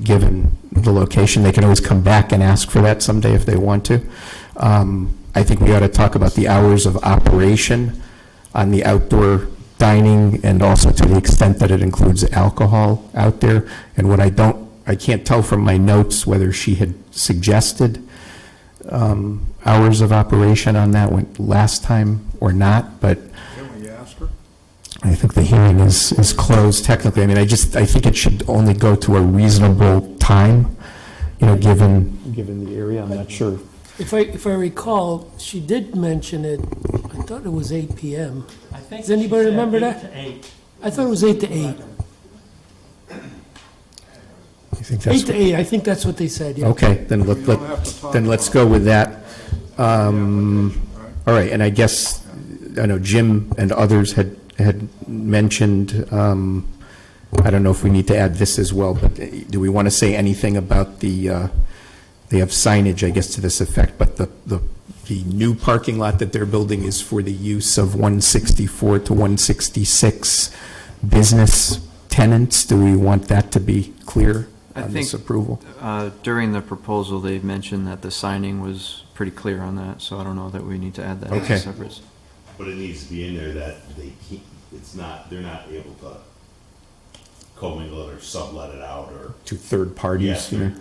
Given the location, they can always come back and ask for that someday if they want to. I think we ought to talk about the hours of operation on the outdoor dining, and also to the extent that it includes alcohol out there. And what I can't tell from my notes whether she had suggested hours of operation on that one last time or not, but Can we ask her? I think the hearing is closed technically. I mean, I think it should only go to a reasonable time, given the area. I'm not sure. If I recall, she did mention it, I thought it was 8 PM. I think Does anybody she said remember 8 that? to 8. I thought it was 8 to 8. I think that's 8 to 8, I think that's what they said, yeah. Okay, then let's go with that. All right, and I guess, I know Jim and others had mentioned I don't know if we need to add this as well, but do we want to say anything about they have signage, I guess, to this effect, but the new parking lot that they're building is for the use of 164 to 166 business tenants? Do we want that to be clear on this approval? During the proposal, they mentioned that the signing was pretty clear on that, so I don't know that we need to add that Okay. as a separate. But it needs to be in there that they keep, they're not able to commingle it or sublet it out or. To third parties? Yeah, third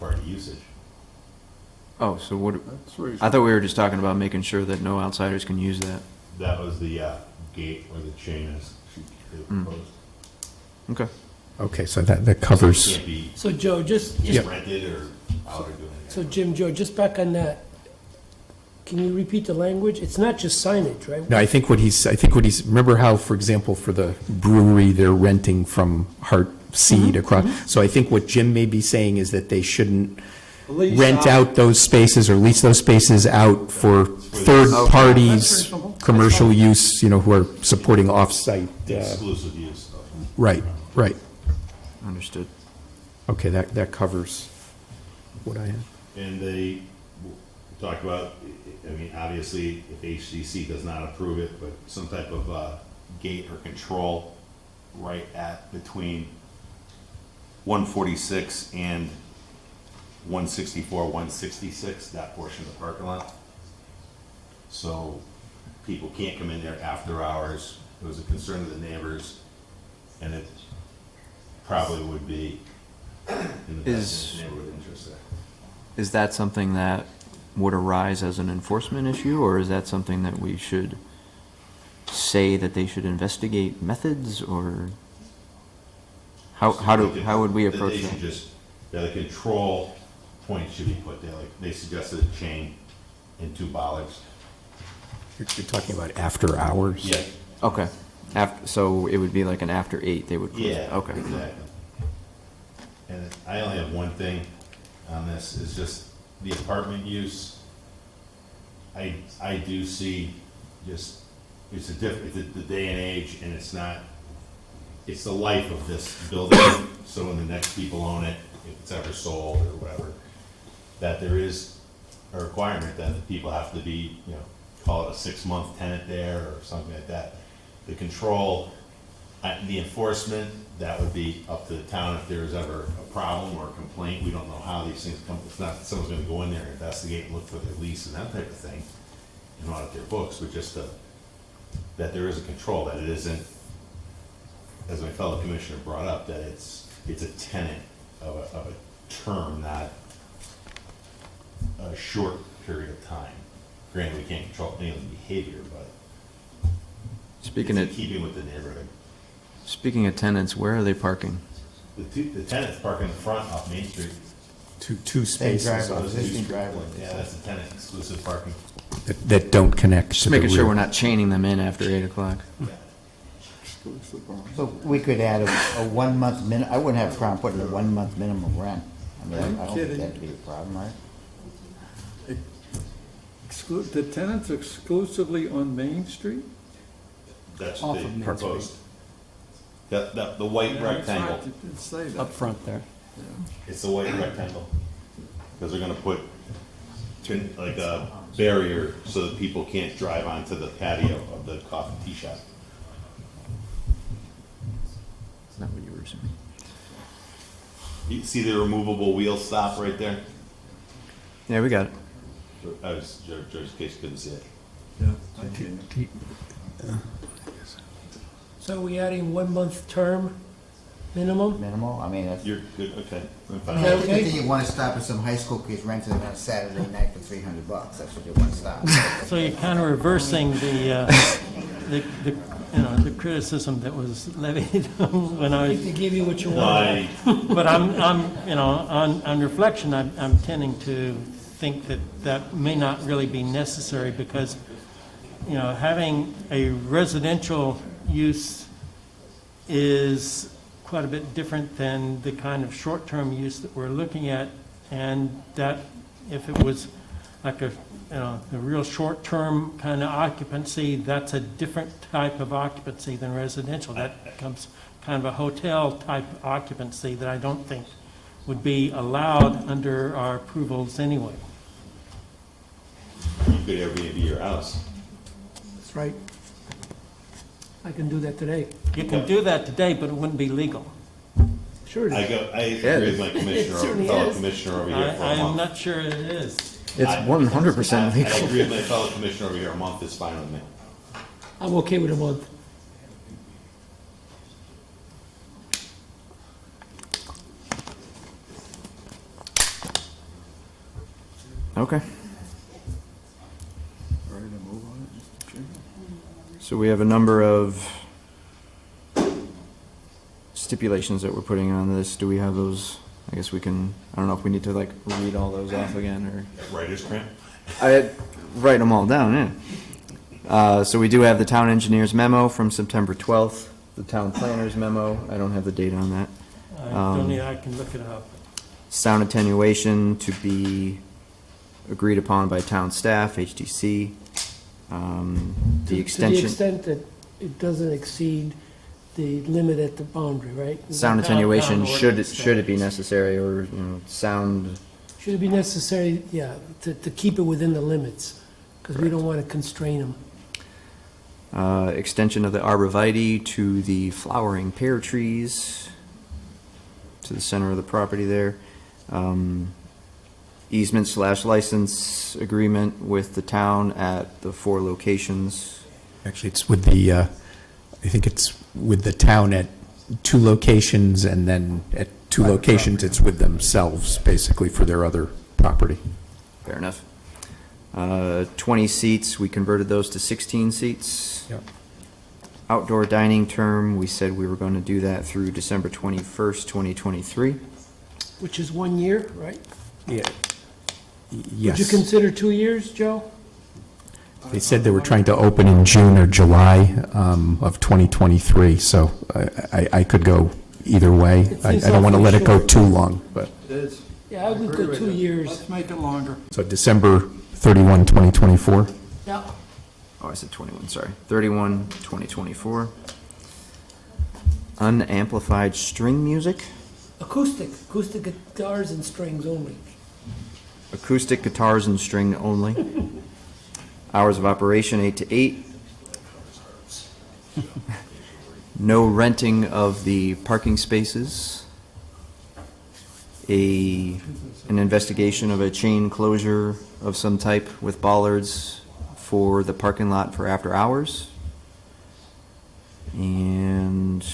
party usage. Oh, so what, I thought we were just talking about making sure that no outsiders can use that. That was the gate where the chain is proposed. Okay. Okay, so that covers. Can't be So Joe, just rented or out or doing it. so Jim, Joe, just back on that, can you repeat the language? It's not just signage, right? No, I think what he's, remember how, for example, for the brewery, they're renting from Heart Seed across. So I think what Jim may be saying is that they shouldn't rent out those spaces or lease those spaces out for third parties, commercial use, who are supporting off-site. Exclusive use. Right, right. Understood. Okay, that covers what I had. And they talked about, obviously, if HDC does not approve it, but some type of gate or control right at between 146 and 164, 166, that portion of the parking lot. So people can't come in there after hours. It was a concern of the neighbors, and it probably would be in the best neighborhood interest there. Is that something that would arise as an enforcement issue, or is that something that we should say that they should investigate methods, or how would we approach that? The control point should be put there, like they suggested a chain and 2 bollards. You're talking about after hours? Yeah. Okay. So it would be like an after 8, they would close it? Yeah, Okay. exactly. And I only have one thing on this, is just the apartment use. I do see just, it's the day and age, and it's the life of this building. So when the next people own it, if it's ever sold or whatever, that there is a requirement that the people have to be, call it a 6-month tenant there or something like that. The control, the enforcement, that would be up to the town if there is ever a problem or a complaint. We don't know how these things come. It's not that someone's gonna go in there and investigate and look for their lease and that type of thing and audit their books, but just that there is a control, that it isn't, as my fellow commissioner brought up, that it's a tenant of a term, not a short period of time. Granted, we can't control anyone's behavior, but it's in keeping with the neighborhood. Speaking of tenants, where are they parking? The tenants park in the front off Main Street. Two spaces. Existing driveway. Yeah, that's the tenant exclusive parking. That don't connect Just to the making sure rear. we're not chaining them in after 8 o'clock. So we could add a 1 month I wouldn't have a problem putting a 1 month minimum rent. I don't think that'd be a problem, right? The tenants exclusively on Main Street? That's Off the of Main proposed. The white Yeah, rectangle, it's hard to say that. Up front there. it's the white rectangle. Because they're gonna put like a barrier so that people can't drive onto the patio of the coffee tea shop. Is that what you were assuming? You see the removable wheel stop right there? Yeah, we got it. Just in case you couldn't see it. So we adding 1 month term minimum? Minimal, that's. You're good, okay. I'm Is fine. that I okay? think you want to stop at some high school kids renting it on Saturday night for $300. That's what you want to stop. So you're kind of reversing the criticism that was levied when I I was. think they gave you what you wanted. But on reflection, I'm tending to think that may not really be necessary because, having a residential use is quite a bit different than the kind of short-term use that we're looking at, and that if it was like a real short-term kind of occupancy, that's a different type of occupancy than residential. That becomes kind kind of a hotel-type occupancy that I don't think would be allowed under our approvals anyway. You could Airbnb your house. That's right. I can do that today. You can do that today, but it wouldn't be legal. Sure it is. I agree with my certainly fellow is. commissioner over here for a I'm month. not sure it is. It's 100% I legal. agree with my fellow commissioner over here, a month is fine with me. I'm okay with a month. Okay. So we have a number of stipulations that we're putting on this. Do we have those? I guess we can, I don't know if we need to like read all those off again or. Writer's cramp? I write them all down, yeah. So we do have the town engineer's memo from September 12th, the town planner's memo. I don't have the date on that. I can look it up. Sound attenuation to be agreed upon by town staff, HTC. The extension. To the extent that it doesn't exceed the limit at the boundary, right? Sound attenuation, Town should ordinance it be necessary, or, sound, Should it be necessary, yeah, to keep it within the limits, because we don't want to constrain them. extension of the arborvitae to the flowering pear trees to the center of the property there. Easement/license agreement with the town at the 4 locations. Actually, it's with the, I think it's with the town at 2 locations, and then at 2 locations, it's with themselves, basically, for their other property. Fair enough. 20 seats, we converted those to 16 seats. Yep. Outdoor dining term, we said we were going to do that through December 21st, 2023. Which is 1 year, right? Yeah. Would you consider 2 years, Joe? They said they were trying to open in June or July of 2023, so I could go either way. I don't want to let it go too long, but. It is. Yeah, I would go 2 years. Let's make it longer. So December 31, 2024? Yeah. Oh, I said 21, sorry. 31, 2024. Unamplified string music. Acoustic guitars and strings only. Acoustic guitars and string only. Hours of operation, 8 to 8. No renting of the parking spaces. An investigation of a chain closure of some type with bollards for the parking lot for after hours. And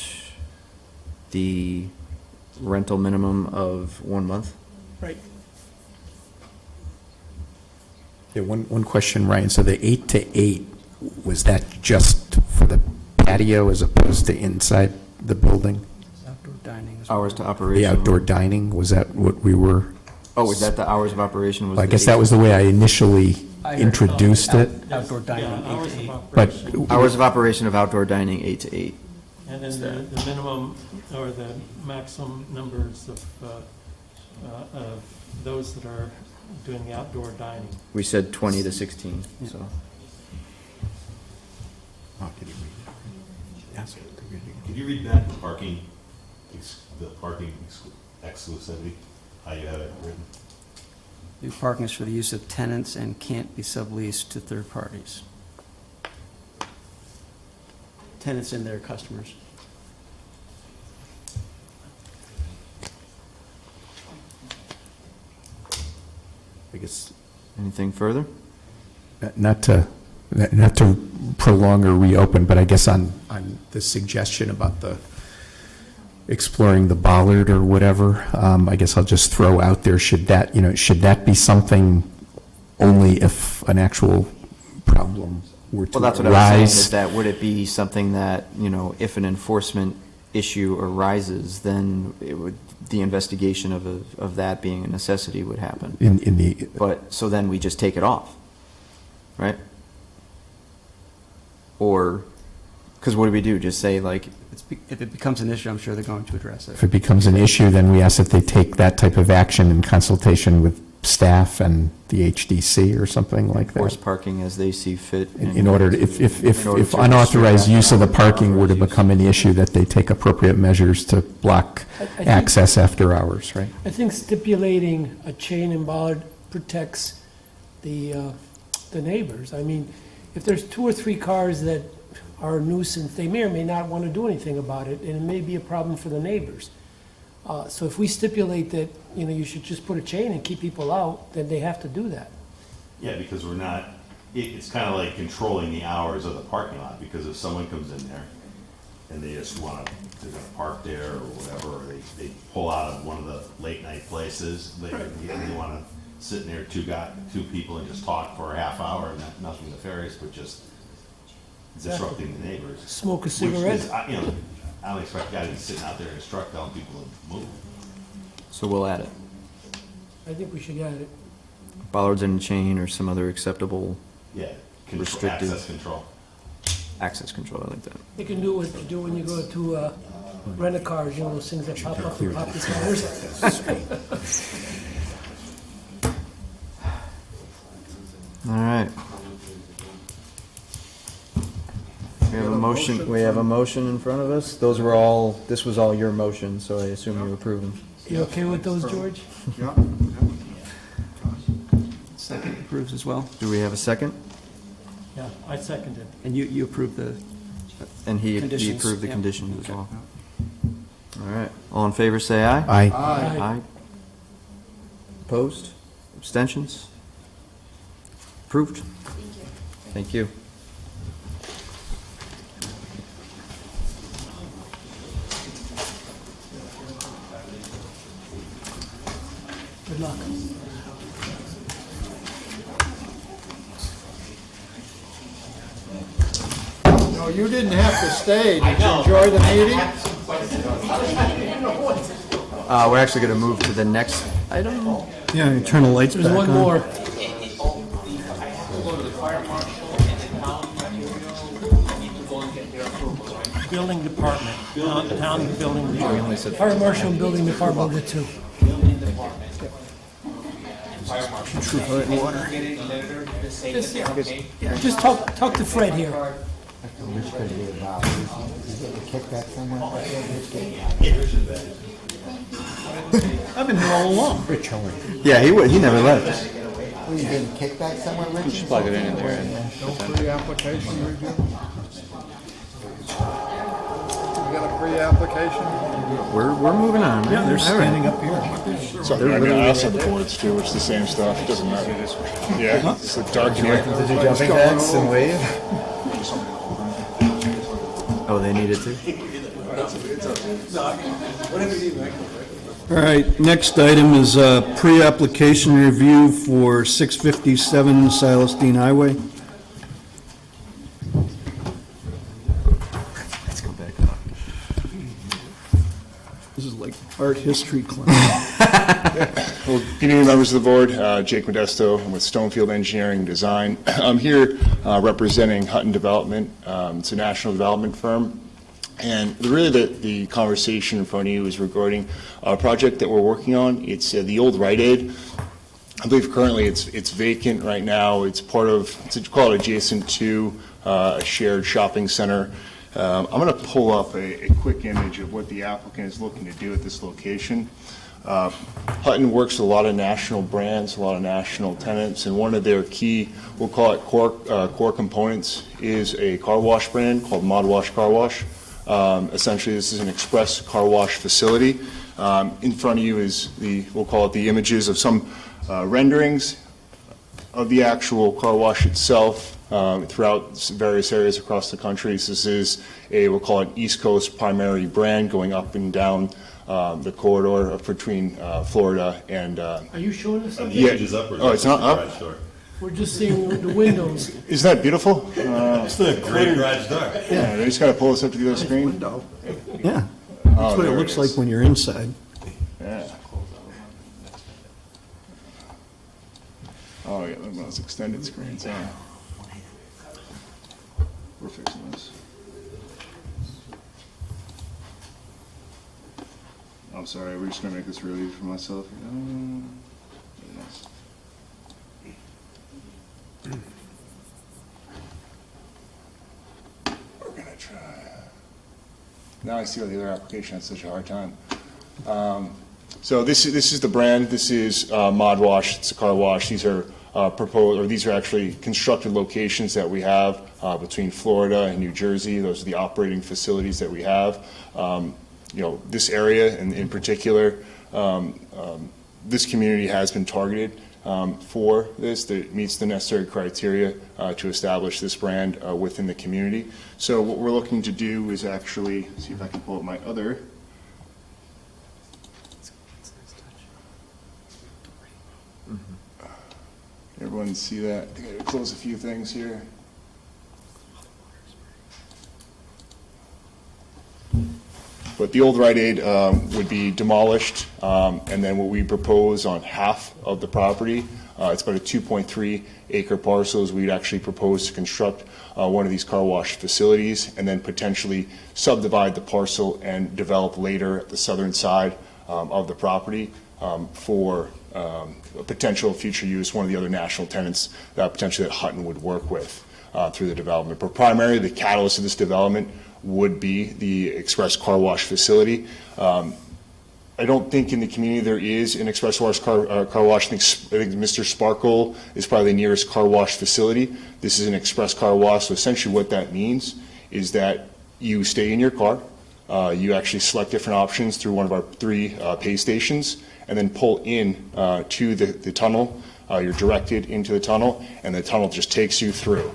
the rental minimum of 1 month. Right. Yeah, one question, Ryan. So the 8 to 8, was that just for the patio as opposed to inside the building? Outdoor dining. Hours to operation. The outdoor dining, was that what we were? Oh, was that the hours of operation? Was I the guess 8? that was the way I initially introduced it. Outdoor dining, Yeah, hours 8 to 8. of But operation. Hours of operation of outdoor dining, 8 to 8. And then the minimum or the maximum numbers of those that are doing the outdoor dining. We said 20 to 16, so. Could you read back the parking exclusivity, how you have it written? New parking is for the use of tenants and can't be subleased to third parties. Tenants and their customers. I guess, anything further? Not to prolong or reopen, but I guess on the suggestion about the exploring the bollard or whatever, I guess I'll just throw out there, should that be something only if an actual problem were to Well, that's what I was saying, is arise? that would it be something that, if an enforcement issue arises, then the investigation of that being a necessity would happen. But so then we just take it off, right? Or, because what do we do? Just say like, If it becomes an issue, I'm sure they're going to address it. if it becomes an issue, then we ask that they take that type of action in consultation with staff and the HDC or something like that? Force parking as they see fit. In order to, if order to unauthorized restrict use of the parking were to become an issue, that they take appropriate measures to block I think- access after hours, right? I think stipulating a chain and bollard protects the neighbors. I mean, if there's 2 or 3 cars that are a nuisance, they may or may not want to do anything about it, and it may be a problem for the neighbors. So if we stipulate that, you should just put a chain and keep people out, then they have to do that. Yeah, because we're not, it's kind of like controlling the hours of the parking lot, because if someone comes in there and they just want to, they're going to park there or whatever, or they pull out of one of the late night places, they want to sit in there, two people and just talk for a half hour, and nothing nefarious, but just disrupting the neighbors. Smoke a Which cigarette. is, I don't expect guys to be sitting out there and instruct telling people to move. So we'll add it. I think we should add it. Bollards and chain or some other acceptable Yeah, restrictive. access control. Access control, I like that. You can do what you do when you go to rent a car, those things that pop up and pop the tires. All right. We have a motion in front of us. This was all your motion, so I assume you approve them. You okay with those, George? Yeah. Second approves as well. Do we have a second? Yeah, I second it. And you approve the And he Conditions, approved the yeah. conditions as well. All right. All in favor, say aye. Aye. Aye. Opposed? Abstentions? Approved? Thank you. Good luck. No, you didn't have to stay. Did you enjoy the meeting? We're actually going to move to the next item. Yeah, you turn the lights back There's on. one more. Building department, town building department. Fire marshal and building department will get 2. Just talk to Fred here. I've been here all along. Yeah, he never left. You getting kickback somewhere, Rich? Just plug it in there. No pre-application review? You got a pre-application? We're moving on. Yeah, they're All right. standing up here. So, I mean, I also have the boards too, it's the same stuff, it doesn't matter. Yeah, it's the dark here. Did you jumping jacks and wave? Oh, they needed to? All right, next item is pre-application review for 657 Silas Deane Highway. Let's go back up. This is like art history class. Well, good evening, members of the board. Jake Modesto, I'm with Stonefield Engineering and Design. I'm here representing Hutton Development. It's a national development firm. And really the conversation in front of you is regarding a project that we're working on. It's the old Rite Aid. I believe currently it's vacant right now. It's part of, it's called adjacent to a shared shopping center. I'm going to pull up a quick image of what the applicant is looking to do at this location. Hutton works with a lot of national brands, a lot of national tenants, and one of their key, we'll call it core components, is a car wash brand called Mod Wash Car Wash. Essentially, this is an express car wash facility. In front of you is we'll call it the images of some renderings of the actual car wash itself throughout various areas across the country. This is we'll call it East Coast primary brand going up and down the corridor between Florida and... Are you showing us something? Yeah. Oh, it's not up? We're just seeing the windows. Isn't that beautiful? It's the great garage door. Yeah, they just got to pull this up to the other screen. Window. Yeah, that's what it there looks is. like when you're inside. Yeah. Oh, yeah, one of those extended screens, yeah. We're fixing this. I'm sorry, we're just gonna make this really easy for myself. Very nice. Now I see why the other application had such a hard time. So this is the brand. This is Mod Wash. It's a car wash. These are proposed, or these are actually constructed locations that we have between Florida and New Jersey. Those are the operating facilities that we have. This area in particular, this community has been targeted for this, that meets the necessary criteria to establish this brand within the community. So what we're looking to do is actually, see if I can pull up my other. Everyone see that? I think I gotta close a few things here. But the old Rite Aid would be demolished, and then what we propose on half of the property, it's about a 2.3 acre parcels. We'd actually propose to construct one of these car wash facilities and then potentially subdivide the parcel and develop later at the southern side of the property for a potential future use, one of the other national tenants that potentially that Hutton would work with through the development. But primarily the catalyst of this development would be the express car wash facility. I don't think in the community there is an express wash car wash. I think Mr. Sparkle is probably the nearest car wash facility. This is an express car wash. So essentially what that means is that you stay in your car, you actually select different options through one of our 3 pay stations, and then pull in to the tunnel. You're directed into the tunnel, and the tunnel just takes you through.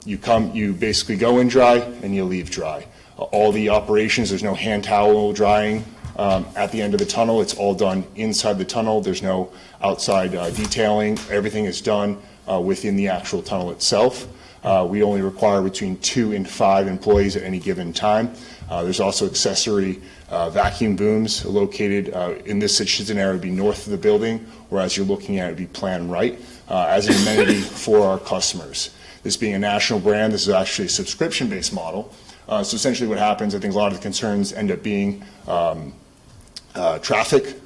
You basically go in dry and you leave dry. All the operations, there's no hand towel drying at the end of the tunnel. It's all done inside the tunnel. There's no outside detailing. Everything is done within the actual tunnel itself. We only require between 2 and 5 employees at any given time. There's also accessory vacuum booms located in this scenario would be north of the building, whereas you're looking at it would be planned right as an amenity for our customers. This being a national brand, this is actually a subscription-based model. So essentially what happens, I think a lot of the concerns end up being traffic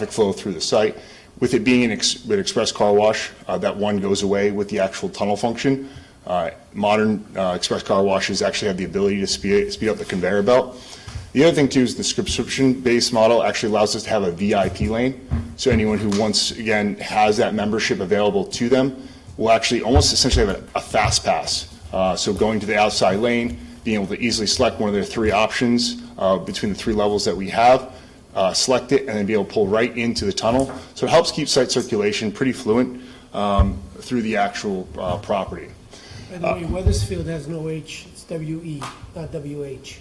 flow through the site. With it being an express car wash, that one goes away with the actual tunnel function. Modern express car washes actually have the ability to speed up the conveyor belt. The other thing too is the subscription-based model actually allows us to have a VIP lane. So anyone who once again has that membership available to them will actually almost essentially have a fast pass. So going to the outside lane, being able to easily select one of their 3 options between the 3 levels that we have, select it, and then be able to pull right into the tunnel. So it helps keep site circulation pretty fluent through the actual property. By the way, Wethersfield has no H, it's W-E, not W-H.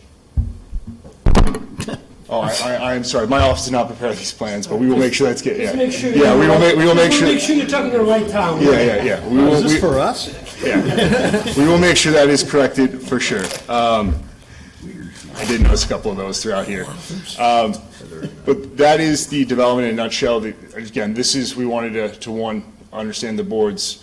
Oh, I'm sorry, my office did not prepare these plans, but we will make sure that's get. Just make sure. Yeah, we will make sure. Make sure you're talking to the right town. Yeah. Is this for us? Yeah, we will make sure that is corrected for sure. I did notice a couple of those throughout here. But that is the development in a nutshell. Again, we wanted to understand the board's,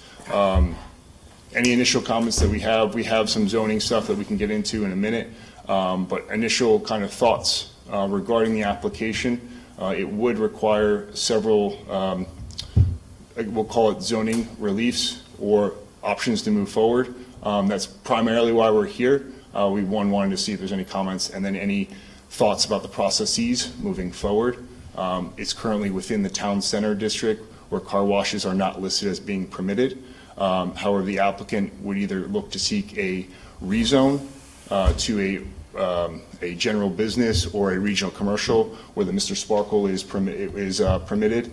any initial comments that we have. We have some zoning stuff that we can get into in a minute, but initial kind of thoughts regarding the application. It would require several, we'll call it zoning reliefs or options to move forward. That's primarily why we're here. We wanted to see if there's any comments and then any thoughts about the processes moving forward. It's currently within the town center district where car washes are not listed as being permitted. However, the applicant would either look to seek a rezone to a general business or a regional commercial where the Mr. Sparkle is permitted,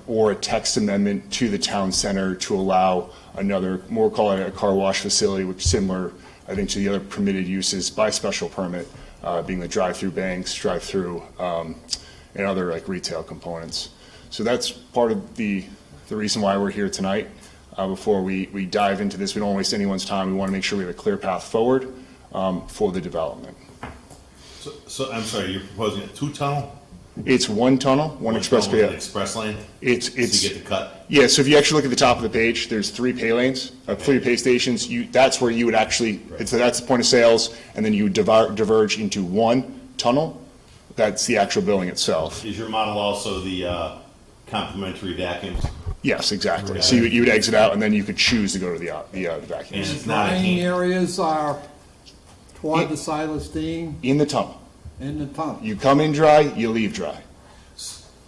or a text amendment to the town center to allow another, more call it a car wash facility, which is similar, I think, to the other permitted uses by special permit, being the drive-through banks, drive-through, and other like retail components. So that's part of the reason why we're here tonight. Before we dive into this, we don't want to waste anyone's time. We want to make sure we have a clear path forward for the development. So I'm sorry, you're proposing a 2-tunnel? It's 1 tunnel, one express tunnel with pay. an express lane? It's So you get the cut? Yeah, so if you actually look at the top of the page, there's 3 pay lanes, 3 pay stations. That's where you would actually, that's the point of sales, and then you would diverge into 1 tunnel. That's the actual building itself. Is your model also the complementary vacuums? Yes, exactly. So you would exit out, and then you could choose to go to the vacuums. And it's not a Dining areas are toward the Silas Deane In the tunnel. in the tunnel. You come in dry, you leave dry.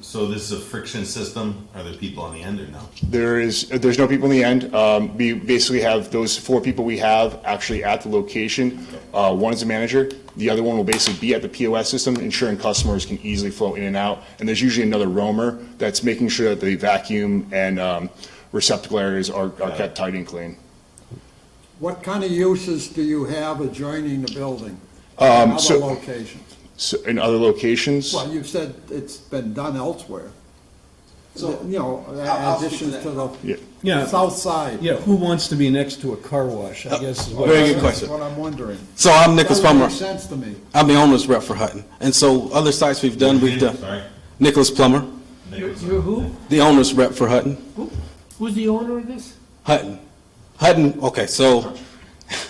So this is a friction system? Are there people on the end or no? There's no people in the end. We basically have those 4 people we have actually at the location. One is a manager, the other one will basically be at the POS system, ensuring customers can easily flow in and out. And there's usually another roamer that's making sure that the vacuum and receptacle areas are kept tight and clean. What kind of uses do you have adjoining the building? In other so- locations? So in other locations, Well, you've said it's been done elsewhere. So, You know, I'll speak to additions that. to Yeah. the south side. Yeah, who wants to be next to a car wash, I guess is what. Very good That's question. what I'm wondering. So I'm Nicholas Doesn't Plummer. make sense to me. I'm the owner's rep for Hutton. And so other sites we've done. Sorry? Nicholas Plummer, You're who? the owner's rep for Hutton. Who's the owner of this? Hutton. Hutton, okay, so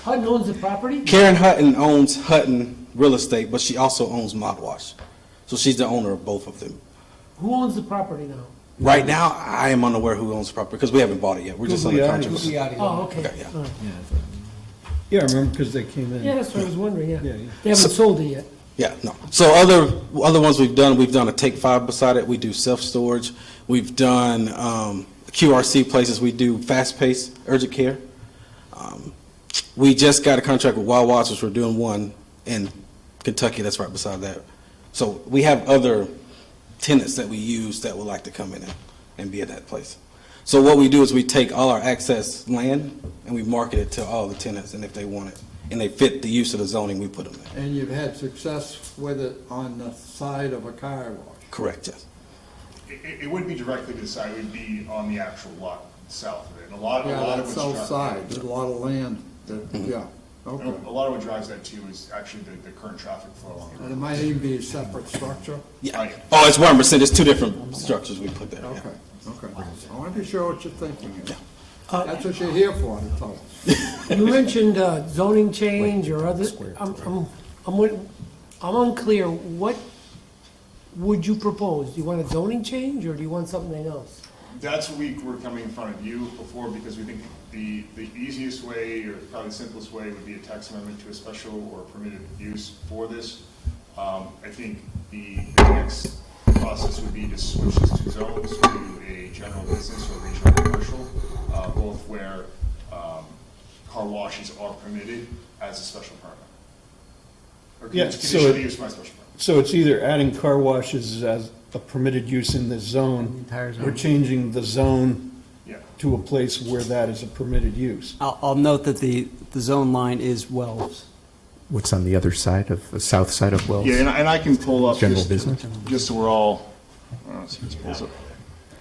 Hutton owns the property? Karen Hutton owns Hutton Real Estate, but she also owns Mouthwash. So she's the owner of both of them. Who owns the property now? Right now, I am unaware who owns the property because we haven't bought it yet. We're just under contract. Oh, okay. yeah. All right. Yeah, I remember because they came in. Yeah, that's what I was wondering, yeah. Yeah. They haven't sold it yet. Yeah, no. So other ones we've done a Take 5 beside it. We do self-storage. We've done QRC places. We do fast-paced urgent care. We just got a contract with Wild Watch, which we're doing one in Kentucky. That's right beside that. So we have other tenants that we use that would like to come in and be at that place. So what we do is we take all our access land and we market it to all the tenants, and if they want it and they fit the use of the zoning, we put them in. And you've had success with it on the side of a car wash? Correct, yes. it wouldn't be directly to the side, it would be on the actual lot south of it. And a lot Yeah, of that what's south side, there's a lot of land that, yeah, okay. A lot of what drives that too is actually the current traffic flow on the And it road. might even be a separate structure? Yeah. Oh, it's 100%. It's 2 different structures we put there. yeah. Okay, okay. I want to be sure what you're thinking. That's what you're here for, to tell us. You mentioned zoning change or other, I'm unclear, what would you propose? Do you want a zoning change, or do you want something else? That's what we were coming in front of you before, because we think the easiest way, or probably the simplest way, would be a text amendment to a special or permitted use for this. I think the next process would be to switch this to zones to a general business or regional commercial, both where car washes are permitted as a special permit. Or Yeah, conditional use by special permit. So it's either adding car washes as a permitted use in the zone, or changing the zone Yeah. to a place where that is a permitted use. I'll note that the zone line is Wells. What's on the other side of, the south side of Wells? Yeah, and I can pull up General just, business? just so we're all, let's see if this pulls up.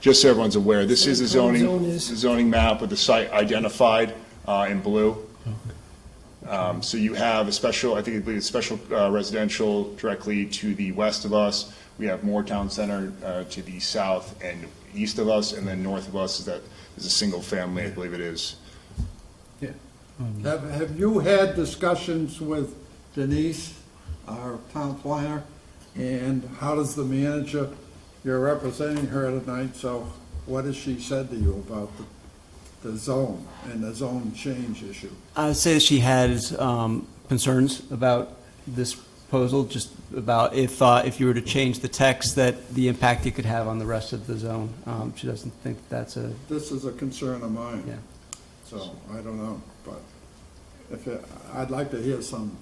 Just so everyone's aware, this is the zoning map with the site identified in blue. So you have a special, I believe it's special residential directly to the west of us. We have Moortown Center to the south and east of us, and then north of us is a single family, I believe it is. Yeah. Have you had discussions with Denise, our town planner? And how does the manager, you're representing her tonight, so what has she said to you about the zone and the zone change issue? I would say that she has concerns about this proposal, just about if you were to change the text, that the impact it could have on the rest of the zone. She doesn't think that's a... This is a concern of mine. Yeah. So, I don't know, but I'd like to hear some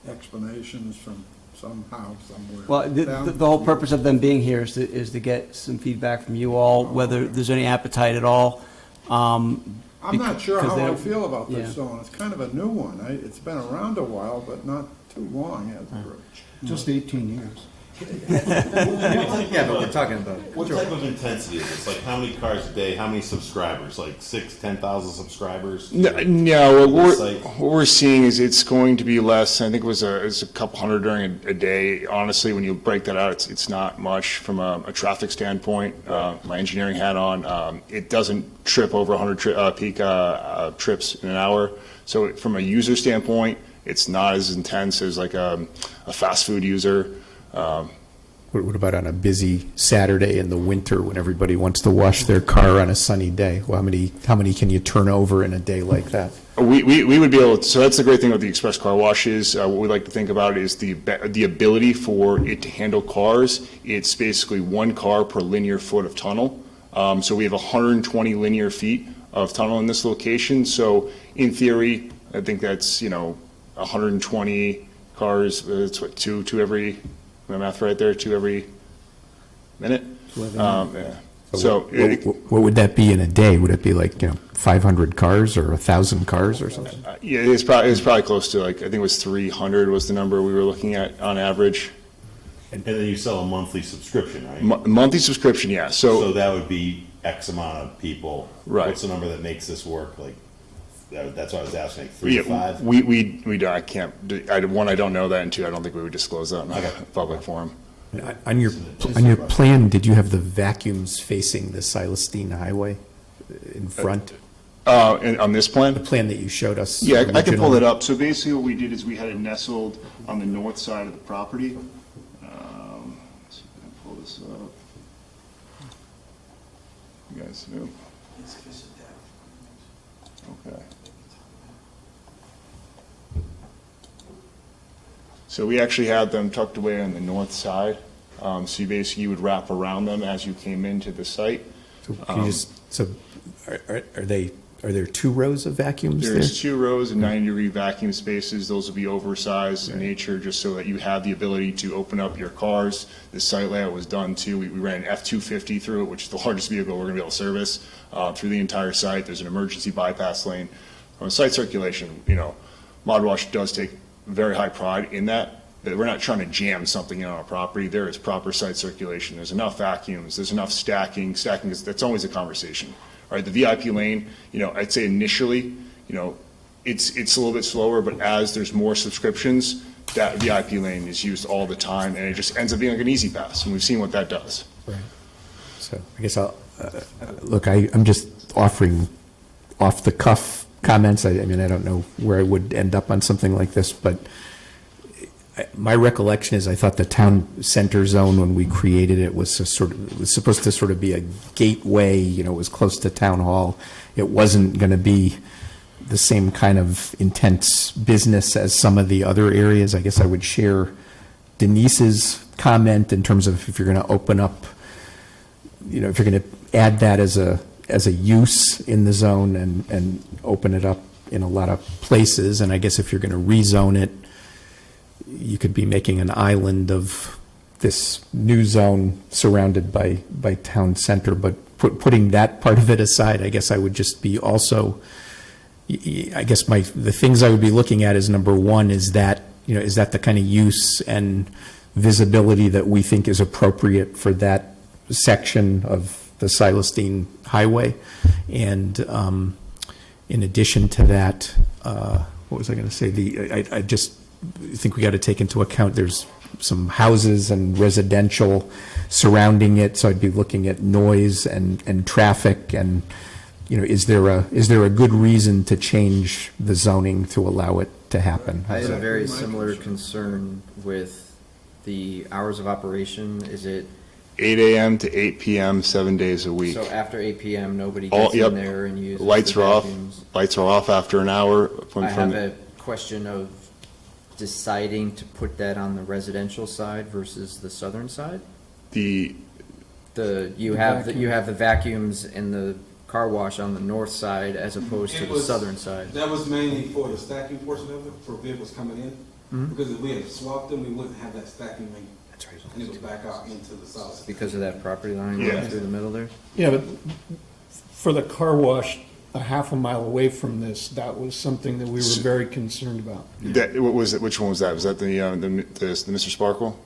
explanations from somehow, somewhere. Well, the whole purpose of them being here is to get some feedback from you all, whether there's any appetite at all. I'm not sure how I they- feel about this yeah. zone. It's kind of a new one. It's been around a while, but not too long, has it, Rich? Just 18 years. Yeah, but we're talking about. What type of intensity is this? Like, how many cars a day? How many subscribers? Like 10,000 subscribers? No, what we're seeing is it's going to be less. I think it was a couple hundred during a day. Honestly, when you break that out, it's not much from a traffic standpoint. My engineering hat on. It doesn't trip over 100 peak trips in an hour. So from a user standpoint, it's not as intense as like a fast food user. What about on a busy Saturday in the winter when everybody wants to wash their car on a sunny day? Well, how many can you turn over in a day like that? We would be able, so that's the great thing about the express car washes. What we like to think about is the ability for it to handle cars. It's basically one car per linear foot of tunnel. So we have 120 linear feet of tunnel in this location. So in theory, I think that's, 120 cars, that's what, two every, my math right there, 2 every minute? Yeah. So what would that be in a day? Would it be like, 500 cars or 1,000 cars or something? yeah, it's probably close to, like, I think it was 300 was the number we were looking at on average. And then you sell a monthly subscription, right? Monthly subscription, yeah. So that would be X amount of people. Right. What's the number that makes this work? Like, that's what I was asking, like 3 to 5? We don't, I can't, one, I don't know that, and two, I don't think we would disclose that in a public forum. On your plan, did you have the vacuums facing the Silas Deane Highway in front? On this plan? The plan that you showed us. Yeah, I can pull originally? it up. So basically what we did is we had it nestled on the north side of the property. Let's see if I can pull this up. You guys know? Okay. So we actually had them tucked away on the north side. So you would wrap around them as you came into the site. So can you are there 2 rows of vacuums there? There's 2 rows of 90-degree vacuum spaces. Those will be oversized in nature, just so that you have the ability to open up your cars. The site layout was done too. We ran an F-250 through it, which is the largest vehicle we're going to be able to service through the entire site. There's an emergency bypass lane. From a site circulation, Mod Wash does take very high pride in that. We're not trying to jam something in on our property. There is proper site circulation. There's enough vacuums. There's enough stacking. Stacking that's always a conversation. Right, the VIP lane, I'd say initially, it's a little bit slower, but as there's more subscriptions, that VIP lane is used all the time, and it just ends up being like an easy pass, and we've seen what that does. Right. So I guess I'll, look, I'm just offering off-the-cuff comments. I mean, I don't know where I would end up on something like this, but my recollection is I thought the town center zone, when we created it, was supposed to sort of be a gateway. It was close to town hall. It wasn't going to be the same kind of intense business as some of the other areas. I guess I would share Denise's comment in terms of if you're going to open up, if you're going to add that as a use in the zone and open it up in a lot of places. And I guess if you're going to rezone it, you could be making an island of this new zone surrounded by town center, but putting that part of it aside, I guess I would just be also, I guess the things I would be looking at is, number one, is that the kind of use and visibility that we think is appropriate for that section of the Silas Deane Highway? And in addition to that, what was I going to say? I just think we got to take into account there's some houses and residential surrounding it, so I'd be looking at noise and traffic, and is there a good reason to change the zoning to allow it to happen? I have a very similar concern with the hours of operation. Is it 8 a.m. to 8 p.m. 7 days a week. So after 8 p.m., nobody gets in there and uses lights the are vacuums? off. Lights are off after an hour. I have a question of deciding to put that on the residential side versus the southern side. You have the vacuums and the car wash on the north side as opposed to the southern side. That was mainly for the stacking portion of it, for vehicles coming in. Mm-hmm. Because if we had swapped them, we wouldn't have that stacking lane. That's right. And it would back out into the south. Because of that property line going through the middle there? Yeah, but for the car wash a half a mile away from this, that was something that we were very concerned about. What was it? Which one was that? Was that the Mr. Sparkle?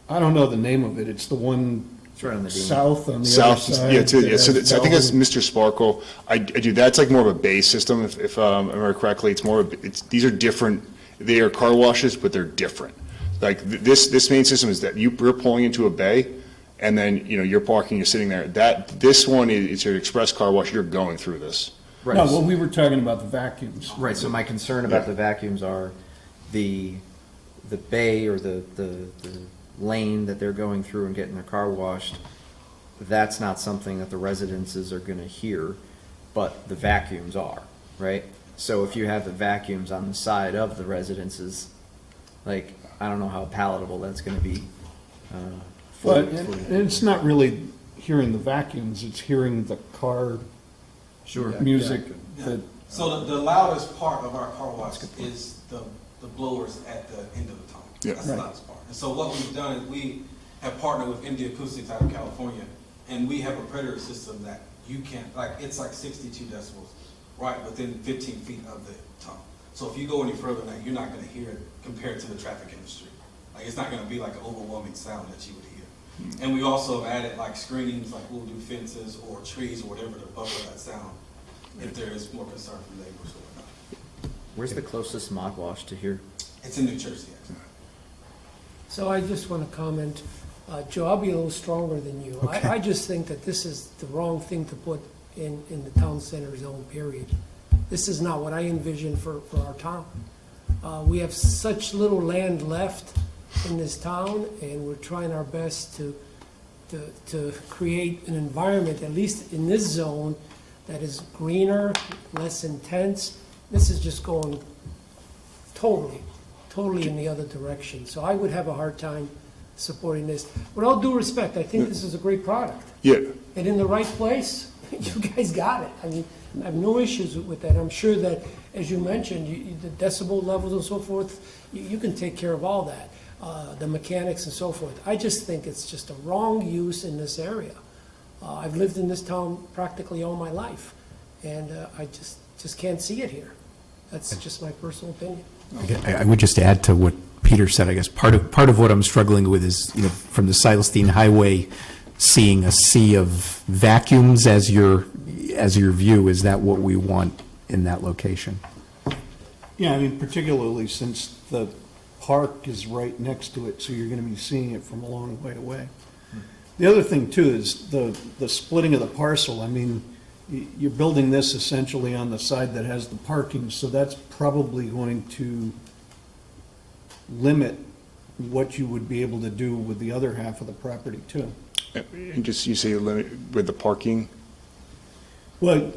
I don't know the name of it. It's the one right on the Deane. south on the South, other side. yeah. So I think that's Velvet. Mr. Sparkle. I do. That's like more of a bay system, if I remember correctly. It's more. These are different. They are car washes, but they're different. Like this main system is that you're pulling into a bay, and then you're parking, you're sitting there. This one is your express car wash. You're going through this. Right. No, well, we were talking about the vacuums. Right, so my concern about the vacuums are the bay or the lane that they're going through and getting their car washed. That's not something that the residences are going to hear, but the vacuums are, right? So if you have the vacuums on the side of the residences, like, I don't know how palatable that's gonna be. But and it's not really hearing the vacuums, it's hearing the car music that, So the loudest part of our car wash is the blowers at the end of the tunnel. Yeah. That's the loudest part. And so what we've done is we have partnered with MD Acoustics out of California, and we have a predator system that you can't, like, it's like 62 decibels, right within 15 feet of the tunnel. So if you go any further than that, you're not gonna hear it compared to the traffic in the street. Like, it's not gonna be like an overwhelming sound that you would hear. And we also have added like screenings, like we'll do fences or trees or whatever to buffer that sound if there is more concern from neighbors or whatnot. Where's the closest mod wash to here? It's in New Jersey, actually. So I just want to comment, Joe, I'll be a little stronger than you. I just think that this is the wrong thing to put in the town center zone, period. This is not what I envisioned for our town. We have such little land left in this town, and we're trying our best to create an environment, at least in this zone, that is greener, less intense. This is just going totally in the other direction. So I would have a hard time supporting this. With all due respect, I think this is a great product. Yeah. And in the right place, you guys got it. I mean, I have no issues with that. I'm sure that, as you mentioned, the decibel levels and so forth, you can take care of all that, the mechanics and so forth. I just think it's just a wrong use in this area. I've lived in this town practically all my life, and I just can't see it here. That's just my personal opinion. I would just add to what Peter said. I guess part of what I'm struggling with is, from the Silas Deane Highway, seeing a sea of vacuums as your view. Is that what we want in that location? yeah, I mean, particularly since the park is right next to it, so you're gonna be seeing it from a long way away. The other thing too is the splitting of the parcel. I mean, you're building this essentially on the side that has the parking, so that's probably going to limit what you would be able to do with the other half of the property too. And just, you say you limit with the parking? Well,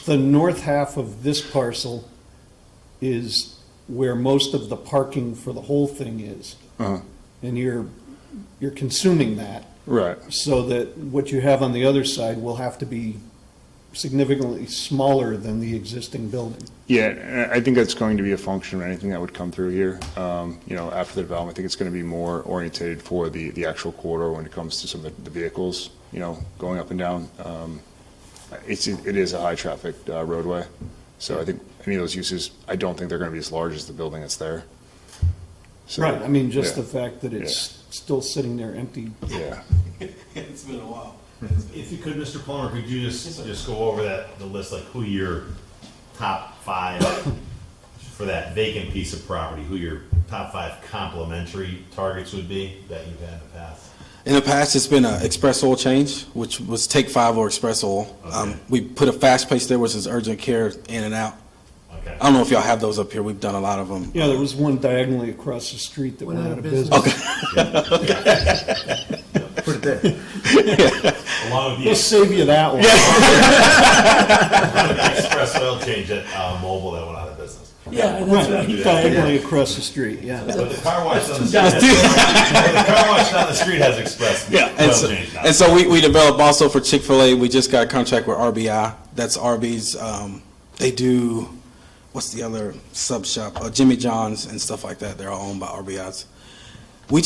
the north half of this parcel is where most of the parking for the whole thing is. Uh-huh. And you're consuming that. Right. So that what you have on the other side will have to be significantly smaller than the existing building. Yeah, I think that's going to be a function of anything that would come through here. After the development, I think it's going to be more orientated for the actual corridor when it comes to some of the vehicles, going up and down. It is a high-traffic roadway, so I think any of those uses, I don't think they're going to be as large as the building that's there. So, Right, I mean, just yeah. the fact that it's still sitting there empty. Yeah. It's been a while. If you could, Mr. Palmer, could you just go over the list, like who your top 5 for that vacant piece of property, who your top 5 complementary targets would be that you've had in the past? In the past, it's been an express oil change, which was Take 5 or Express Oil. Okay. We put a fast pace there, which is urgent care in and out. Okay. I don't know if y'all have those up here. We've done a lot of them. Yeah, there was one diagonally across the street that went out of business. Put it there. Along with the We'll save you that one. express oil change at Mobile that went out of business. Yeah, that's right. Diagonally across the street, yeah. But the car wash down the street has express Yeah, oil and change now. so we developed also for Chick-fil-A. We just got a contract with RBI. That's Arby's. They do, what's the other sub shop? Jimmy John's and stuff like that. They're all owned by RBI's. We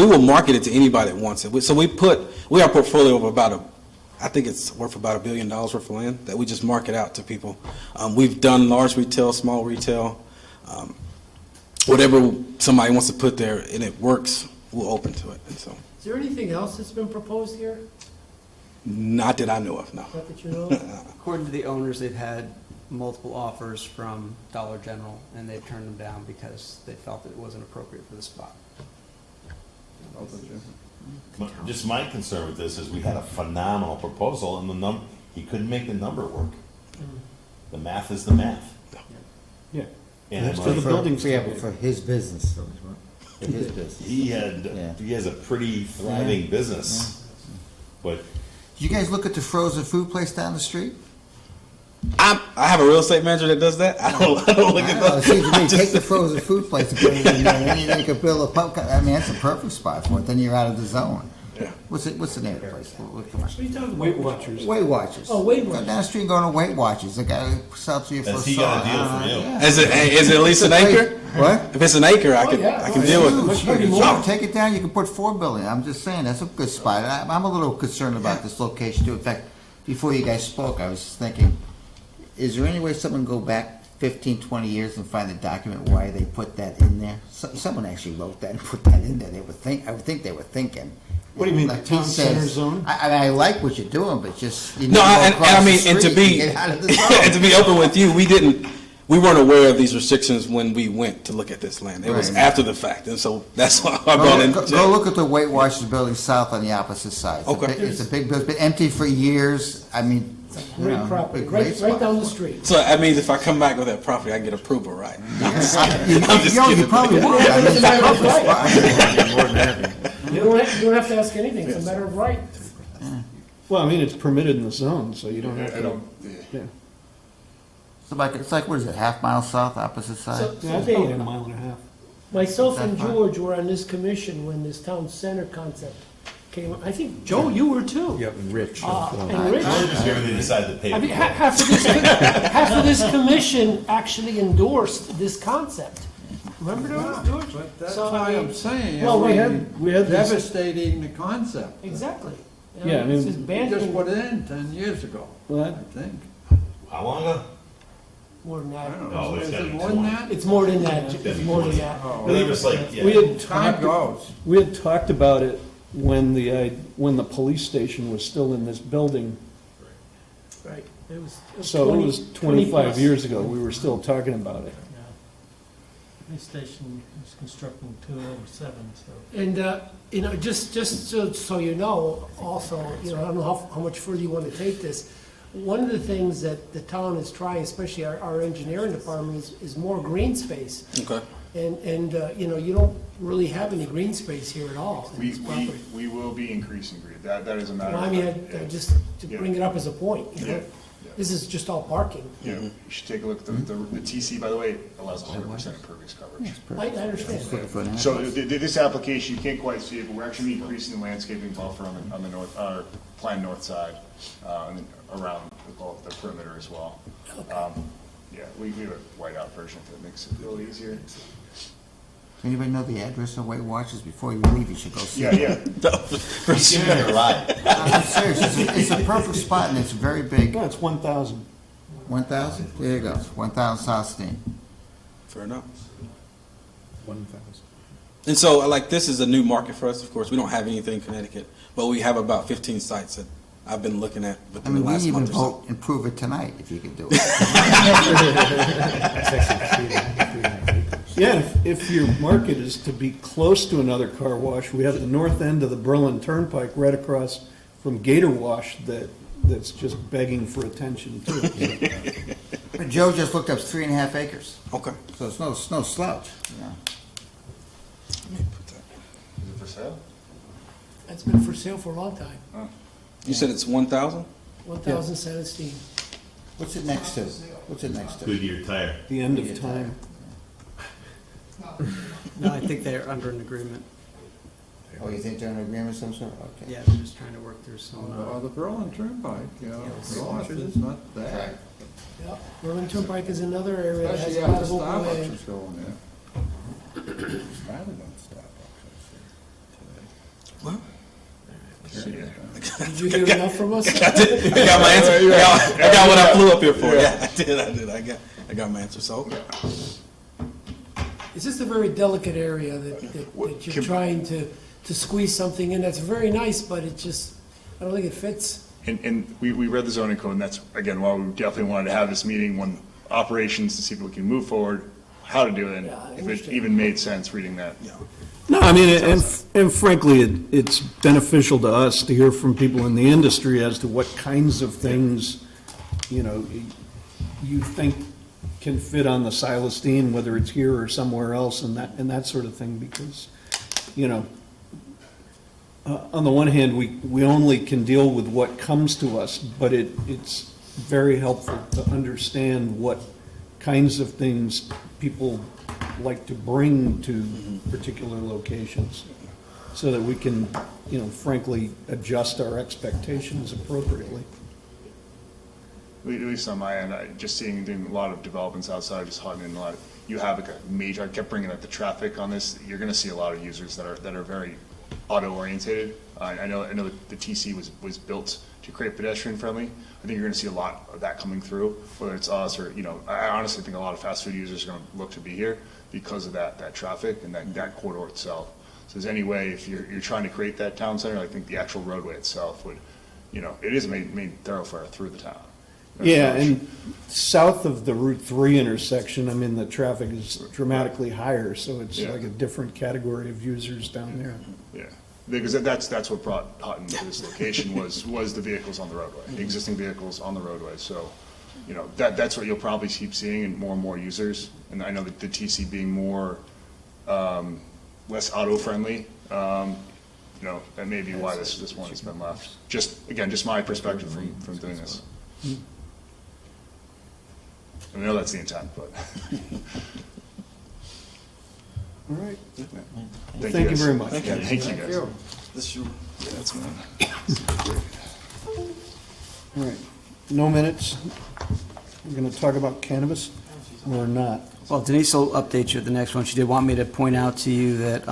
will market it to anybody that wants it. So we have a portfolio of I think it's worth about $1 billion worth of land that we just market out to people. We've done large retail, small retail, whatever somebody wants to put there and it works, we'll open to it. And so, Is there anything else that's been proposed here? not that I know of, no. Not that you know of? According to the owners, they've had multiple offers from Dollar General, and they've turned them down because they felt that it wasn't appropriate for the spot. Just my concern with this is we had a phenomenal proposal and he couldn't make the number work. The math is the math. Yeah. And That's for the buildings. For his business. For his business. he has a pretty thriving business, but Did you guys look at the frozen food place down the street? I have a real estate manager that does that. I don't look at It seems to me, that. take the frozen food place and put it in there, and then you could build a pub, I mean, that's a perfect spot for it, then you're out of the zone. Yeah. What's the name of the place? Come on. Weight Watchers. Weight Watchers. Oh, Weight Go Watchers. down the street and go to Weight Watchers, the guy who sells you for Has a he got a deal saw. for you? Yeah. Is it at least an acre? What? If it's an acre, I can deal with it. Huge, huge. Take it down, you can put 4 buildings. I'm just saying, that's a good spot. I'm a little concerned about this location too. In fact, before you guys spoke, I was thinking, is there any way someone can go back 15, 20 years and find the document why they put that in there? Someone actually wrote that and put that in there. I would think they were thinking. What do you mean, Like the town he center says, zone? I like what you're doing, but just, you No, need to go and I across mean, the and to street be get out of the and to zone. be open with you, we weren't aware of these restrictions when we went to look at this land. It was Right. after the fact, and so that's why I brought in. Go look at the Weight Watchers building south on the opposite side. Okay. It's a big building, it's been empty for years. I mean, you Great know, property, a great right spot. down the street. So that means if I come back with that property, I get approval, right? You I'm just you kidding. probably would. I mean, it's a perfect spot. You don't have to ask anything, it's a matter of right. Well, I mean, it's permitted in the zone, so you don't have to. Yeah. It's like, what is it, half mile south, opposite side? So Yeah, it's probably Dave, a mile and a half. myself and Is that fine? George were on this commission when this town center concept came, I think, Joe, you were too. Yep, Rich. And Rich. They decided to pay I mean, for it. half of this commission actually endorsed this concept. Remember that, George? But that's So, why I I'm mean, saying, well, we we had this- devastating the concept. Exactly. Yeah, I mean, It's just We banned just put it in 10 years ago, Well, I that- think. How long ago? more than I that. don't Oh, know, it's is gotta it be more than 20. that? It's more than that, it's more than that. Oh, Well, it was like, yeah. We had Time talked, goes. we had talked about it when the police station was still in this building. Right. It was So it 20 was 20 25 plus. years ago, we were still talking about it. Police station was constructed in 2007, so. And, just so you know, also, I don't know how much further you want to take this. One of the things that the town is trying, especially our engineering department, is more green space. Okay. And, you don't really have any green space here at all in this property. We will be increasing green, that is a matter Well, of. I mean, yeah. just to Yeah. bring it up as a point, Yeah. This is just all parking. Yeah, you should take a look at the TC, by the way, allows 100% impervious coverage. I understand. So this application, you can't quite see it, but we're actually increasing the landscaping buffer on the north, our planned north side, and then around the perimeter as well. Yeah, we have a whiteout version if that makes it a little easier. Anybody know the address of Weight Watchers? Before you leave, you should go see Yeah, it. yeah. For sure. I'm serious, it's a perfect spot and it's very big. No, it's 1,000. 1,000? There you go, 1,000 South Deane. Fair enough. 1,000. And so, like, this is a new market for us, of course. We don't have anything in Connecticut, but we have about 15 sites that I've been looking at I within mean, the we last even month or so. vote and prove it tonight, if you could do it. Yeah, if your market is to be close to another car wash, we have the north end of the Berlin Turnpike right across from Gator Wash that's just begging for attention too. But Joe just looked up 3.5 acres, Okay. so it's no slouch, you know. Is it for sale? That's been for sale for a long time. You said it's 1,000? 1,017. What's it next to? What's it next to? Goodyear tire. The end of time. No, I think they're under an agreement. Oh, you think they're in agreement of some sort? Okay. Yeah, they're just trying to work through some, The Berlin Turnpike, it's not bad. Yep. Berlin Turnpike is another area that has Especially a lot after of open Starbucks land. is going there. What? Did you hear enough from us? I got my answer. I got what I flew up here for. Yeah, I did. I got my answer. So, It's just a very delicate area that you're trying to squeeze something in that's very nice, but it just, I don't think it fits. And we read the zoning code, and that's, again, why we definitely wanted to have this meeting, when operations, to see if we can move forward, how to do it, and Yeah, I if it understand. even made sense reading that. No, I mean, and frankly, it's beneficial to us to hear from people in the industry as to what kinds of things, you think can fit on the Silas Deane, whether it's here or somewhere else, and that sort of thing, because, on the one hand, we only can deal with what comes to us, but it's very helpful to understand what kinds of things people like to bring to particular locations, so that we can, frankly, adjust our expectations appropriately. At least on my end, just seeing doing a lot of developments outside, just Hutton and a lot, you have like a major, I kept bringing up the traffic on this, you're gonna see a lot of users that are very auto-orientated. I know that the TC was built to create pedestrian friendly. I think you're gonna see a lot of that coming through, whether it's us or, I honestly think a lot of fast food users are gonna look to be here because of that traffic and that corridor itself. So is there any way, if you're trying to create that town center, I think the actual roadway itself would, it is a main thoroughfare through the town. Yeah, and south of the Route 3 intersection, the traffic is dramatically higher, so it's Yeah. like a different category of users down there. Yeah, because that's what brought Hutton to this location was the vehicles on the roadway, the existing vehicles on the roadway. So, that's what you'll probably keep seeing, and more users. And I know that the TC being more, less auto-friendly, that may be why this one has been left. Just my perspective from doing this. I know that's the intent, but. All right. Thank you guys. very much. Yeah, thank you guys. This you. Yeah, that's mine. All right, no minutes. We're going to talk about cannabis or not? Well, Denise will update you at the next one. She did want me to point out to you that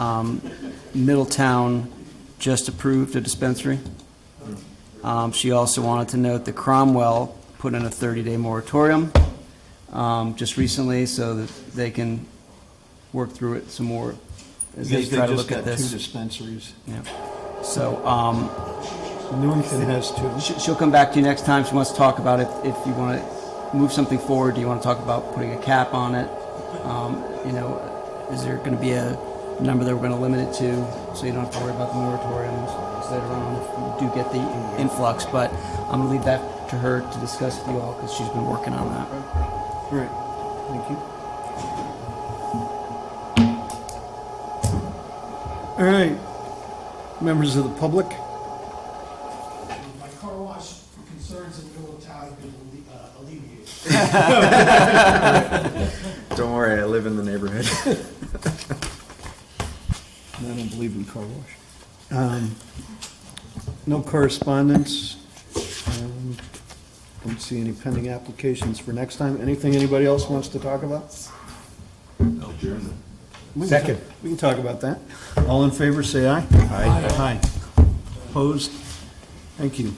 Middletown just approved a dispensary. She also wanted to note that Cromwell put in a 30-day moratorium just recently, so that they can work through it some more as they Because try to just look at got this. 2 dispensaries. Yeah. So Newington has 2. she'll come back to you next time. She wants to talk about it. If you want to move something forward, do you want to talk about putting a cap on it? Is there going to be a number that we're going to limit it to, so you don't have to worry about the moratoriums later on if you do get the influx? But I'm going to leave that to her to discuss with you all, because she's been working on that. All right, thank you. All right, members of the public? My car wash concerns in the middle of town have been alleviated. Don't worry, I live in the neighborhood. I don't believe in car wash. No correspondence. Don't see any pending applications for next time. Anything anybody else wants to talk about? Second. We can talk about that. All in favor, say aye. Aye. Aye. Opposed? Thank you.